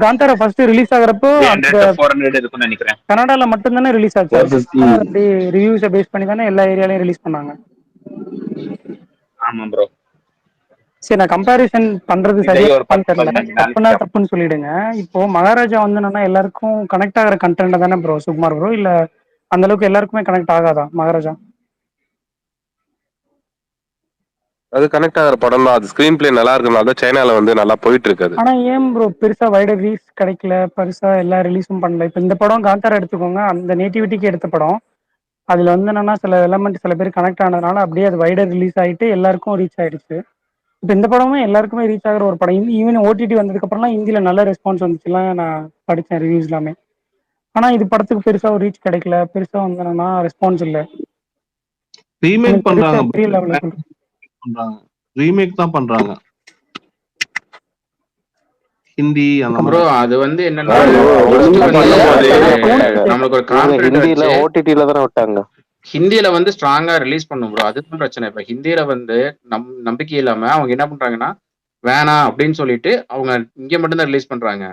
காந்தாரா ஃபர்ஸ்ட் ரிலீஸ் ஆகுறப்போ 400 இருக்கும்னு நினைக்கிறேன். கனடால மட்டும் தானே ரிலீஸ் ஆச்சு. அப்படியே ரிவ்யூஸை பேஸ் பண்ணி தானே எல்லா ஏரியாலையும் ரிலீஸ் பண்ணாங்க. ஆமா ப்ரோ. சரி நான் கம்பேரிசன் பண்றது இதையே சரியா ஒரு 10 தெரியல. தப்புனா தப்புன்னு சொல்லிடுங்க. இப்போ மகாராஜா வந்து என்னன்னா எல்லாருக்கும் கனெக்ட் ஆகிற கண்டென்ட் தானே ப்ரோ சுகுமார் ப்ரோ, இல்ல அந்த அளவுக்கு எல்லாருக்குமே கனெக்ட் ஆகாதா மகாராஜா? அது கனெக்ட் ஆகிற படம் தான். அது ஸ்கிரீன் பிளே நல்லா இருக்கனால தான் சைனால வந்து நல்லா போயிட்டு இருக்காது. ஆனா ஏன் ப்ரோ பெருசா வைடர் ரிலீஸ் கிடைக்கல, பெருசா எல்லா ரிலீஸும் பண்ணல? இப்ப இந்த படம் காந்தாரா எடுத்துக்கோங்க, அந்த நேட்டிவிட்டிக்கு எடுத்த படம். அதுல வந்து என்னன்னா சில எலமெண்ட் சில பேர் கனெக்ட் ஆனதுனால அப்படியே அது வைடர் ரிலீஸ் ஆயிட்டு எல்லாருக்கும் ரீச் ஆயிடுச்சு. இப்ப இந்த படமும் எல்லாருக்குமே ரீச் ஆகிற ஒரு படம். ஈவன் ஓடிடி வந்ததுக்கு அப்புறம்லாம் ஹிந்தியில நல்ல ரெஸ்பான்ஸ் வந்துச்சுலாம் நான் படித்தேன் ரிவ்யூஸ் எல்லாமே. ஆனா இது படத்துக்கு பெருசா ஒரு ரீச் கிடைக்கல, பெருசா வந்து என்னன்னா ரெஸ்பான்ஸ் இல்ல. ரீமேக் எனக்கு பெருசா பண்றாங்க பெரிய லெவலில் பண்றாங்க ரீமேக் தான் பண்றாங்க ஹிந்தி அந்த ப்ரோ மாதிரி. அது வந்து என்னன்னா ஹிந்தி first வந்து பண்ணும்போது நம்மளுக்கு ஒரு இவங்க கான்பிடென்ட் ஹிந்தியில வச்சு ஓடிடில தானே விட்டாங்க. ஹிந்தியில வந்து ஸ்ட்ராங்கா ரிலீஸ் பண்ணும் ப்ரோ. அதுதான் பிரச்சனை. இப்ப ஹிந்தியில வந்து நம்பிக்கை இல்லாம அவங்க என்ன பண்றாங்கன்னா வேணாம் அப்படின்னு சொல்லிட்டு அவங்க இங்க மட்டும்தான் ரிலீஸ் பண்றாங்க.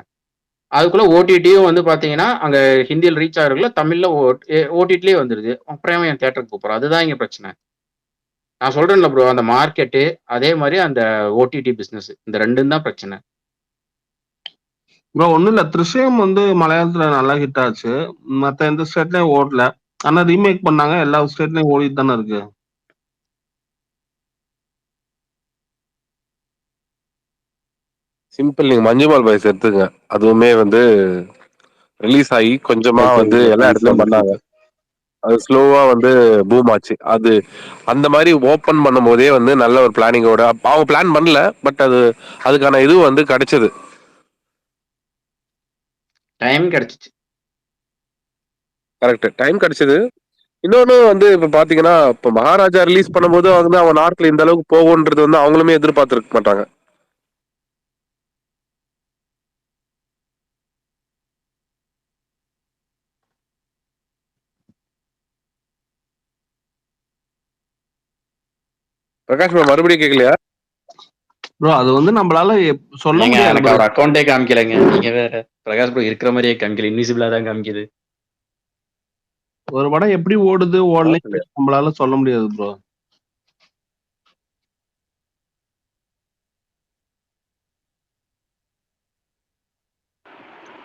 அதுக்குள்ள ஓடிடியும் வந்து பாத்தீங்கன்னா அங்க ஹிந்தியில் ரீச் ஆகுறதுல தமிழ்ல ஓடிடிலேயே வந்துருது. அப்புறம் என் தியேட்டருக்கு போறோம். அதுதான் இங்க பிரச்சனை. நான் சொல்றேன்ல ப்ரோ, அந்த மார்க்கெட்டு அதே மாதிரி அந்த ஓடிடி பிசினஸ், இந்த ரெண்டும் தான் பிரச்சனை. ப்ரோ ஒன்றும் இல்லை, த்ரிஷயம் வந்து மலையாளத்துல நல்லா ஹிட் ஆச்சு, மற்ற எந்த ஸ்டேட்லயும் ஓடல. ஆனா ரீமேக் பண்ணாங்க, எல்லா ஸ்டேட்லயும் ஓடிட்டு தானே இருக்கு. சிம்பிள், நீங்க மஞ்சுமால் பாய்ஸ் எடுத்துங்க, அதுவுமே வந்து ரிலீஸ் ஆகி கொஞ்சமா வந்து எல்லா இடத்துலயும் பண்ணாங்க. அது ஸ்லோவா வந்து பூம் ஆச்சு. அது அந்த மாதிரி ஓபன் பண்ணும் போதே வந்து நல்ல ஒரு பிளானிங்கோட அவங்க பிளான் பண்ணல, பட் அதுக்கான இது வந்து கிடைச்சது. டைம் கிடைச்சிச்சு. கரெக்ட், டைம் கிடைச்சது. இன்னொன்னு வந்து இப்ப பாத்தீங்கன்னா இப்ப மகாராஜா ரிலீஸ் பண்ணும்போது வந்து அவன் நார்த்ல இந்த அளவுக்கு போகும்ன்றது வந்து அவங்களுமே எதிர்பார்த்திருக்க மாட்டாங்க. பிரகாஷ் ப்ரோ மறுபடியும் கேட்கலையா ப்ரோ? அது வந்து நம்மளால சொல்ல முடியாது. எனக்கு அவர் அக்கௌண்டே காமிக்கலைங்க. நீங்க வேற. பிரகாஷ் ப்ரோ இருக்கிற மாதிரியே காமிக்கல, இன்விசிபிளா தான் காமிக்குது. ஒரு படம் எப்படி ஓடுது ஓடல நம்மளால சொல்ல முடியாது ப்ரோ.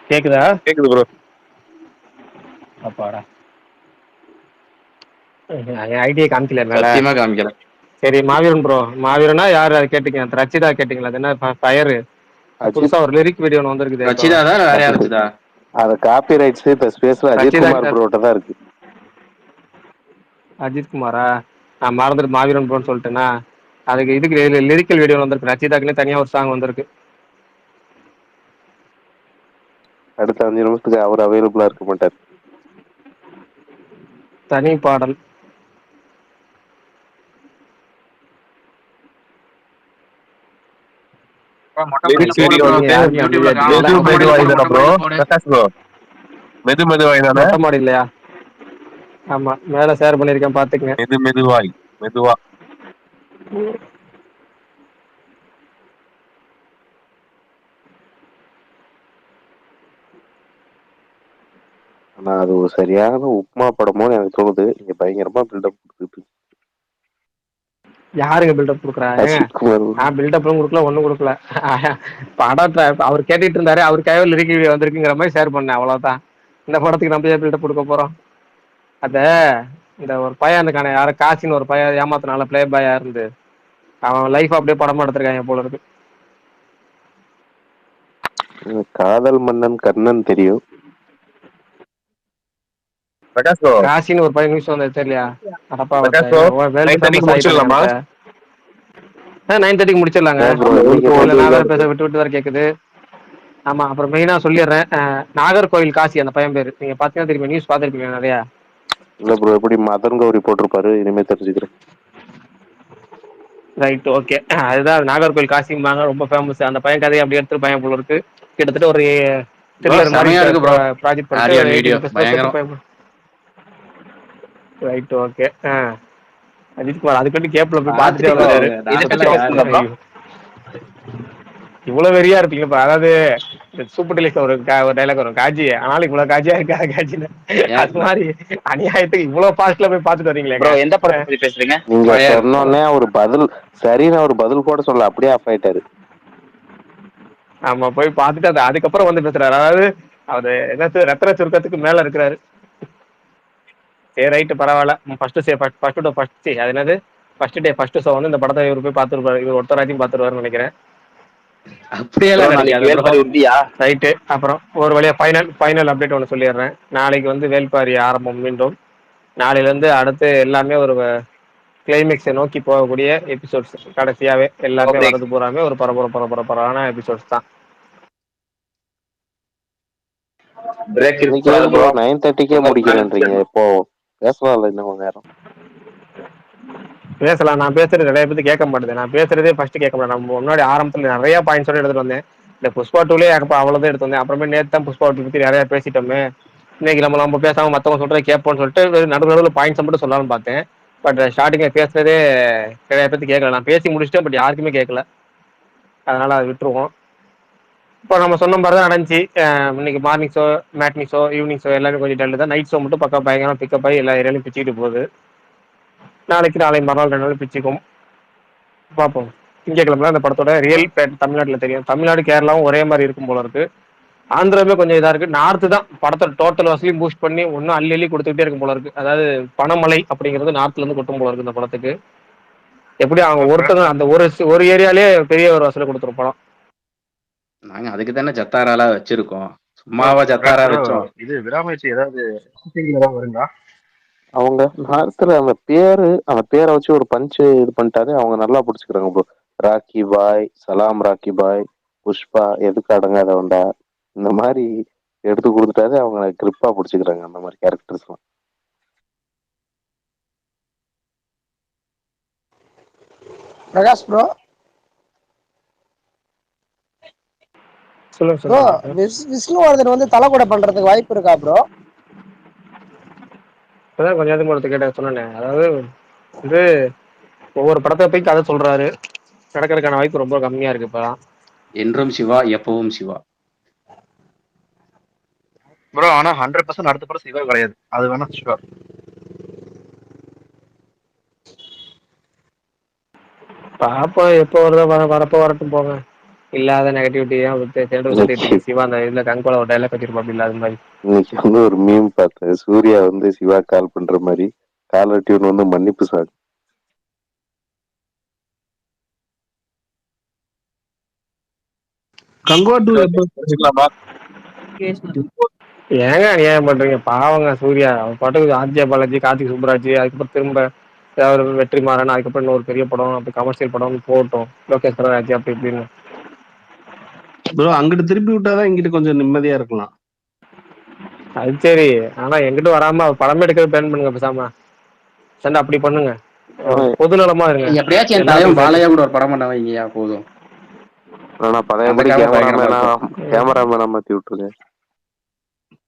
கேக்குதா? கேக்குது ப்ரோ. அப்பாடா, என் ஐடியை காமிக்கல என்னால. சத்தியமா காமிக்கல. சரி மாவீரன் ப்ரோ, மாவீரனா யாரு அது கேட்டீங்க? அந்த ரச்சிதா கேட்டீங்களா? அது என்ன ஃபயர் புதுசா ஒரு லிரிக் வீடியோ வந்திருக்குது. ரச்சிதா தான் வேற யாருச்சுதா? அது காப்பி ரைட்ஸ் இப்ப ஸ்பேஸ்ல அஜித் குமார் ப்ரோட்ட தான் இருக்கு. அஜித் குமாரா? நான் மறந்துட்டு மாவீரன் ப்ரோன்னு சொல்லிட்டேன்னா. அதுக்கு இதுக்கு லிரிக்கல் வீடியோ வந்திருக்கு, ரச்சிதாக்குன்னு தனியா ஒரு சாங் வந்திருக்கு. அடுத்த 5 நிமிஷத்துக்கு அவர் அவைலபிளா இருக்க மாட்டார். தனி பாடல். மொட்டை இல்லையா? ஆமா, மேல ஷேர் பண்ணிருக்கேன் பாத்துக்கங்க. மெதுவாய் மெதுவா. ஆனா அது ஒரு சரியான உப்மா படமோன்னு எனக்கு தோணுது. இங்க பயங்கரமா பில்டப் கொடுத்துட்டு யாருங்க பில்டப் கொடுக்குறாங்க? நான் பில்டப்லாம் கொடுக்கல, ஒன்றும் கொடுக்கல. படத்தை அவர் கேட்டுட்டு இருந்தாரு, அவருக்காக லிரிக் வீடியோ வந்திருக்குங்கிற மாதிரி ஷேர் பண்ணேன், அவ்வளவுதான். இந்த படத்துக்கு நம்ம ஏன் பில்டப் கொடுக்க போறோம்? அத இந்த ஒரு பையன் இருக்கானே, யார காசின்னு ஒரு பையன் ஏமாத்தினால பிளே பாயா இருந்து, அவன் லைஃப் அப்படியே படமா எடுத்திருக்காங்க போல இருக்கு. காதல் மன்னன் கர்ணன் தெரியும். காசின்னு ஒரு பையன் நியூஸ் வந்தது தெரியலையா? அடப்பா, 9:30 முடிச்சிடலாங்க. நான் வேற பேச விட்டு விட்டு வேற கேக்குது. ஆமா, அப்புறம் மெயினா சொல்லிடுறேன், நாகர்கோவில் காசி அந்த பையன் பேரு. நீங்க பாத்தீங்கன்னா தெரியுமா, நியூஸ் பாத்திருப்பீங்க நிறைய. இல்ல ப்ரோ, எப்படி மதன் கௌரி போட்டிருப்பாரு, இனிமே தெரிஞ்சுக்கிறேன். Right, okay. அதுதான் நாகர்கோவில் காசிம்பாங்க, ரொம்ப ஃபேமஸ். அந்த பையன் கதையை அப்படி எடுத்து பையன் போல இருக்கு. கிட்டத்தட்ட ஒரு த்ரில்லர் மாதிரி ப்ராஜெக்ட் பண்ணிட்டு. Right, okay. அஜித் குமார் அதுக்கு கேப்ல போய் பார்த்துட்டே வர்றாரு. இவ்வளவு வெறியா இருப்பீங்கப்பா. அதாவது சூப்பர் டெலிக்ஸ்ல ஒரு டைலாக் வரும், காஜி ஆனாலும் இவ்வளவு காஜியா இருக்காத காஜின்னு. அது மாதிரி அநியாயத்துக்கு இவ்வளவு பாஸ்ட்ல போய் பாத்துட்டு வரீங்களேங்க. ப்ரோ எந்த படத்தை பத்தி பேசுறீங்க? நீங்க சொன்னோடனே ஒரு பதில் சரின்னு ஒரு பதில் கூட சொல்ல, அப்படியே ஆஃப் ஆயிட்டாரு. ஆமா, போய் பார்த்துட்டு அது அதுக்கப்புறம் வந்து பேசுறாரு. அதாவது அவரு என்ன ரத்தன சுருக்கத்துக்கு மேல இருக்கிறாரு. சரி ரைட்டு, பரவாயில்ல. ஃபர்ஸ்ட் அது என்னது ஃபர்ஸ்ட் ஷோ வந்து இந்த படத்தை இவர் போய் பார்த்துருப்பாரு. இவர் ஒருத்தராத்தையும் பார்த்துருவாருன்னு நினைக்கிறேன். அப்படியெல்லாம் நாளைக்கு நினைக்காத வேல்பாரி உறுதியா? ரைட்டு. அப்புறம் ஒரு வழியா ஃபைனல் அப்டேட் ஒன்று சொல்லிடுறேன். நாளைக்கு வந்து வேல்பாரி ஆரம்பம் மீண்டும். நாளையில இருந்து அடுத்து எல்லாமே ஒரு கிளைமேக்ஸை நோக்கி போகக்கூடிய எபிசோட்ஸ். கடைசியாவே எல்லாமே வரது பூராமே ஒரு பரபரப்பான எபிசோட்ஸ் தான். பிரேக் இன்னைக்கு 9:30க்கே முடிக்கிறேன்றீங்க. இப்போ பேசலாம்ல இன்னும் கொஞ்ச நேரம்? பேசலாம். நான் பேசுறது நிறைய பேருக்கு கேட்க மாட்டேது. நான் பேசுறதே ஃபர்ஸ்ட் கேட்க மாட்டேன். நம்ம முன்னாடி ஆரம்பத்துல நிறைய பாயிண்ட்ஸோட எடுத்துட்டு வந்தேன். இந்த புஷ்பா 2லயே அவ்வளவுதான் எடுத்து வந்தேன். அப்புறமே நேற்று தான் புஷ்பா 2 பத்தி நிறைய பேசிட்டோமே, இன்னைக்கு நம்ம பேசாம மத்தவங்க சொல்றதை கேட்போம்னு சொல்லிட்டு நடுவில் பாயிண்ட்ஸ் மட்டும் சொல்லலாம்னு பார்த்தேன். பட் ஸ்டார்டிங்ல பேசுறதே நிறைய பேருக்கு கேட்கல. நான் பேசி முடிச்சிட்டேன், பட் யாருக்குமே கேட்கல. அதனால அதை விட்டுருவோம். இப்போ நம்ம சொன்ன மாதிரி தான் நடந்துச்சு. இன்னைக்கு morning show, matinee show, evening show எல்லாமே கொஞ்சம் டல்லு தான். நைட் ஷோ மட்டும் பக்கம் பயங்கரமா பிக்கப் ஆகி எல்லா ஏரியாலையும் பிச்சுக்கிட்டு போகுது. நாளை மறுநாள் 2 நாள் பிச்சுக்கும். பார்ப்போம். திங்கக்கிழமை அந்த படத்தோட ரியல் தமிழ்நாட்டில் தெரியும். தமிழ்நாடு கேரளாவும் ஒரே மாதிரி இருக்கும் போல இருக்கு. ஆந்திராவே கொஞ்சம் இதா இருக்கு. நார்த்து தான் படத்தோட டோட்டல் வசூலையும் பூஸ்ட் பண்ணி ஒன்னும் அள்ளி கொடுத்துக்கிட்டே இருக்கும் போல இருக்கு. அதாவது பணமழை அப்படிங்கிறது நார்த்ல இருந்து கொட்டும் போல இருக்கு இந்த படத்துக்கு. எப்படி அவங்க ஒருத்தங்க அந்த ஒரு ஏரியாலே பெரிய ஒரு வசூலை கொடுத்துரும் படம். நாங்க அதுக்கு தானே ஜத்தாராலா வச்சிருக்கோம். சும்மாவா ஜத்தாரா வச்சோம்? இது விடாமுயற்சி ஏதாவது வருங்களா? அவங்க நார்த்ல அந்த பேரை வச்சு ஒரு பஞ்ச் இது பண்ணிட்டாரு. அவங்க நல்லா பிடிச்சிக்கிறாங்க ப்ரோ. ராக்கி பாய், சலாம் ராக்கி பாய், புஷ்பா, எதுக்கு அடங்காத வந்தா, இந்த மாதிரி எடுத்து கொடுத்துட்டாரு. அவங்க கிரிப்பா பிடிச்சிக்கிறாங்க அந்த மாதிரி கேரக்டர்ஸ் எல்லாம். பிரகாஷ் ப்ரோ, ப்ரோ விஷ்ணுவர்தன் வந்து தலை கூட பண்றதுக்கு வாய்ப்பு இருக்கா ப்ரோ? இப்பதான் கொஞ்ச நேரத்துக்கு ஒருத்தர் கேட்ட சொன்னேன். அதாவது இது ஒவ்வொரு படத்தை போய் கதை சொல்றாரு, நடக்கிறதுக்கான வாய்ப்பு ரொம்ப கம்மியா இருக்கு இப்பதான். என்றும் சிவா, எப்பவும் சிவா ப்ரோ. ஆனா 100% அடுத்த படம் சிவா கிடையாது, அது வேணா ஷுவர். பாப்போம், எப்போ வருதோ வரப்போ வரட்டும் போங்க. இல்லாத நெகட்டிவிட்டி சிவா அந்த இதுல கண்கோல ஒரு டைலாக் வச்சிருப்பாப்ல இல்லாத மாதிரி. இன்னைக்கு வந்து ஒரு மீம் பார்த்தேன். சூர்யா வந்து சிவா கால் பண்ற மாதிரி காலர் டியூன் வந்து மன்னிப்பு சாங். கங்குவா 2 ஏங்க அநியாயம் பண்றீங்க? பாவங்க சூர்யா. அவர் பாட்டுக்கு ஆர்ஜே பாலாஜி, கார்த்திக் சுப்ராஜ், அதுக்கப்புறம் திரும்ப ஏதாவது வெற்றிமாறன், அதுக்கப்புறம் இன்னொரு பெரிய படம், அப்படி கமர்ஷியல் படம் போகட்டும். லோகேஷ் ராஜ் அப்படி இப்படின்னு. ப்ரோ அங்கிட்டு திருப்பி விட்டாதான் இங்கிட்டு கொஞ்சம் நிம்மதியா இருக்கலாம். அது சரி, ஆனா எங்கிட்ட வராம அவர் படமே எடுக்கிறது பிளான் பண்ணுங்க பேசாம. சண்டை அப்படி பண்ணுங்க, பொது நலமா இருங்க. எப்படியாச்சும் என் தலைவன் பாலையா கூட ஒரு படம் பண்ண வைங்கயா போதும். ஆனா பழையபடி கேமராமேனா மாத்தி விட்டுருங்க.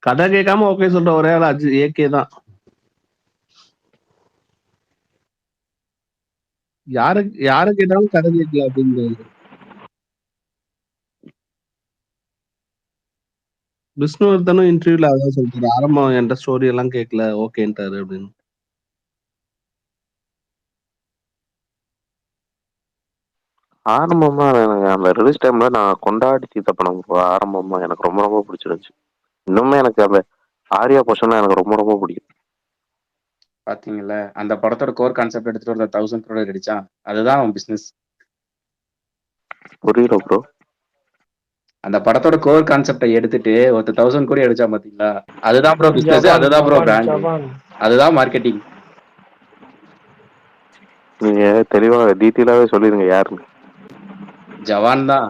கதை கேட்காம ஓகே சொல்ற ஒரே ஆள் ஏகே தான். யாரு கேட்டாலும் கதை கேட்கல அப்படிங்கிறது. விஷ்ணுவர்தனும் இன்டர்வியூல அதான் சொல்றாரு, ஆரம்பம் என்ற ஸ்டோரி எல்லாம் கேட்கல, ஓகேன்ட்டாரு அப்படின்னு. ஆரம்பமா எனக்கு அந்த ரிலீஸ் டைம்ல நான் கொண்டாடி தீர்த்த படம் ஆரம்பமா எனக்கு ரொம்ப ரொம்ப பிடிச்சிருந்துச்சு. இன்னுமே எனக்கு அந்த ஆரியா போர்ஷன் எனக்கு ரொம்ப ரொம்ப பிடிக்கும். பாத்தீங்கல்ல, அந்த படத்தோட கோர் கான்செப்ட் எடுத்துட்டு ஒரு 1000 crore அடிச்சான். அதுதான் அவன் பிசினஸ். புரியல ப்ரோ. அந்த படத்தோட கோர் கான்செப்டை எடுத்துட்டு ஒரு 1000 crore அடிச்சான் பாத்தீங்களா? அதுதான் ப்ரோ பிசினஸ், அதுதான் ப்ரோ பிராண்ட், அதுதான் மார்க்கெட்டிங். நீங்க தெளிவா டீட்டெயிலாவே சொல்லிருங்க யாருன்னு. ஜவான் தான்.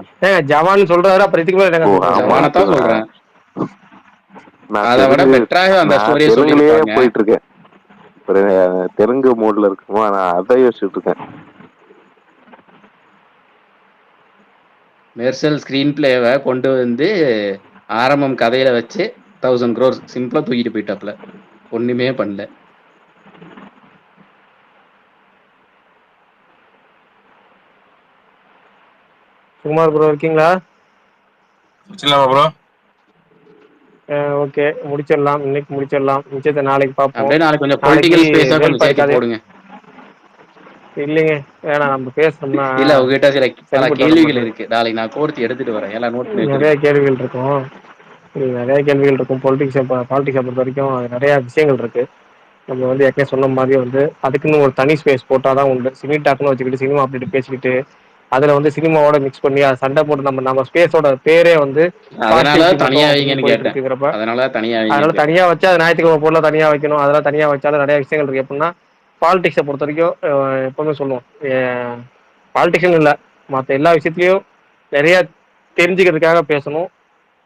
ஜவான் சொல்றாரு, அப்புறம் இதுக்கு ஜவானை தான் சொல்றேன். அதை விட பெட்டராக அந்த ஸ்டோரியை சொல்லிருப்பாங்க. போயிட்டு இருக்கேன், தெலுங்கு மூட்ல இருக்குமா, நான் அதை யோசிச்சுட்டு இருக்கேன். மெர்சல் ஸ்கிரீன் பிளேவை கொண்டு வந்து ஆரம்பம் கதையில வச்சு 1000 crore சிம்பிளா தூக்கிட்டு போயிட்டாப்ல, ஒண்ணுமே பண்ணல. சுகுமார் ப்ரோ இருக்கீங்களா? முடிச்சிடலாமா ப்ரோ? ஓகே, முடிச்சிடலாம். இன்னைக்கு முடிச்சிடலாம். மிச்சத்தை நாளைக்கு பார்ப்போம். அப்படியே நாளைக்கு கொஞ்சம் நாளைக்கு பொலிட்டிக்கல் ஸ்பேஸா கொஞ்சம் வேல்பா சேர்த்து இருக்காது. போடுங்க. இல்லைங்க, வேணாம். நம்ம பேசணும்னா இல்ல உங்ககிட்ட சில பல சரிப்பட்டு வர கேள்விகள் மாட்டேங்குது. இருக்கு. நாளைக்கு நான் கோர்த்து எடுத்துட்டு வரேன். எல்லாம் நோட் பண்ணி நிறைய வச்சிருக்கேன். கேள்விகள் இருக்கும். நிறைய கேள்விகள் இருக்கும். பாலிடிக்ஸை பொறுத்த வரைக்கும் அது நிறைய விஷயங்கள் இருக்கு. நம்ம வந்து ஏற்கனவே சொன்ன மாதிரி வந்து அதுக்குன்னு ஒரு தனி ஸ்பேஸ் போட்டாதான் உண்டு. சினி டாக்னு வச்சுக்கிட்டு சினிமா அப்படி பேசிக்கிட்டு அதுல வந்து சினிமாவோட மிக்ஸ் பண்ணி அதை சண்டை போட்டு நம்ம ஸ்பேஸோட பேரே வந்து அதனால பாசிட்டிவிட்டி தனியா மட்டும் அப்படின்னு வைங்கன்னு போயிட்டு கேட்டேன். இருக்குங்கிறப்ப அதனால தனியா அதனால வைங்கன்னு கேட்டேன். தனியா வச்சா அது ஞாயிற்றுக்கிழமை பொருளை தனியா வைக்கணும். அதெல்லாம் தனியா வச்சாலும் நிறைய விஷயங்கள் இருக்கு. எப்படின்னா பாலிடிக்ஸை பொறுத்த வரைக்கும் எப்பவுமே சொல்லுவோம், பாலிடிக்ஸ்னு இல்லை, மற்ற எல்லா விஷயத்துலயும் நிறைய தெரிஞ்சுக்கிறதுக்காக பேசணும்,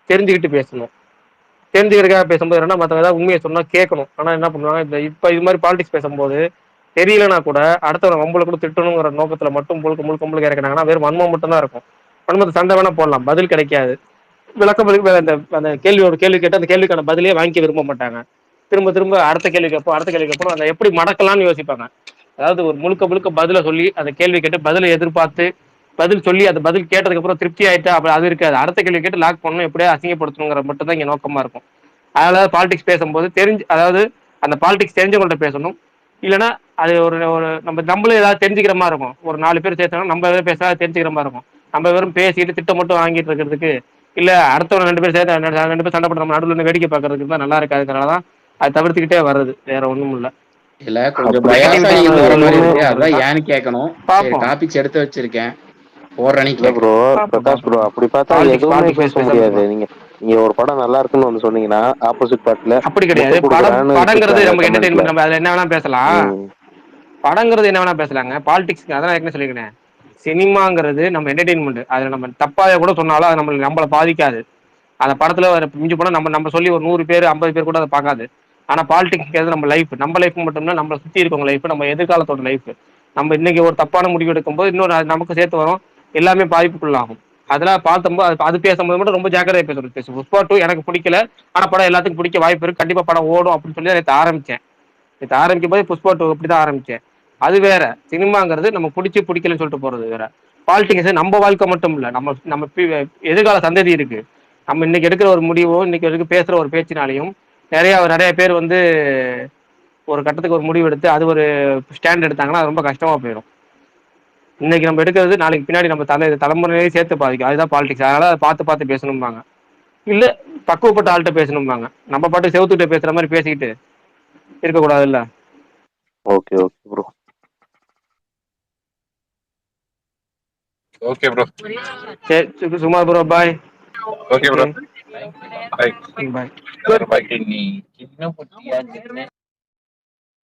தெரிஞ்சுக்கிட்டு பேசணும். தெரிஞ்சுக்கிறதுக்காக பேசும்போது என்னன்னா மற்ற ஏதாவது உண்மையை சொன்னா கேட்கணும். ஆனா என்ன பண்ணுவாங்க, இப்ப இது மாதிரி பாலிடிக்ஸ் பேசும்போது தெரியலனா கூட அடுத்தவங்க வம்பளை கூட திட்டணுங்கிற நோக்கத்துல மட்டும் முழுக்க இறக்குனாங்கன்னா வெறும் வன்மம் மட்டும் தான் இருக்கும். வன்மத்தை சண்டை வேணா போடலாம், பதில் கிடைக்காது. விளக்கம் அந்த கேள்வி கேட்டு அந்த கேள்விக்கான பதிலே வாங்கிக்க விரும்ப மாட்டாங்க. திரும்ப திரும்ப அடுத்த கேள்வி கேட்போம் அதை எப்படி மடக்கலாம்னு யோசிப்பாங்க. அதாவது ஒரு முழுக்க பதில சொல்லி அந்த கேள்வி கேட்டு பதிலை எதிர்பார்த்து பதில் சொல்லி அந்த பதில் கேட்டதுக்கு அப்புறம் திருப்தி ஆயிட்டா அப்ப அது இருக்காது. அடுத்த கேள்வி கேட்டு லாக் பண்ணணும், எப்படியா அசிங்கப்படுத்தணுங்கிற மட்டும் தான் இங்க நோக்கமா இருக்கும். அதனால பாலிடிக்ஸ் பேசும்போது அதாவது அந்த பாலிடிக்ஸ் தெரிஞ்சவங்கள்ட்ட பேசணும். இல்லைன்னா அது ஒரு நம்மளும் ஏதாவது தெரிஞ்சுக்கிற மாதிரி இருக்கும். ஒரு 4 பேர் சேர்த்தோம்னா நம்ம எதாவது பேச தெரிஞ்சுக்கிற மாதிரி இருக்கும். நம்ம வெறும் பேசிட்டு திட்டம் மட்டும் வாங்கிட்டு இருக்கிறதுக்கு இல்ல அடுத்தவங்க 2 பேர் சேர்த்து 2 பேர் சண்டை போட்டு நம்ம நடுவில் வேடிக்கை பார்க்கறதுக்கு தான் நல்லா இருக்காதுங்கிறதான் அது தவிர்த்துக்கிட்டே வருது. வேற ஒண்ணும் இல்ல. இல்ல கொஞ்சம் அப்படி பயாசா பார்த்தா நீங்க போற மாதிரி எதுவுமே இருக்கு. அதான் ஏன்னு கேட்கணும். சரி, பார்ப்போம் டாபிக்ஸ் எடுத்து வச்சிருக்கேன், போடுறேன்னு இல்ல ப்ரோ, கேட்கறேன். பிரகாஷ் ப்ரோ, அப்படி பார்த்தா எதுவுமே பேச முடியாது. நீங்க நீங்க ஒரு படம் நல்லா இருக்குன்னு வந்து சொன்னீங்கன்னா ஆப்போசிட் பார்ட்ல அப்படி கிடையாது. முட்டு கொடுக்குறான்னு படங்கிறது திட்டுறாங்க நம்ம கமெண்ட்ல. என்டர்டைன்மெண்ட், அதுல என்ன வேணா பேசலாம். படங்கிறது என்ன வேணா பேசலாங்க. பாலிடிக்ஸ் அதான் ஏற்கனவே சொல்லிக்கிறேன். சினிமாங்கிறது நம்ம என்டர்டைன்மெண்ட். அதுல நம்ம தப்பாக கூட சொன்னாலும் அது நம்மளை பாதிக்காது. அந்த படத்துல மிஞ்சி போனா நம்ம சொல்லி ஒரு 100 பேர் 50 பேர் கூட அதை பார்க்காது. ஆனா பாலிடிக்ஸ் நம்ம லைஃப் மட்டும்னா நம்மளை சுத்தி இருக்கவங்க லைஃப், நம்ம எதிர்காலத்தோட லைஃப். நம்ம இன்னைக்கு ஒரு தப்பான முடிவு எடுக்கும்போது இன்னொரு நமக்கு சேர்த்து வரும், எல்லாமே பாதிப்புக்குள்ளாகும். அதெல்லாம் பார்த்தோம்போது அது பேசும்போது மட்டும் ரொம்ப ஜாக்கிரதையா பேசணும். புஷ்பா 2 எனக்கு பிடிக்கல, ஆனா படம் எல்லாத்துக்கும் பிடிக்க வாய்ப்பு இருக்கு, கண்டிப்பா படம் ஓடும் அப்படின்னு சொல்லி நேற்று ஆரம்பிக்கும் போது புஷ்பா 2 அப்படிதான் ஆரம்பிச்சேன். அது வேற. சினிமாங்கிறது நம்ம பிடிக்கலன்னு சொல்லிட்டு போறது வேற. பாலிடிக்ஸ் நம்ம வாழ்க்கை மட்டும் இல்ல, நம்ம எதிர்கால சந்ததி இருக்கு. நம்ம இன்னைக்கு எடுக்கிற ஒரு முடிவோ இன்னைக்கு பேசுற ஒரு பேச்சினாலையும் நிறைய பேர் வந்து ஒரு கட்டத்துக்கு ஒரு முடிவு எடுத்து அது ஒரு ஸ்டாண்ட் எடுத்தாங்கன்னா அது ரொம்ப கஷ்டமா போயிடும். இன்னைக்கு நம்ம எடுக்கிறது நாளைக்கு பின்னாடி நம்ம தலைமுறையே சேர்த்து பாதிக்கும். அதுதான் பாலிடிக்ஸ். அதனால அதை பார்த்து பேசணும்பாங்க. இல்ல பக்குவப்பட்ட ஆள்கிட்ட பேசணும்பாங்க. நம்ம பாட்டு செவுத்துக்கிட்ட பேசுற மாதிரி பேசிக்கிட்டு இருக்கக்கூடாது இல்ல. Okay bro. Okay bro. சரி சும்மா bro, bye. Okay bro. Bye. நீ சின்ன குட்டியா